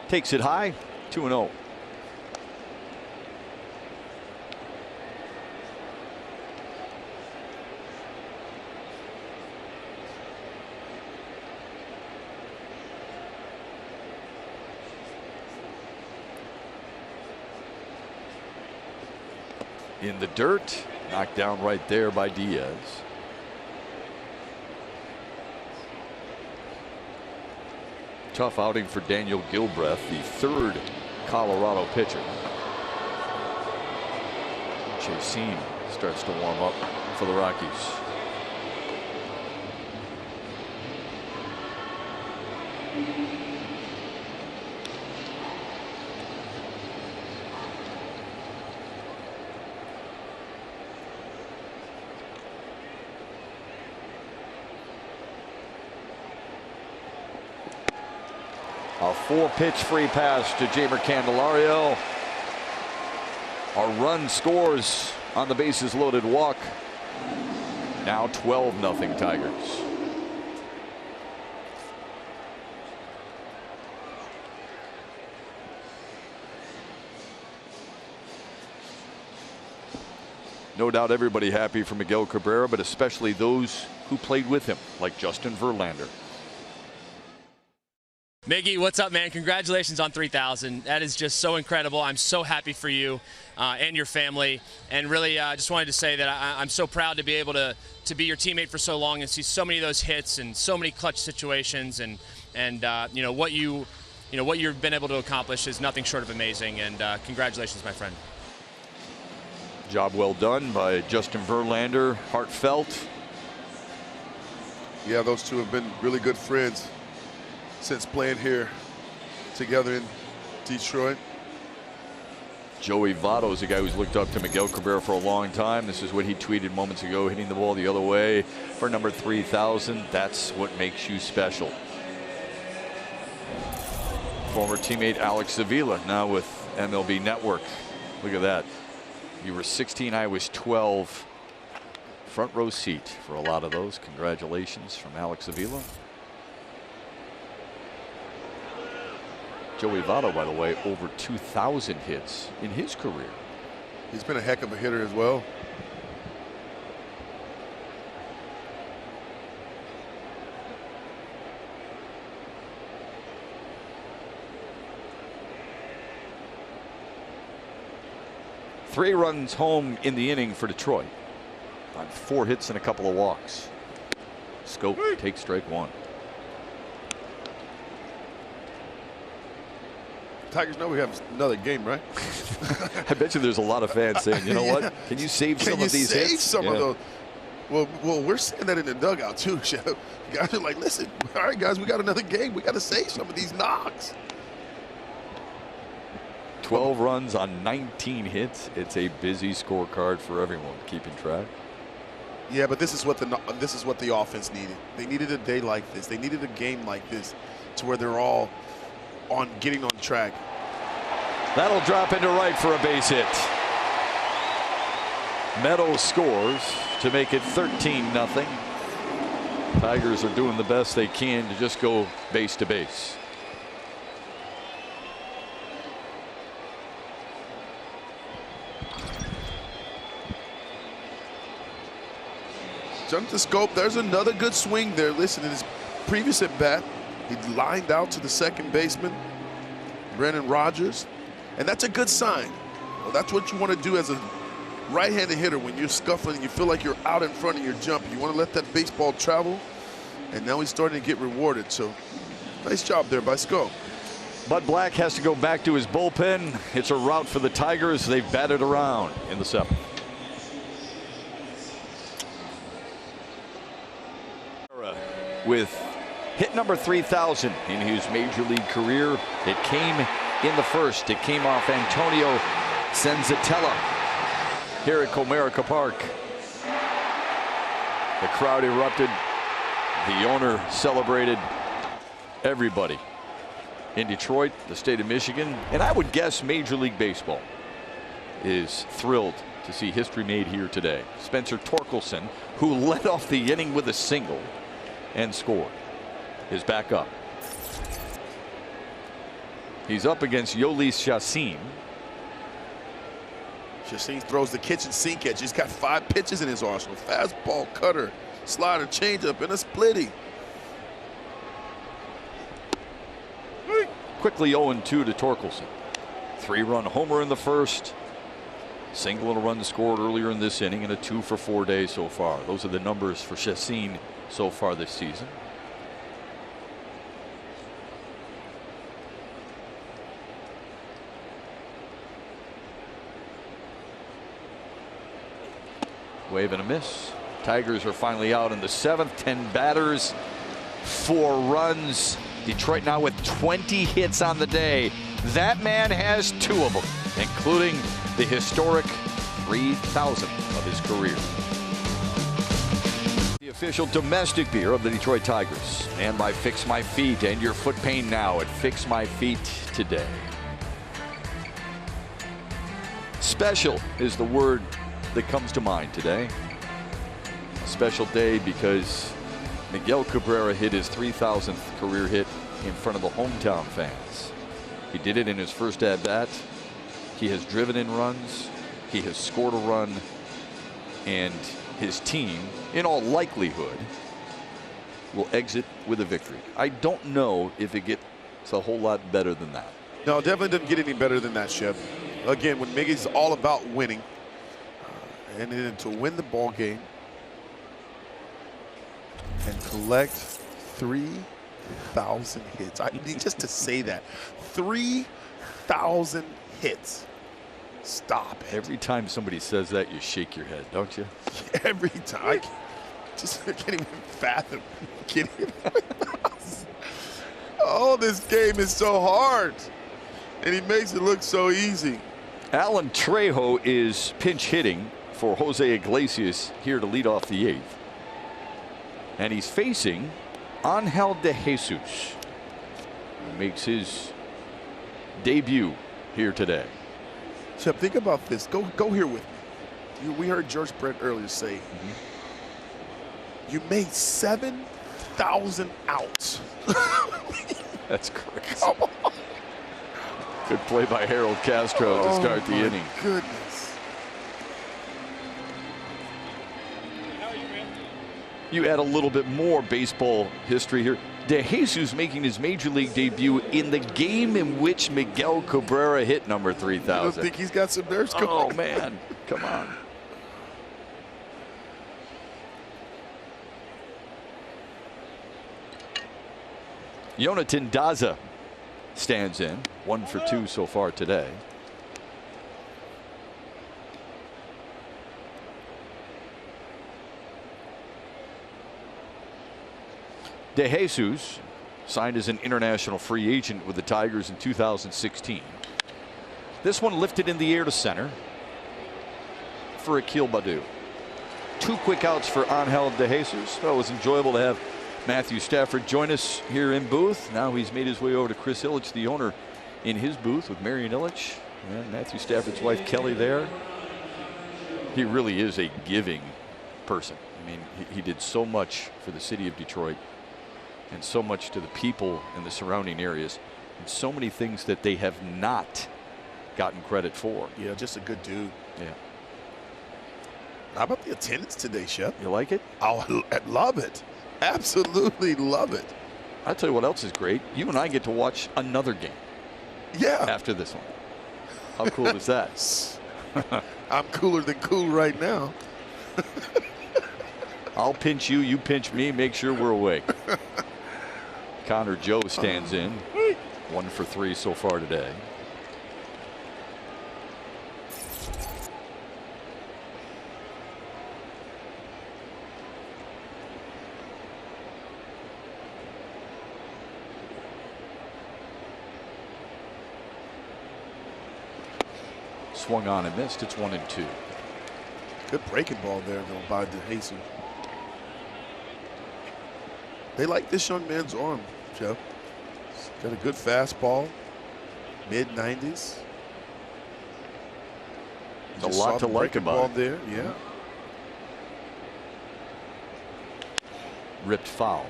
Takes it high, 2-0. In the dirt, knocked down right there by Diaz. Tough outing for Daniel Gilbreth, the third Colorado pitcher. Chaseen starts to warm up for the Rockies. A 4-pitch free pass to Jeimer Candelario. A run scores on the bases loaded walk. Now 12-0 Tigers. No doubt everybody happy for Miguel Cabrera, but especially those who played with him, like Justin Verlander. Miggy, what's up, man? Congratulations on 3,000. That is just so incredible. I'm so happy for you and your family. And really, just wanted to say that I'm so proud to be able to be your teammate for so long and see so many of those hits and so many clutch situations. And you know what you've been able to accomplish is nothing short of amazing. And congratulations, my friend. Job well done by Justin Verlander. Heartfelt. Yeah, those two have been really good friends since playing here together in Detroit. Joey Votto is a guy who's looked up to Miguel Cabrera for a long time. This is what he tweeted moments ago, hitting the ball the other way for number 3,000. That's what makes you special. Former teammate Alex Avila now with MLB Network. Look at that. You were 16, I was 12. Front row seat for a lot of those. Congratulations from Alex Avila. Joey Votto, by the way, over 2,000 hits in his career. He's been a heck of a hitter as well. Three runs home in the inning for Detroit on 4 hits and a couple of walks. Scope takes strike one. Tigers know we have another game, right? I bet you there's a lot of fans saying, you know what? Can you save some of these hits? Can you save some of those? Well, we're saying that in the dugout too, Chef. Guys are like, listen, all right, guys, we got another game. We got to save some of these knocks. 12 runs on 19 hits. It's a busy scorecard for everyone keeping track. Yeah, but this is what the offense needed. They needed a day like this. They needed a game like this, to where they're all on getting on track. That'll drop into right for a base hit. Meadows scores to make it 13-0. Tigers are doing the best they can to just go base to base. Jump the scope. There's another good swing there. Listen, in his previous at bat, he lined out to the second baseman, Brennan Rodgers, and that's a good sign. Well, that's what you want to do as right-handed hitter, when you're scuffling and you feel like you're out in front of your jump, you want to let that baseball travel, and now he's starting to get rewarded. So nice job there by Sko. Bud Black has to go back to his bullpen. It's a rout for the Tigers. They've batted around in the 7th. With hit number 3,000 in his major league career. It came in the 1st. It came off Antonio Senzatella here at Comerica Park. The crowd erupted. The owner celebrated. Everybody in Detroit, the state of Michigan, and I would guess Major League Baseball is thrilled to see history made here today. Spencer Torkelson, who led off the inning with a single and scored, is back up. He's up against Yolis Chassin. Chassin throws the kitchen sink at you. He's got 5 pitches in his arsenal. Fastball, cutter, slider, changeup, and a splitty. Quickly 0-2 to Torkelson. 3-run homer in the 1st. Single and a run scored earlier in this inning, and a 2 for 4 days so far. Those are the numbers for Chassin so far this season. Wave and a miss. Tigers are finally out in the 7th. 10 batters, 4 runs. Detroit now with 20 hits on the day. That man has 2 of them, including the historic 3,000 of his career. The official domestic beer of the Detroit Tigers, and by Fix My Feet. And your foot pain now at Fix My Feet today. Special is the word that comes to mind today. A special day because Miguel Cabrera hit his 3,000th career hit in front of the hometown fans. He did it in his first at-bat. He has driven in runs. He has scored a run. And his team, in all likelihood, will exit with a victory. I don't know if it gets a whole lot better than that. No, definitely doesn't get any better than that, Chef. Again, when Miggy's all about winning, and then to win the ball game and collect 3,000 hits. I need just to say that. 3,000 hits. Stop it. Every time somebody says that, you shake your head, don't you? Every time. I can't even fathom getting it. Oh, this game is so hard. And he makes it look so easy. Alan Trejo is pinch hitting for Jose Iglesias here to lead off the 8th. And he's facing Angel de Jesus, who makes his debut here today. Chip, think about this. Go here with me. We heard George Brett earlier say, you made 7,000 outs. That's crazy. Come on. Good play by Harold Castro to start the inning. Goodness. You add a little bit more baseball history here. De Jesus making his major league debut in the game in which Miguel Cabrera hit number 3,000. I don't think he's got some nerves going. Oh, man. Come on. Jonathan Daza stands in. 1 for 2 so far today. De Jesus signed as an international free agent with the Tigers in 2016. This one lifted in the air to center for Akil Baddoo. 2 quick outs for Angel de Jesus. Well, it was enjoyable to have Matthew Stafford join us here in booth. Now he's made his way over to Chris Ilitch, the owner, in his booth with Marion Ilitch and Matthew Stafford's wife Kelly there. He really is a giving person. I mean, he did so much for the city of Detroit and so much to the people in the surrounding areas, and so many things that they have not gotten credit for. Yeah, just a good dude. Yeah. How about the attendance today, Shep? You like it? Oh, I love it. Absolutely love it. I'll tell you what else is great. You and I get to watch another game. Yeah. After this one. How cool is that? I'm cooler than cool right now. I'll pinch you, you pinch me, make sure we're awake. Connor Joe stands in. 1 for 3 so far today. Swung on and missed. It's 1-2. Good breaking ball there, though, by DeJesus. They like this young man's arm, Jeff. He's got a good fastball, mid-90s. A lot to like about it. There, yeah. Ripped foul.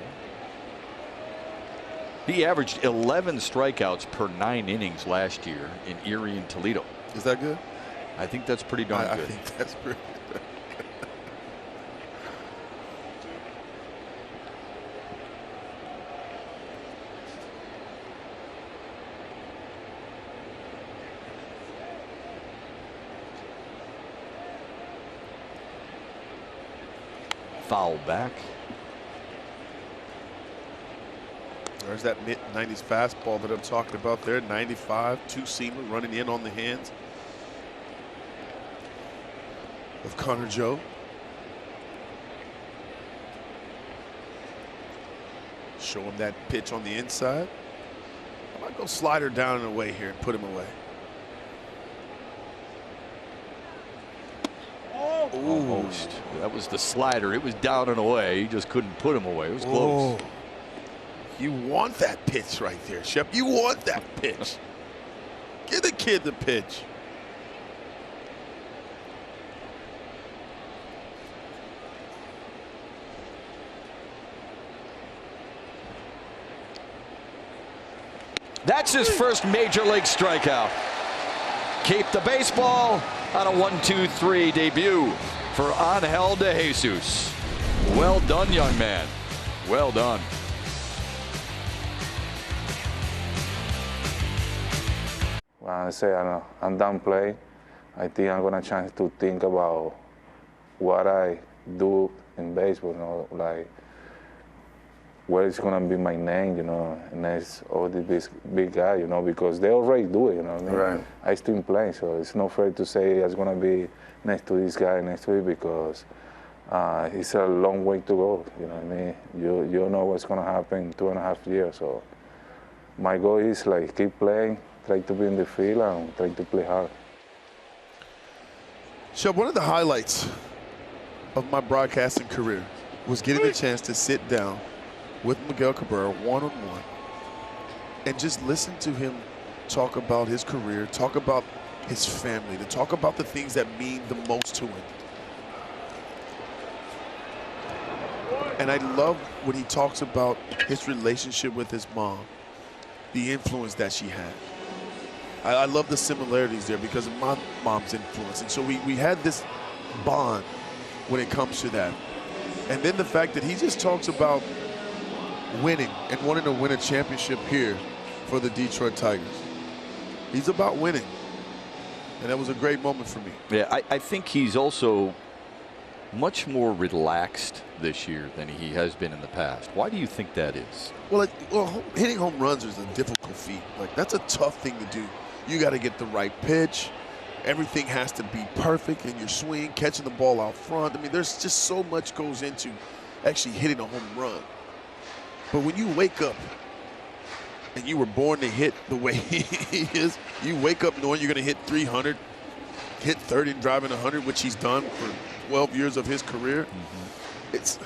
He averaged 11 strikeouts per 9 innings last year in Erie and Toledo. Is that good? I think that's pretty darn good. I think that's pretty good. Foul back. There's that mid-90s fastball that I'm talking about there. 95, two-seamer running in on the hands of Connor Joe. Show him that pitch on the inside. I might go slider down and away here and put him away. Almost. That was the slider. It was down and away. He just couldn't put him away. It was close. Oh. You want that pitch right there, Shep. You want that pitch. Give the kid the pitch. That's his first major league strikeout. Keep the baseball on a 1-2-3 debut for Angel DeJesus. Well done, young man. Well done. When I say I'm done playing, I think I'm gonna chance to think about what I do in baseball, you know, like where it's gonna be my name, you know, next all this big guy, you know, because they already do it, you know what I mean? Right. I still playing, so it's not fair to say it's gonna be next to this guy next week because it's a long way to go, you know what I mean? You don't know what's gonna happen in 2.5 years, so my goal is like keep playing, try to be in the field and try to play hard. Shep, one of the highlights of my broadcasting career was getting the chance to sit down with Miguel Cabrera one-on-one and just listen to him talk about his career, talk about his family, to talk about the things that mean the most to him. And I love when he talks about his relationship with his mom, the influence that she had. I love the similarities there because of my mom's influence. And so we had this bond when it comes to that. And then the fact that he just talks about winning and wanting to win a championship here for the Detroit Tigers. He's about winning. And that was a great moment for me. Yeah, I think he's also much more relaxed this year than he has been in the past. Why do you think that is? Well, hitting home runs is a difficult feat. Like, that's a tough thing to do. You got to get the right pitch. Everything has to be perfect in your swing, catching the ball out front. I mean, there's just so much goes into actually hitting a home run. But when you wake up and you were born to hit the way he is, you wake up knowing you're going to hit 300, hit 30 and driving 100, which he's done for 12 years of his career. It's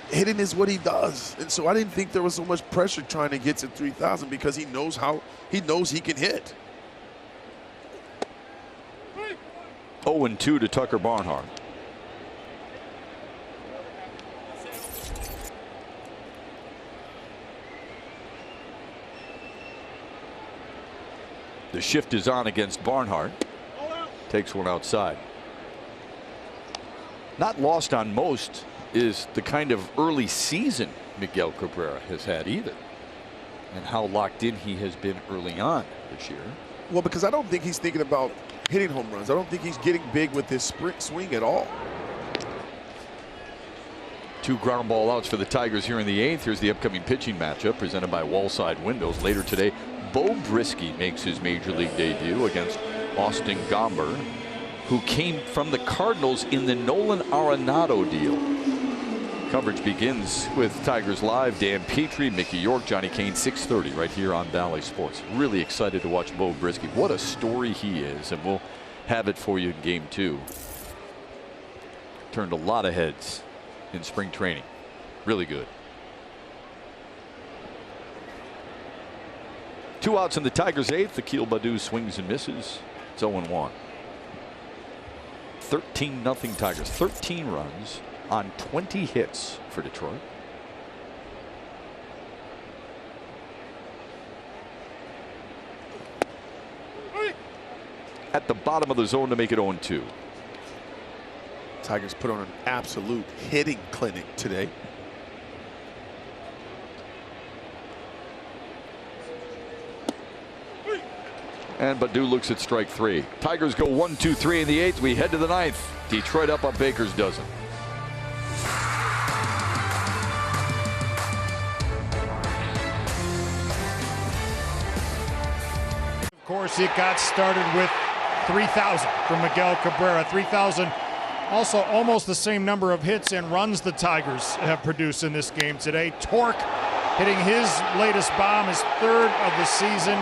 hitting is what he does. And so I didn't think there was so much pressure trying to get to 3,000 because he knows he can hit. 0-2 to Tucker Barnhart. The shift is on against Barnhart. Takes one outside. Not lost on most is the kind of early season Miguel Cabrera has had either, and how locked in he has been early on this year. Well, because I don't think he's thinking about hitting home runs. I don't think he's getting big with his swing at all. 2 ground ball outs for the Tigers here in the 8th. Here's the upcoming pitching matchup presented by Wallside Windows. Later today, Bo Brisky makes his major league debut against Austin Gomber, who came from the Cardinals in the Nolan Arenado deal. Coverage begins with Tigers Live. Dan Petrie, Mickey York, Johnny Kane, 6:30 right here on Valley Sports. Really excited to watch Bo Brisky. What a story he is, and we'll have it for you in Game 2. Turned a lot of heads in spring training. Really good. 2 outs in the Tigers' 8th. Akil Baddoo swings and misses. It's 0-1. 13-0 Tigers. 13 runs on 20 hits for Detroit. At the bottom of the zone to make it 0-2. Tigers put on an absolute hitting clinic today. And Baddoo looks at strike 3. Tigers go 1-2-3 in the 8th. We head to the 9th. Detroit up on Baker's dozen. Of course, it got started with 3,000 from Miguel Cabrera. 3,000, also almost the same number of hits and runs the Tigers have produced in this game today. Torque hitting his latest bomb, his 3rd of the season.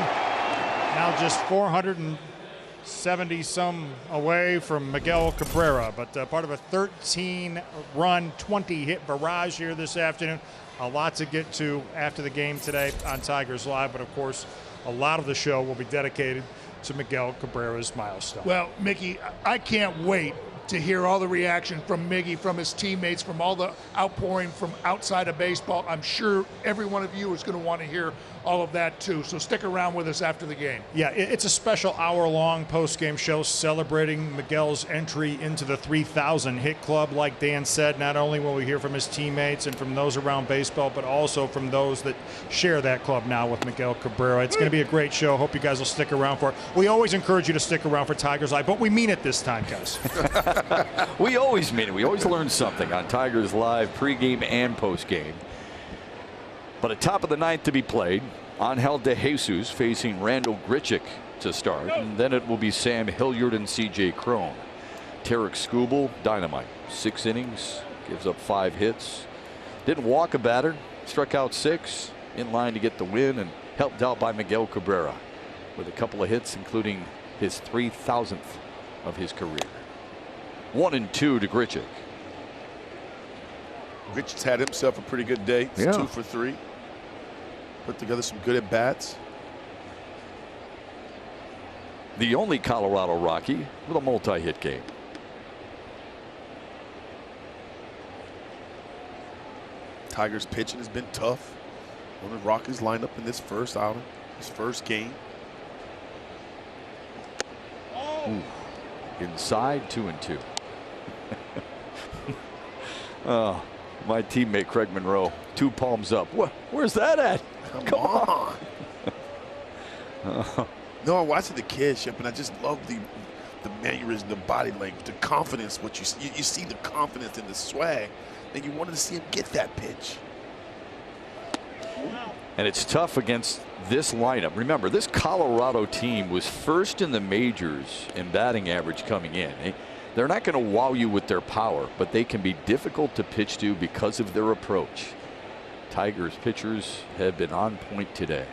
Now just 470-some away from Miguel Cabrera, but part of a 13-run, 20-hit barrage here this afternoon. A lot to get to after the game today on Tigers Live, but of course, a lot of the show will be dedicated to Miguel Cabrera's milestone. Well, Mickey, I can't wait to hear all the reaction from Miggy, from his teammates, from all the outpouring from outside of baseball. I'm sure every one of you is going to want to hear all of that too. So stick around with us after the game. Yeah, it's a special hour-long post-game show celebrating Miguel's entry into the 3,000 hit club. Like Dan said, not only will we hear from his teammates and from those around baseball, but also from those that share that club now with Miguel Cabrera. It's going to be a great show. Hope you guys will stick around for it. We always encourage you to stick around for Tigers Live, but we mean it this time, guys. We always mean it. We always learn something on Tigers Live pregame and postgame. But at top of the 9th to be played, Angel De Jesus facing Randall Grichuk to start, and then it will be Sam Hilliard and C.J. Cron. Tarik Skubal, dynamite. 6 innings, gives up 5 hits. Didn't walk a batter, struck out 6, in line to get the win, and helped out by Miguel Cabrera with a couple of hits, including his 3,000th of his career. 1-2 to Grichuk. Grichuk's had himself a pretty good day. It's 2 for 3. Put together some good at bats. The only Colorado Rocky with a multi-hit game. Tigers pitching has been tough. One of the Rockies lined up in this first outing, this first game. Ooh. Inside 2-2. Oh, my teammate Craig Monroe, 2 palms up. Where's that at? Come on. No, I'm watching the kids, and I just love the mannerism, the body language, the confidence. What you see the confidence and the swag, and you wanted to see him get that pitch. And it's tough against this lineup. Remember, this Colorado team was first in the majors in batting average coming in. They're not going to wow you with their power, but they can be difficult to pitch to because of their approach. Tigers pitchers have been on point today.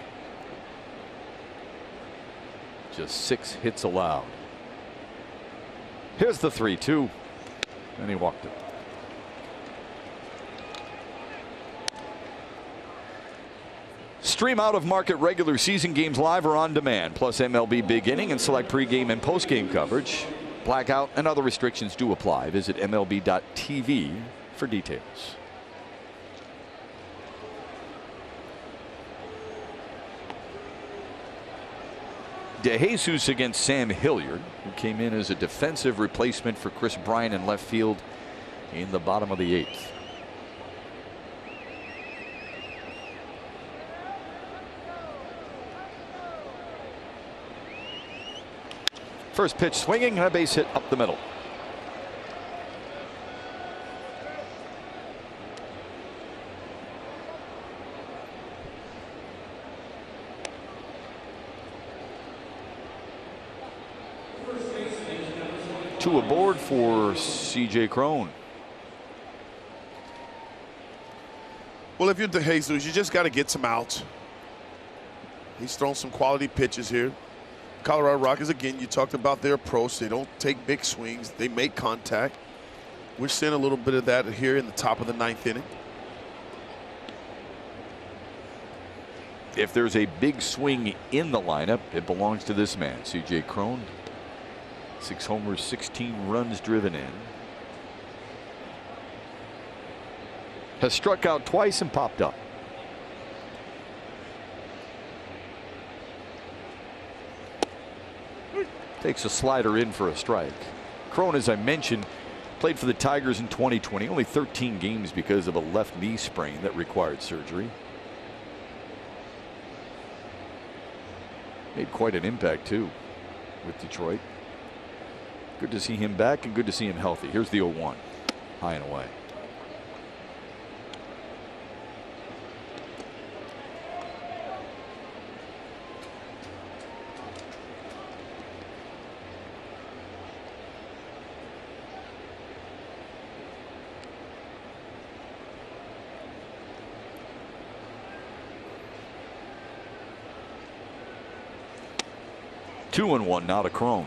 Just 6 hits allowed. Here's the 3-2, and he walked it. Stream out-of-market regular season games live or on demand, plus MLB Big Inning and select pregame and postgame coverage. Blackout and other restrictions do apply. Visit MLB.tv for details. De Jesus against Sam Hilliard, who came in as a defensive replacement for Chris Bryant in left field in the bottom of the 8th. First pitch swinging and a base hit up the middle. Two aboard for C.J. Cron. Well, if you're DeJesus, you just got to get some outs. He's thrown some quality pitches here. Colorado Rockies, again, you talked about their approach. They don't take big swings. They make contact. We're seeing a little bit of that here in the top of the 9th inning. If there's a big swing in the lineup, it belongs to this man, C.J. Cron. 6 homers, 16 runs driven in. Has struck out twice and popped up. Takes a slider in for a strike. Cron, as I mentioned, played for the Tigers in 2020. Only 13 games because of a left knee sprain that required surgery. Made quite an impact, too, with Detroit. Good to see him back and good to see him healthy. Here's the 0-1. High and away. Two and one now to Cron.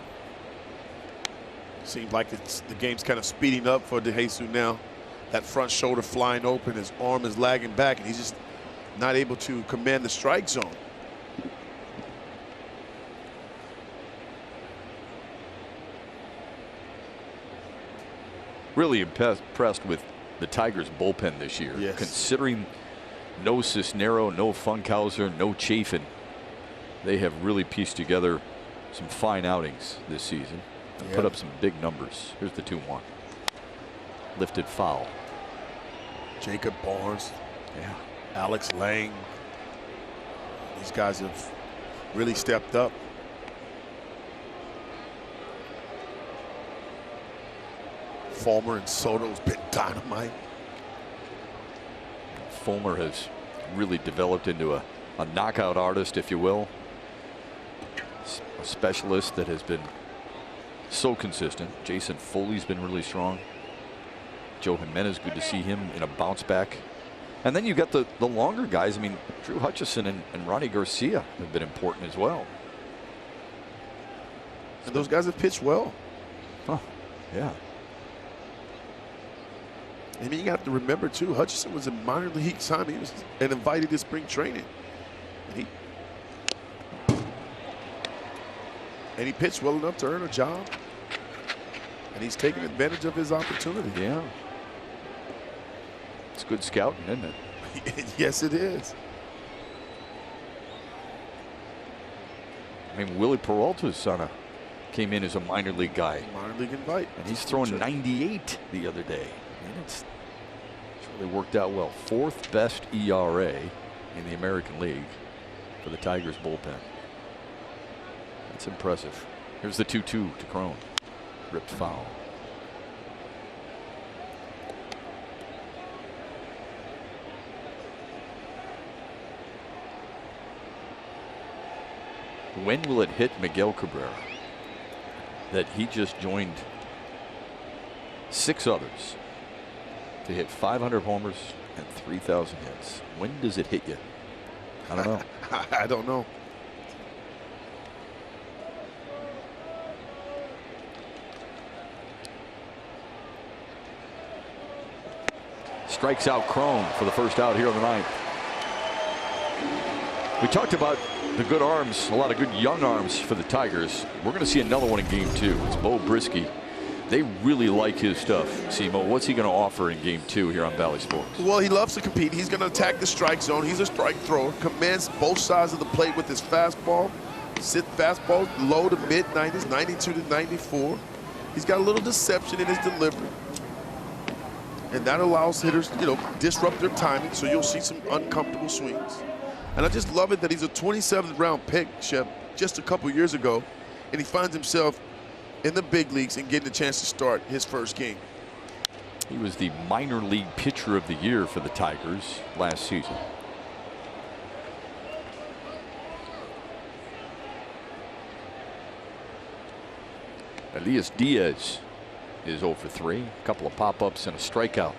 Seems like the game's kind of speeding up for DeJesus now. That front shoulder flying open, his arm is lagging back, and he's just not able to command the strike zone. Really impressed with the Tigers bullpen this year. Yes. Considering no Cisnero, no Funkhauser, no Chafin, they have really pieced together some fine outings this season. Yeah. Put up some big numbers. Here's the 2-1. Lifted foul. Jacob Barnes. Yeah. Alex Lang. These guys have really stepped up. Fulmer and Soto's been dynamite. Fulmer has really developed into a knockout artist, if you will. A specialist that has been so consistent. Jason Foley's been really strong. Joe Jimenez, good to see him in a bounce back. And then you got the longer guys. I mean, Drew Hutchison and Ronnie Garcia have been important as well. And those guys have pitched well. Huh. Yeah. I mean, you have to remember, too, Hutchison was in minor league time. He was invited to spring training. And he pitched well enough to earn a job. And he's taking advantage of his opportunity. Yeah. It's good scouting, isn't it? Yes, it is. I mean, Willie Peralta's son came in as a minor league guy. Minor league invite. And he's throwing 98 the other day. And it's really worked out well. 4th best ERA in the American League for the Tigers bullpen. That's impressive. Here's the 2-2 to Cron. Ripped foul. When will it hit Miguel Cabrera that he just joined 6 others to hit 500 homers and 3,000 hits? When does it hit you? I don't know. I don't know. Strikes out Cron for the first out here on the 9th. We talked about the good arms, a lot of good young arms for the Tigers. We're going to see another one in game 2. It's Bo Brisky. They really like his stuff. Simo, what's he going to offer in game 2 here on Valley Sports? Well, he loves to compete. He's going to attack the strike zone. He's a strike thrower. Commands both sides of the plate with his fastball. Fastball low to mid 90s, 92 to 94. He's got a little deception in his delivery. And that allows hitters, disrupt their timing, so you'll see some uncomfortable swings. And I just love it that he's a 27th round pick, Shep, just a couple years ago, and he finds himself in the big leagues and getting a chance to start his first game. He was the minor league pitcher of the year for the Tigers last season. Elias Diaz is 0 for 3. A couple of pop-ups and a strikeout.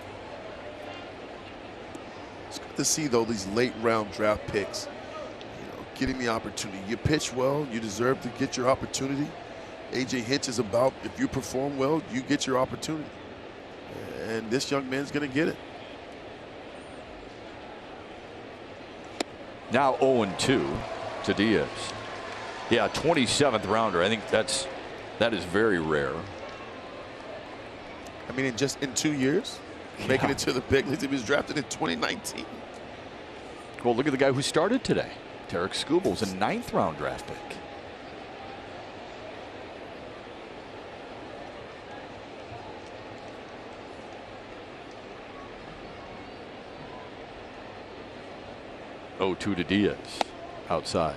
It's good to see, though, these late-round draft picks, getting the opportunity. You pitch well, you deserve to get your opportunity. A.J. Hinch is about, if you perform well, you get your opportunity. And this young man's going to get it. Now 0-2 to Diaz. Yeah, 27th rounder. I think that is very rare. I mean, in 2 years, making it to the big leagues. He was drafted in 2019. Well, look at the guy who started today. Tarik Skubal's a 9th round draft pick. Oh, 2 to Diaz outside.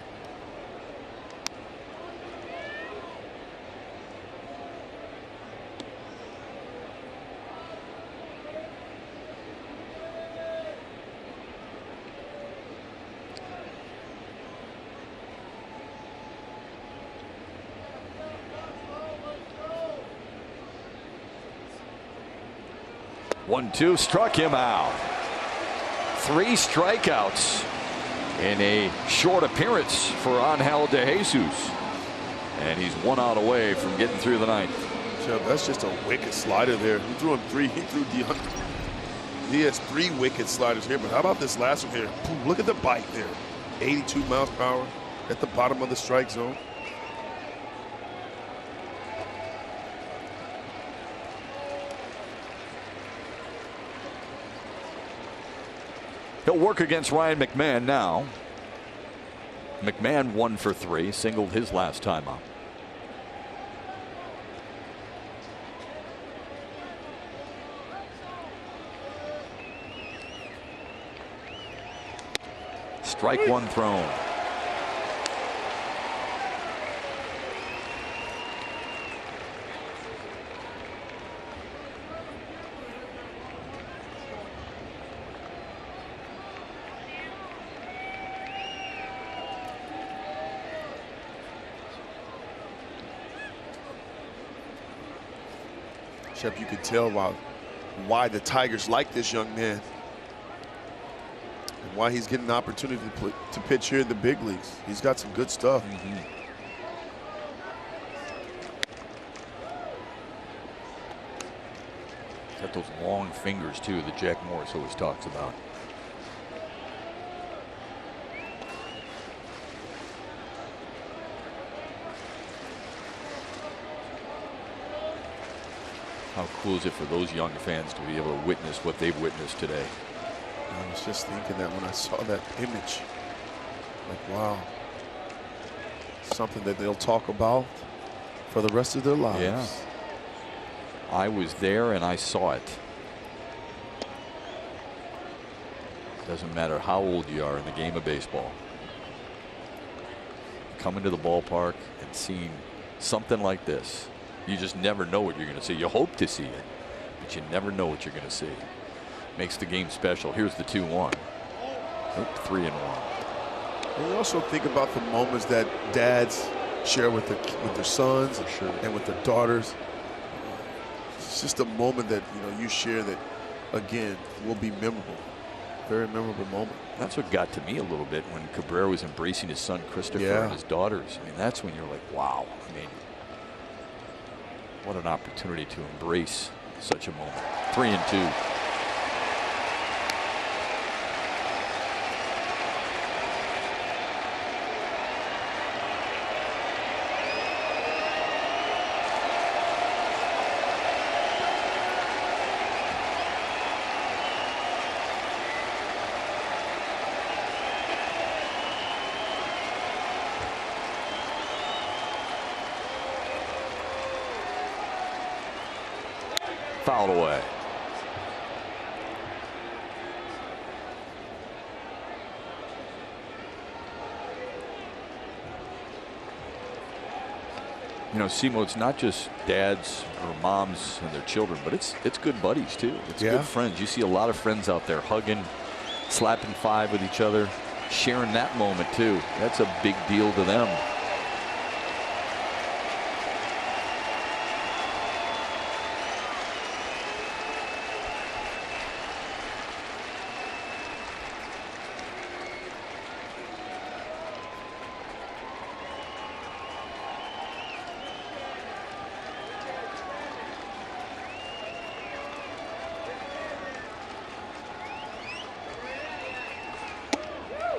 One, two, struck him out. 3 strikeouts in a short appearance for Angel De Jesus. And he's 1 out away from getting through the 9th. Jeff, that's just a wicked slider there. He threw him 3. He threw Diaz 3 wicked sliders here. But how about this last one here? Look at the bite there. 82 miles per hour at the bottom of the strike zone. He'll work against Ryan McMahon now. McMahon 1 for 3, singled his last time out. Strike 1 thrown. Shep, you could tell why the Tigers like this young man and why he's getting an opportunity to pitch here in the big leagues. He's got some good stuff. Got those long fingers too that Jack Morris always talks about. How cool is it for those young fans to be able to witness what they've witnessed today? I was just thinking that when I saw that image, like, wow, something that they'll talk about for the rest of their lives. Yeah. I was there and I saw it. Doesn't matter how old you are in the game of baseball. Coming to the ballpark and seeing something like this, you just never know what you're going to see. You hope to see it, but you never know what you're going to see. Makes the game special. Here's the 2-1. 3-1. And you also think about the moments that dads share with their sons and with their daughters. It's just a moment that you share that, again, will be memorable. Very memorable moment. That's what got to me a little bit when Cabrera was embracing his son Christopher and his daughters. I mean, that's when you're like, wow. I mean, what an opportunity to embrace such a moment. 3-2. Fouled away. You know, Simo, it's not just dads or moms and their children, but it's good buddies too. It's good friends. You see a lot of friends out there hugging, slapping five with each other, sharing that moment too. That's a big deal to them.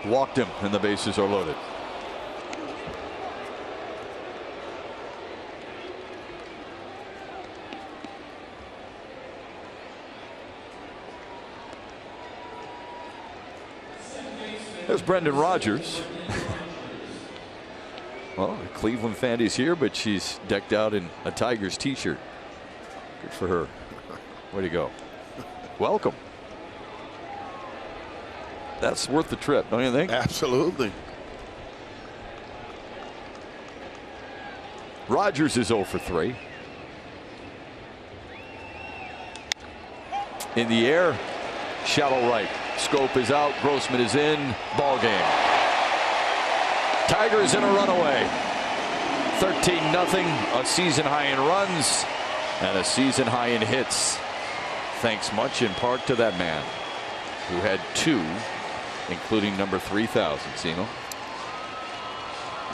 Walked him, and the bases are loaded. There's Brendan Rodgers. Well, a Cleveland fan is here, but she's decked out in a Tigers t-shirt. Good for her. Way to go. Welcome. That's worth the trip, don't you think? Absolutely. Rodgers is 0 for 3. In the air, shallow right. Scope is out. Grossman is in. Ball game. Tigers in a runaway. 13-0. A season high in runs and a season high in hits. Thanks much in part to that man who had 2. Including number 3,000, Simo.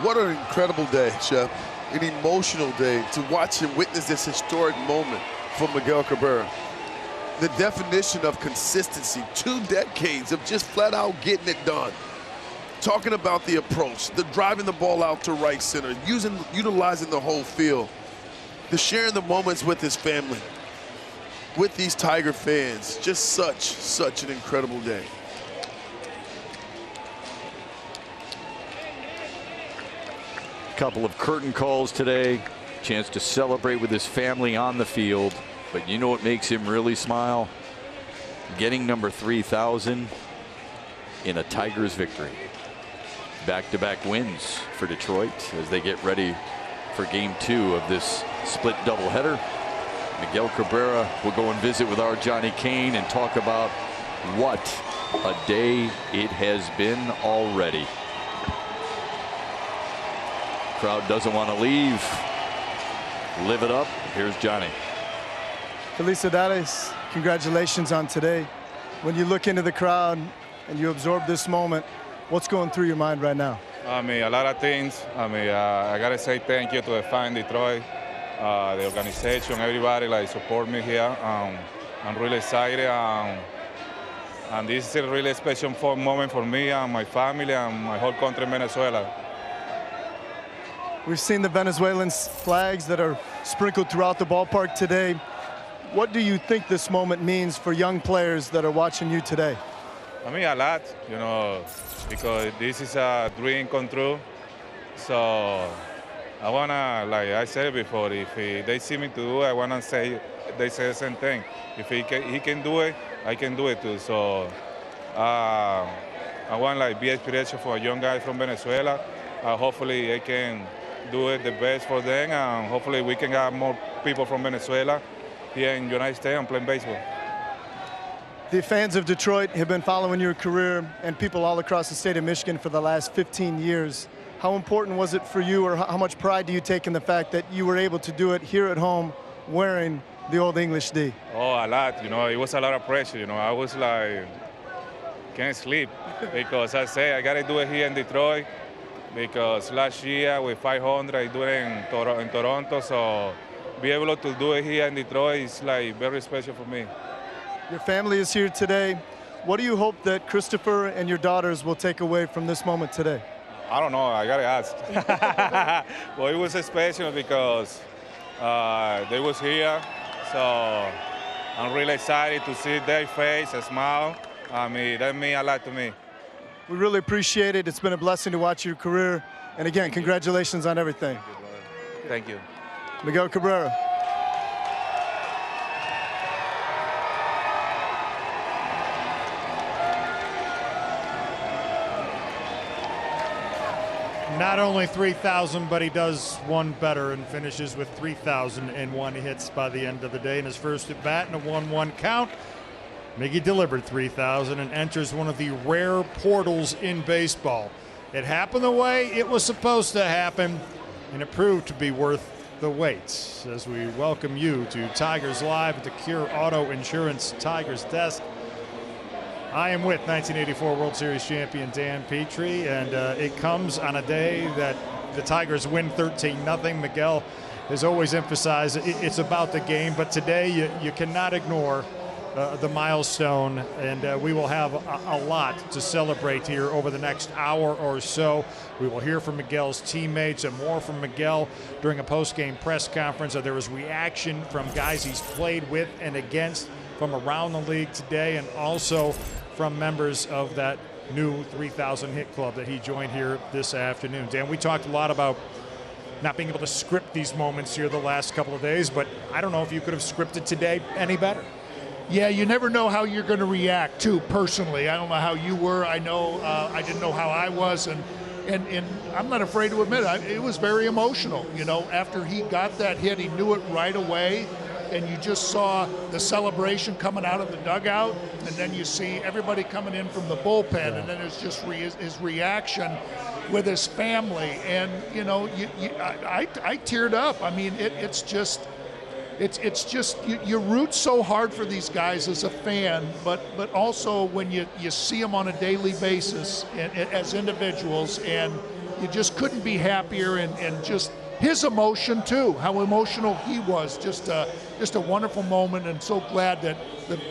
What an incredible day, Chef. An emotional day to watch and witness this historic moment for Miguel Cabrera. The definition of consistency, 2 decades of just flat out getting it done. Talking about the approach, the driving the ball out to right center, utilizing the whole field, the sharing the moments with his family, with these Tiger fans. Just such an incredible day. Couple of curtain calls today. Chance to celebrate with his family on the field. But you know what makes him really smile? Getting number 3,000 in a Tigers victory. Back-to-back wins for Detroit as they get ready for game 2 of this split doubleheader. Miguel Cabrera will go and visit with our Johnny Kane and talk about what a day it has been already. Crowd doesn't want to leave. Live it up. Here's Johnny. Felicidades. Congratulations on today. When you look into the crowd and you absorb this moment, what's going through your mind right now? I mean, a lot of things. I mean, I got to say thank you to the fan Detroit, the organization, everybody like support me here. I'm really excited. And this is a really special moment for me and my family and my whole country, Venezuela. We've seen the Venezuelan flags that are sprinkled throughout the ballpark today. What do you think this moment means for young players that are watching you today? I mean, a lot, you know, because this is a dream come true. So I want to, like I said before, if they see me to do it, I want to say, they say the same thing. If he can do it, I can do it too. So I want like be inspiration for a young guy from Venezuela. Hopefully I can do it the best for them, and hopefully we can have more people from Venezuela here in the United States and playing baseball. The fans of Detroit have been following your career and people all across the state of Michigan for the last 15 years. How important was it for you, or how much pride do you take in the fact that you were able to do it here at home wearing the Old English D? Oh, a lot. You know, it was a lot of pressure. You know, I was like, can't sleep because I say I got to do it here in Detroit. Because last year with 500 I do it in Toronto, so be able to do it here in Detroit is like very special for me. Your family is here today. What do you hope that Christopher and your daughters will take away from this moment today? I don't know, I gotta ask. Well, it was special because they was here, so I'm really excited to see their face, a smile. I mean, that means a lot to me. We really appreciate it. It's been a blessing to watch your career. And again, congratulations on everything. Thank you. Miguel Cabrera. Not only 3,000, but he does one better and finishes with 3,001 hits by the end of the day in his first at bat in a 1-1 count. Miggy delivered 3,000 and enters one of the rare portals in baseball. It happened the way it was supposed to happen, and it proved to be worth the wait. As we welcome you to Tigers Live at the Cure Auto Insurance Tigers desk. I am with 1984 World Series champion Dan Petrie, and it comes on a day that the Tigers win 13-0. Miguel has always emphasized it's about the game, but today you cannot ignore the milestone, and we will have a lot to celebrate here over the next hour or so. We will hear from Miguel's teammates and more from Miguel during a post-game press conference. There was reaction from guys he's played with and against from around the league today, and also from members of that new 3,000 hit club that he joined here this afternoon. Dan, we talked a lot about not being able to script these moments here the last couple of days, but I don't know if you could have scripted today any better. Yeah, you never know how you're going to react, too, personally. I don't know how you were. I know I didn't know how I was, and I'm not afraid to admit it was very emotional. You know, after he got that hit, he knew it right away, and you just saw the celebration coming out of the dugout, and then you see everybody coming in from the bullpen, and then it's just his reaction with his family. And, you know, I teared up. I mean, it's just you root so hard for these guys as a fan, but also when you see them on a daily basis as individuals, and you just couldn't be happier, and just his emotion too, how emotional he was, just a wonderful moment, and so glad that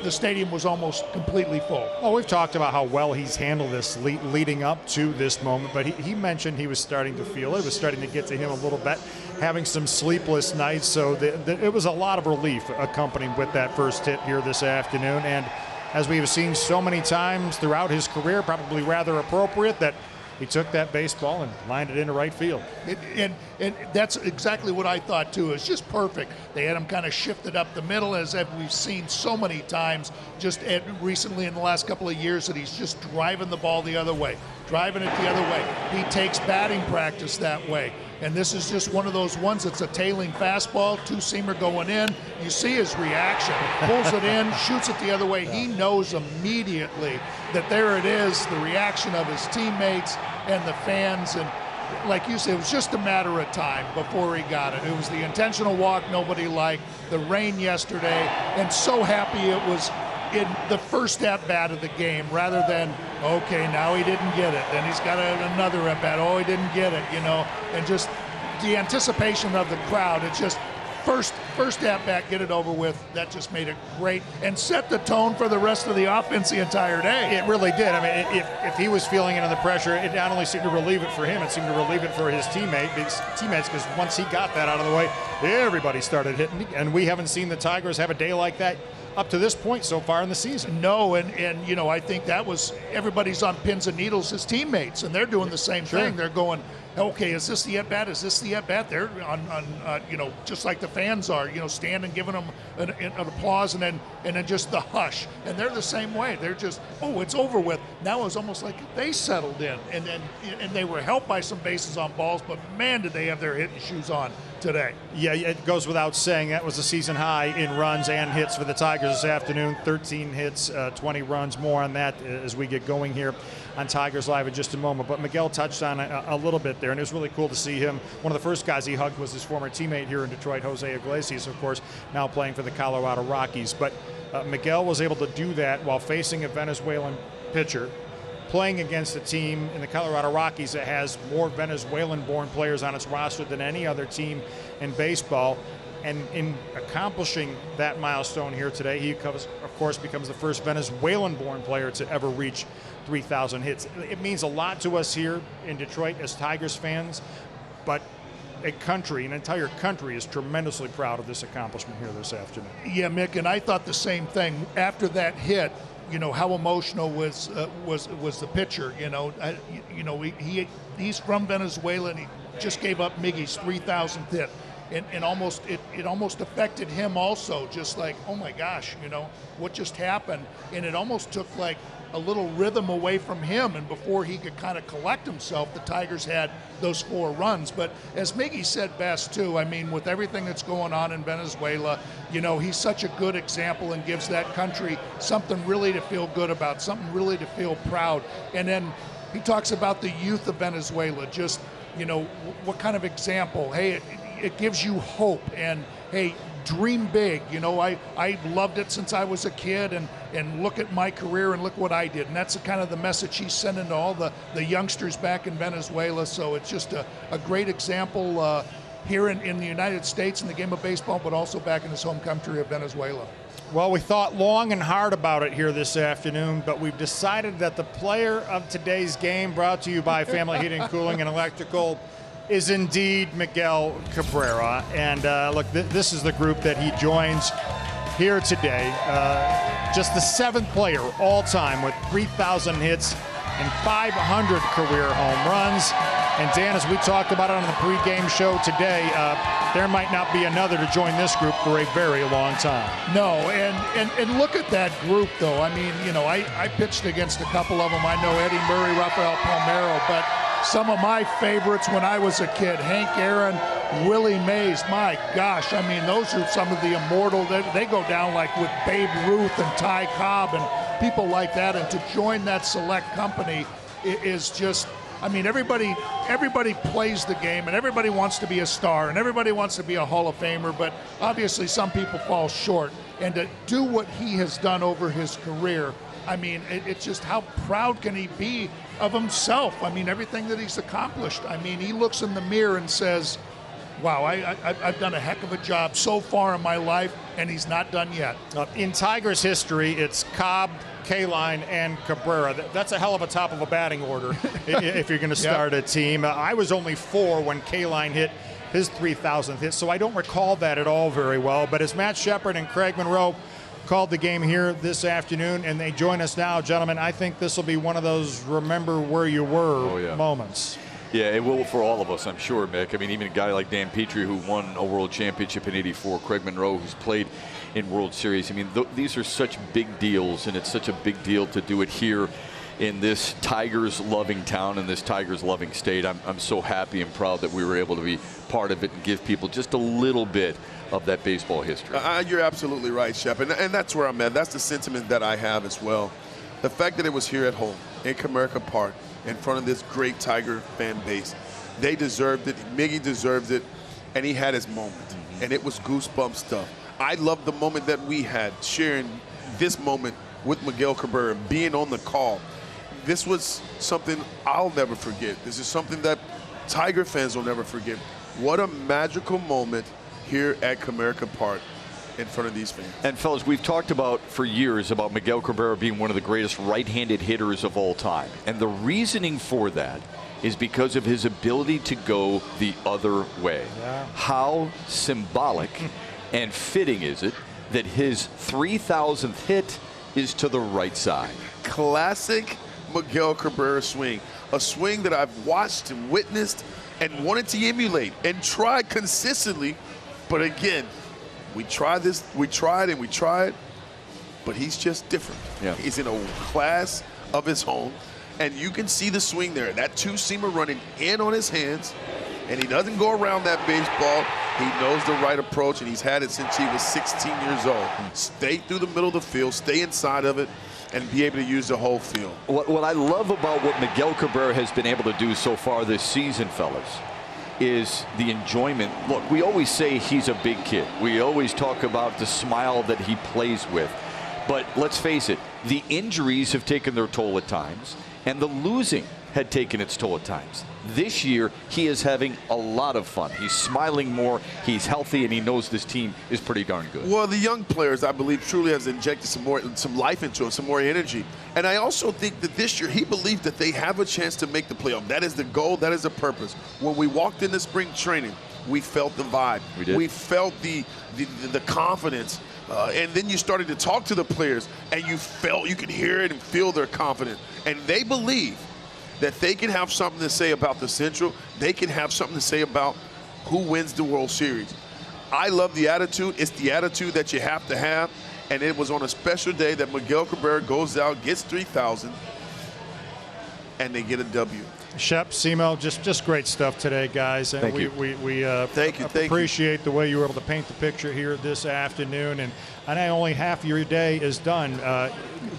the stadium was almost completely full. Well, we've talked about how well he's handled this leading up to this moment, but he mentioned he was starting to feel it. It was starting to get to him a little bit, having some sleepless nights, so it was a lot of relief accompanied with that first hit here this afternoon. And as we've seen so many times throughout his career, probably rather appropriate that he took that baseball and lined it into right field. And that's exactly what I thought, too. It's just perfect. They had him kind of shifted up the middle, as we've seen so many times just recently in the last couple of years, that he's just driving the ball the other way, driving it the other way. He takes batting practice that way. And this is just one of those ones that's a tailing fastball, two-seamer going in. You see his reaction. Pulls it in, shoots it the other way. He knows immediately that there it is, the reaction of his teammates and the fans. And like you said, it was just a matter of time before he got it. It was the intentional walk nobody liked, the rain yesterday, and so happy it was in the first at-bat of the game, rather than, okay, now he didn't get it, then he's got another at-bat, oh, he didn't get it, you know, and just the anticipation of the crowd. It's just first at-bat, get it over with. That just made it great and set the tone for the rest of the offense the entire day. It really did. I mean, if he was feeling it under the pressure, it not only seemed to relieve it for him, it seemed to relieve it for his teammates, because once he got that out of the way, everybody started hitting, and we haven't seen the Tigers have a day like that up to this point so far in the season. No, and you know, I think that was, everybody's on pins and needles, his teammates, and they're doing the same thing. They're going, okay, is this the at-bat? Is this the at-bat? They're on you know, just like the fans are, you know, standing, giving them an applause, and then just the hush. And they're the same way. They're just, oh, it's over with. Now it was almost like they settled in, and they were helped by some bases on balls, but man, did they have their hitting shoes on today. Yeah, it goes without saying that was a season high in runs and hits for the Tigers this afternoon. 13 hits, 20 runs. More on that as we get going here on Tigers Live in just a moment. But Miguel touched on a little bit there, and it was really cool to see him. One of the first guys he hugged was his former teammate here in Detroit, Jose Iglesias, of course, now playing for the Colorado Rockies. But Miguel was able to do that while facing a Venezuelan pitcher, playing against a team in the Colorado Rockies that has more Venezuelan-born players on its roster than any other team in baseball. And in accomplishing that milestone here today, he, of course, becomes the first Venezuelan-born player to ever reach 3,000 hits. It means a lot to us here in Detroit as Tigers fans, but an entire country is tremendously proud of this accomplishment here this afternoon. Yeah, Mick, and I thought the same thing after that hit. You know how emotional was the pitcher. He's from Venezuela, and he just gave up Miggy's 3,000th hit. and almost it almost affected him also, just like, oh my gosh, you know, what just happened? And it almost took like a little rhythm away from him, and before he could kind of collect himself, the Tigers had those 4 runs. But as Miggy said best too, I mean, with everything that's going on in Venezuela, you know, he's such a good example and gives that country something really to feel good about, something really to feel proud. And then he talks about the youth of Venezuela, just, you know, what kind of example? Hey, it gives you hope, and hey, dream big. You know, I loved it since I was a kid, and look at my career and look what I did. And that's kind of the message he's sending to all the youngsters back in Venezuela. So it's just a great example here in the United States in the game of baseball, but also back in his home country of Venezuela. Well, we thought long and hard about it here this afternoon, but we've decided that the player of today's game, brought to you by Family Heating, Cooling, and Electrical, is indeed Miguel Cabrera. And look, this is the group that he joins here today. Just the 7th player all time with 3,000 hits and 500 career home runs. And Dan, as we talked about it on the pregame show today, there might not be another to join this group for a very long time. No, and look at that group, though. I mean, you know, I pitched against a couple of them. I know Eddie Murray, Rafael Palmeiro, but some of my favorites when I was a kid, Hank Aaron, Willie Mays, my gosh, I mean, those are some of the immortal, they go down like with Babe Ruth and Ty Cobb and people like that, and to join that select company is just, I mean, everybody plays the game, and everybody wants to be a star, and everybody wants to be a Hall of Famer, but obviously some people fall short. And to do what he has done over his career, I mean, it's just how proud can he be of himself? I mean, everything that he's accomplished. I mean, he looks in the mirror and says, wow, I've done a heck of a job so far in my life, and he's not done yet. In Tigers history, it's Cobb, Kaline, and Cabrera. That's a hell of a top of a batting order if you're going to start a team. I was only 4 when Kaline hit his 3,000th hit, so I don't recall that at all very well. But as Matt Shepard and Craig Monroe called the game here this afternoon, and they join us now, gentlemen, I think this will be one of those remember where you were moments. Yeah, it will for all of us, I'm sure, Mick. I mean, even a guy like Dan Petrie, who won a world championship in '84, Craig Monroe, who's played in World Series. I mean, these are such big deals, and it's such a big deal to do it here in this Tigers-loving town, in this Tigers-loving state. I'm so happy and proud that we were able to be part of it and give people just a little bit of that baseball history. You're absolutely right, Shep, and that's where I'm at. That's the sentiment that I have as well. The fact that it was here at home in Comerica Park in front of this great Tiger fan base, they deserved it. Miggy deserved it, and he had his moment, and it was goosebump stuff. I love the moment that we had sharing this moment with Miguel Cabrera, being on the call. This was something I'll never forget. This is something that Tiger fans will never forget. What a magical moment here at Comerica Park in front of these fans. And fellas, we've talked about for years about Miguel Cabrera being one of the greatest right-handed hitters of all time. And the reasoning for that is because of his ability to go the other way. Yeah. How symbolic and fitting is it that his 3,000th hit is to the right side? Classic Miguel Cabrera swing. A swing that I've watched and witnessed and wanted to emulate and tried consistently. But again, we tried, but he's just different. Yeah. He's in a class of his own, and you can see the swing there. That two-seamer running in on his hands, and he doesn't go around that baseball. He knows the right approach, and he's had it since he was 16 years old. Stay through the middle of the field, stay inside of it, and be able to use the whole field. What I love about what Miguel Cabrera has been able to do so far this season, fellas, is the enjoyment. Look, we always say he's a big kid. We always talk about the smile that he plays with. But let's face it, the injuries have taken their toll at times, and the losing had taken its toll at times. This year, he is having a lot of fun. He's smiling more, he's healthy, and he knows this team is pretty darn good. Well, the young players, I believe, truly has injected some life into him, some more energy. And I also think that this year, he believes that they have a chance to make the playoff. That is the goal, that is the purpose. When we walked into spring training, we felt the vibe. We did. We felt the confidence. And then you started to talk to the players, and you could hear it and feel their confidence. And they believe that they can have something to say about the Central. They can have something to say about who wins the World Series. I love the attitude. It's the attitude that you have to have. And it was on a special day that Miguel Cabrera goes out, gets 3,000, and they get a W. Shep, Simo, just great stuff today, guys. And Thank you. We Thank you. appreciate the way you were able to paint the picture here this afternoon. And I know only half of your day is done.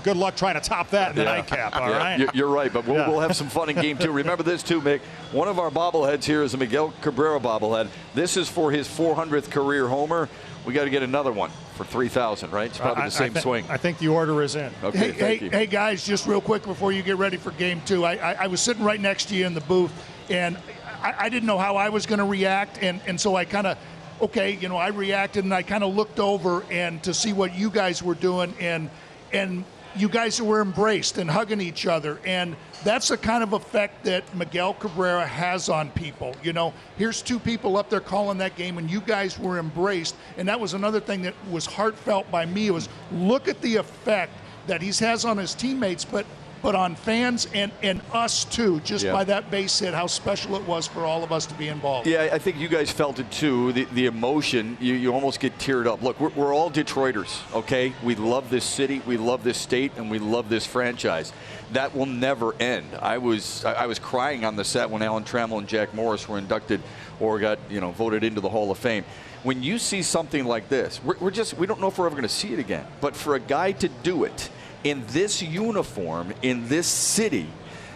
Good luck trying to top that in the nightcap, all right? You're right, but we'll have some fun in game 2. Remember this, too, Mick. One of our bobbleheads here is a Miguel Cabrera bobblehead. This is for his 400th career homer. We got to get another one for 3,000, right? It's probably the same swing. I think the order is in. Okay, thank you. Hey, guys, just real quick before you get ready for game 2, I was sitting right next to you in the booth, and I didn't know how I was going to react, and so I kind of, I reacted, and I kind of looked over and to see what you guys were doing, and you guys were embraced and hugging each other, and that's the kind of effect that Miguel Cabrera has on people. Here's 2 people up there calling that game, and you guys were embraced, and that was another thing that was heartfelt by me. It was, look at the effect that he has on his teammates, but on fans and us too, just by that base hit, how special it was for all of us to be involved. Yeah, I think you guys felt it too, the emotion. You almost get teared up. Look, we're all Detroiters, okay? We love this city, we love this state, and we love this franchise. That will never end. I was crying on the set when Alan Trammell and Jack Morris were inducted or got voted into the Hall of Fame. When you see something like this, we don't know if we're ever going to see it again. But for a guy to do it in this uniform, in this city,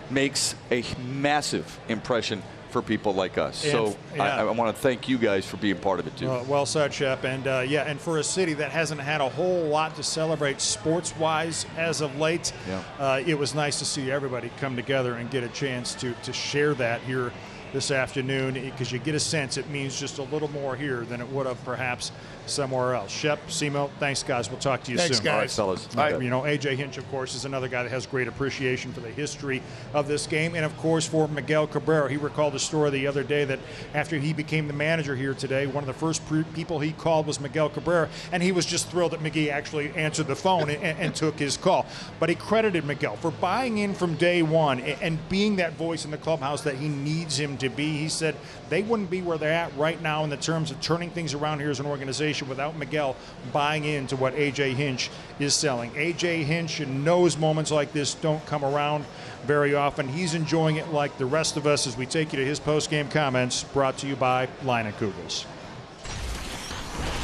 makes a massive impression for people like us. And, I want to thank you guys for being part of it, too. Well said, Shep. And, and for a city that hasn't had a whole lot to celebrate sports-wise as of late, it was nice to see everybody come together and get a chance to share that here this afternoon, because you get a sense it means just a little more here than it would have perhaps somewhere else. Shep, Simo, thanks, guys. We'll talk to you soon. All right, fellas. A.J. Hinch, of course, is another guy that has great appreciation for the history of this game, and, of course, for Miguel Cabrera. He recalled a story the other day that after he became the manager here today, one of the first people he called was Miguel Cabrera, and he was just thrilled that Miggy actually answered the phone and took his call. But he credited Miguel for buying in from day one and being that voice in the clubhouse that he needs him to be. He said they wouldn't be where they're at right now in the terms of turning things around here as an organization without Miguel buying into what A.J. Hinch is selling. A.J. Hinch knows moments like this don't come around very often. He's enjoying it like the rest of us as we take you to his post-game comments, brought to you by Line and Kugels.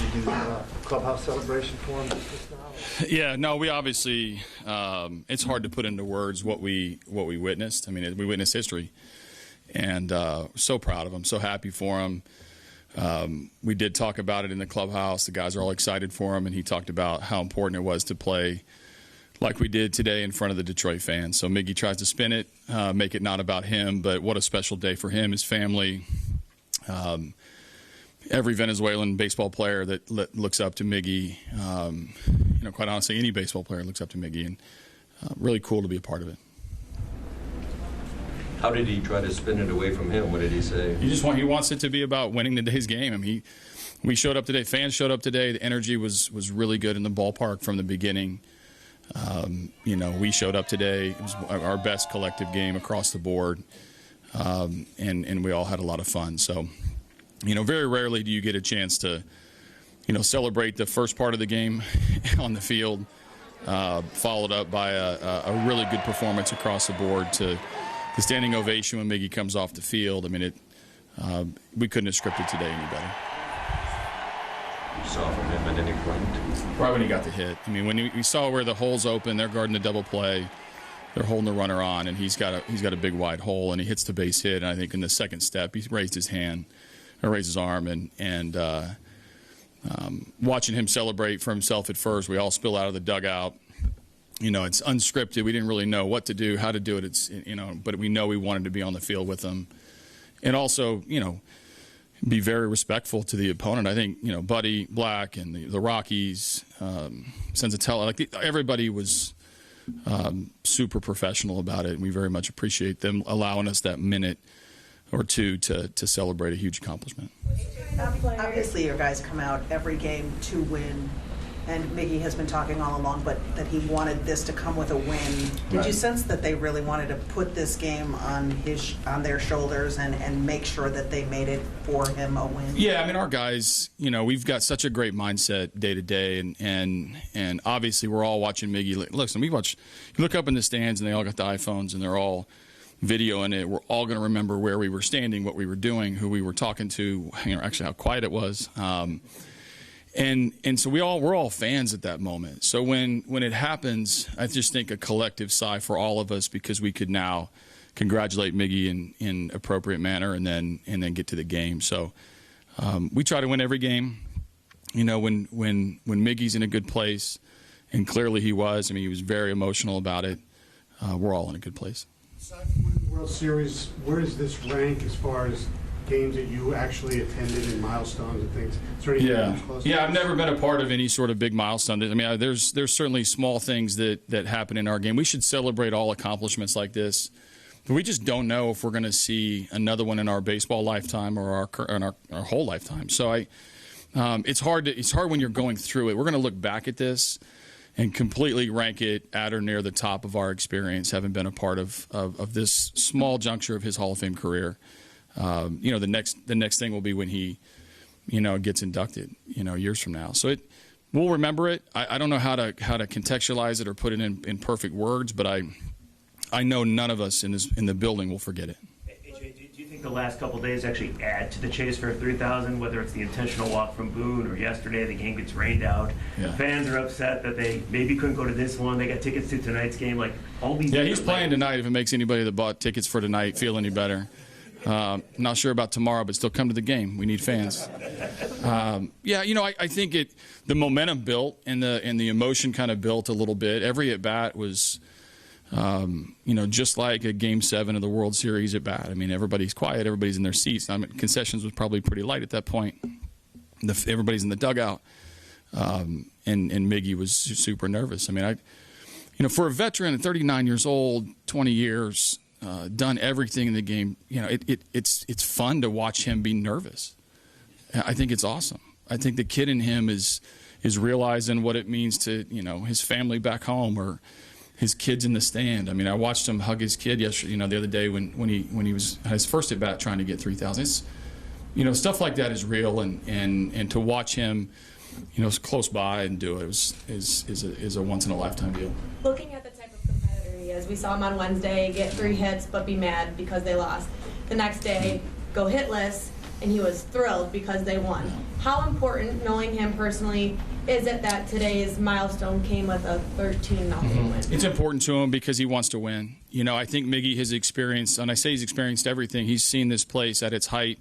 Did you do a clubhouse celebration for him? Yeah, no, we obviously, it's hard to put into words what we witnessed. I mean, we witnessed history. And so proud of him, so happy for him. We did talk about it in the clubhouse. The guys are all excited for him, and he talked about how important it was to play like we did today in front of the Detroit fans. So Miggy tries to spin it, make it not about him, but what a special day for him, his family. Every Venezuelan baseball player that looks up to Miggy, quite honestly, any baseball player looks up to Miggy, and really cool to be a part of it. How did he try to spin it away from him? What did he say? He wants it to be about winning today's game. I mean, we showed up today. Fans showed up today. The energy was really good in the ballpark from the beginning. We showed up today. It was our best collective game across the board, and we all had a lot of fun. So, very rarely do you get a chance to, celebrate the first part of the game on the field, followed up by a really good performance across the board to the standing ovation when Miggy comes off the field. I mean, we couldn't have scripted today any better. You saw from him at any point? Right when he got the hit. I mean, when we saw where the hole's open, they're guarding the double play, they're holding the runner on, and he's got a big wide hole, and he hits the base hit. And I think in the second step, he raised his arm, and watching him celebrate for himself at first, we all spill out of the dugout. It's unscripted. We didn't really know what to do, how to do it. But we know we wanted to be on the field with them. And also, be very respectful to the opponent. I think, Buddy Black and the Rockies, Senzatella, everybody was super professional about it. And we very much appreciate them allowing us that minute or two to celebrate a huge accomplishment. Obviously, your guys come out every game to win. and Miggy has been talking all along, but that he wanted this to come with a win. Did you sense that they really wanted to put this game on their shoulders and make sure that they made it for him a win? Yeah, I mean, our guys, you know, we've got such a great mindset day to day, and obviously we're all watching Miggy. Listen, you look up in the stands and they all got the iPhones and they're all videoing it. We're all going to remember where we were standing, what we were doing, who we were talking to, you know, actually how quiet it was. And so we're all fans at that moment. So when it happens, I just think a collective sigh for all of us, because we could now congratulate Miggy in appropriate manner and then get to the game. So we try to win every game. You know, when Miggy's in a good place, and clearly he was. I mean, he was very emotional about it. We're all in a good place. Aside from winning the World Series, where does this rank as far as games that you actually attended and milestones and things? Is there anything close to I've never been a part of any sort of big milestone. I mean, there's certainly small things that happen in our game. We should celebrate all accomplishments like this, but we just don't know if we're going to see another one in our baseball lifetime or our whole lifetime. So it's hard when you're going through it. We're going to look back at this and completely rank it at or near the top of our experience, having been a part of this small juncture of his Hall of Fame career. You know, the next thing will be when he, you know, gets inducted, you know, years from now. So we'll remember it. I don't know how to contextualize it or put it in perfect words, but I know none of us in the building will forget it. Do you think the last couple of days actually add to the chase for 3,000, whether it's the intentional walk from Boone or yesterday the game gets rained out? Yeah. Fans are upset that they maybe couldn't go to this one. They got tickets to tonight's game. Like all these. Yeah, he's playing tonight. If it makes anybody that bought tickets for tonight feel any better. Not sure about tomorrow, but still come to the game. We need fans. Yeah, you know, I think the momentum built and the emotion kind of built a little bit. Every at bat was, you know, just like a Game 7 of the World Series at bat. I mean, everybody's quiet, everybody's in their seats. I mean, concessions was probably pretty light at that point. Everybody's in the dugout, and Miggy was super nervous. I mean, you know, for a veteran, 39 years old, 20 years. Done everything in the game. You know, it's fun to watch him be nervous. I think it's awesome. I think the kid in him is realizing what it means to, you know, his family back home or his kids in the stand. I mean, I watched him hug his kid yesterday. You know, the other day when he was had his first at bat trying to get 3,000. It's, you know, stuff like that is real, and to watch him, you know, close by and do it is a once in a lifetime deal. Looking at the type of competitor he is, we saw him on Wednesday get 3 hits but be mad because they lost. The next day, go hitless, and he was thrilled because they won. How important, knowing him personally, is it that today's milestone came with a 13-0 win? It's important to him because he wants to win. You know, I think Miggy has experienced, and I say he's experienced everything. He's seen this place at its height,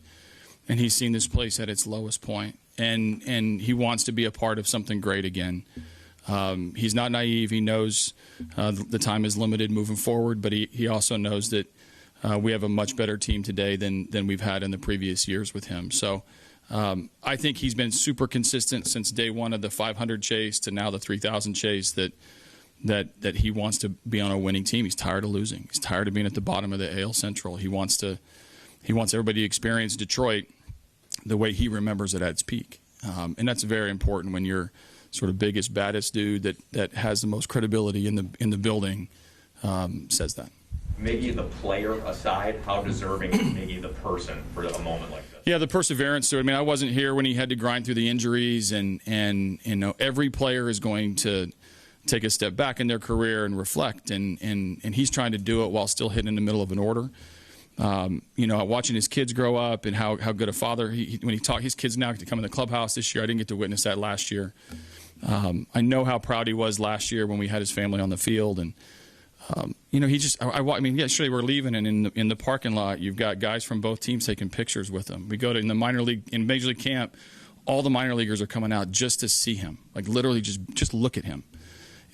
and he's seen this place at its lowest point. And he wants to be a part of something great again. He's not naive. He knows the time is limited moving forward, but he also knows that we have a much better team today than we've had in the previous years with him. So I think he's been super consistent since day one of the 500 chase to now the 3,000 chase that he wants to be on a winning team. He's tired of losing. He's tired of being at the bottom of the AL Central. He wants everybody to experience Detroit the way he remembers it at its peak. And that's very important when you're sort of biggest, baddest dude that has the most credibility in the building says that. Miggy, the player aside, how deserving is Miggy, the person, for a moment like this? Yeah, the perseverance to it. I mean, I wasn't here when he had to grind through the injuries, and you know, every player is going to take a step back in their career and reflect, and he's trying to do it while still hitting in the middle of an order. You know, watching his kids grow up and how good a father when he talked, his kids now get to come in the clubhouse this year. I didn't get to witness that last year. I know how proud he was last year when we had his family on the field, and you know, he just, I mean, yesterday we're leaving, and in the parking lot, you've got guys from both teams taking pictures with him. We go to in the minor league, in Major League camp, all the minor leaguers are coming out just to see him, like literally just look at him.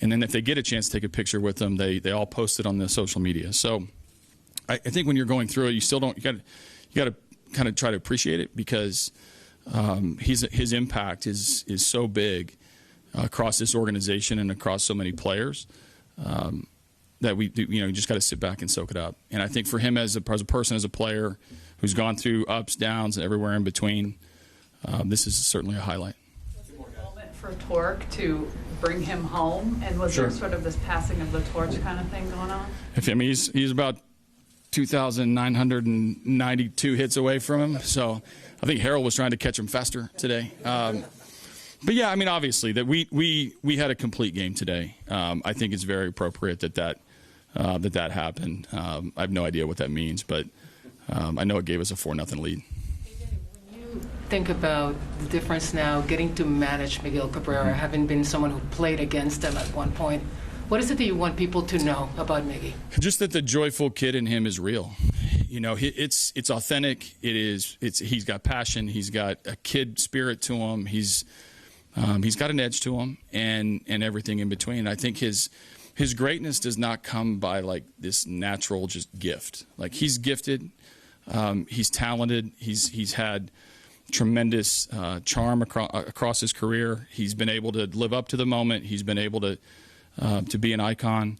And then if they get a chance to take a picture with him, they all post it on the social media. So I think when you're going through it, you still don't, you got to kind of try to appreciate it, because his impact is so big across this organization and across so many players. That you just got to sit back and soak it up. And I think for him as a person, as a player who's gone through ups, downs, and everywhere in between, this is certainly a highlight. for Torque to bring him home? And was there sort of this passing of the torch kind of thing going on? I mean, he's about 2,992 hits away from him. So I think Harold was trying to catch him faster today. But yeah, I mean, obviously that we had a complete game today. I think it's very appropriate that happened. I have no idea what that means, but I know it gave us a 4-0 lead. Think about the difference now getting to manage Miguel Cabrera, having been someone who played against him at one point. What is it that you want people to know about Miggy? Just that the joyful kid in him is real. You know, it's authentic. He's got passion. He's got a kid spirit to him. He's got an edge to him, and everything in between. I think his greatness does not come by like this natural just gift. Like, he's gifted. He's talented. He's had tremendous charm across his career. He's been able to live up to the moment. He's been able to be an icon.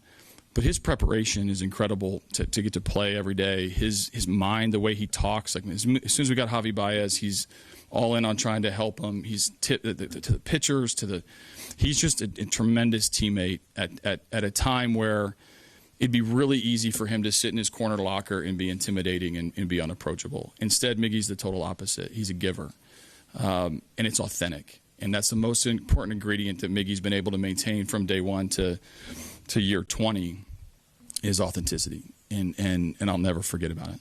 But his preparation is incredible to get to play every day. His mind, the way he talks, like as soon as we got Javi Baez, he's all in on trying to help him. He's to the pitchers, he's just a tremendous teammate at a time where it'd be really easy for him to sit in his corner locker and be intimidating and be unapproachable. Instead, Miggy's the total opposite. He's a giver, and it's authentic. And that's the most important ingredient that Miggy's been able to maintain from day one to year 20 is authenticity. And I'll never forget about it.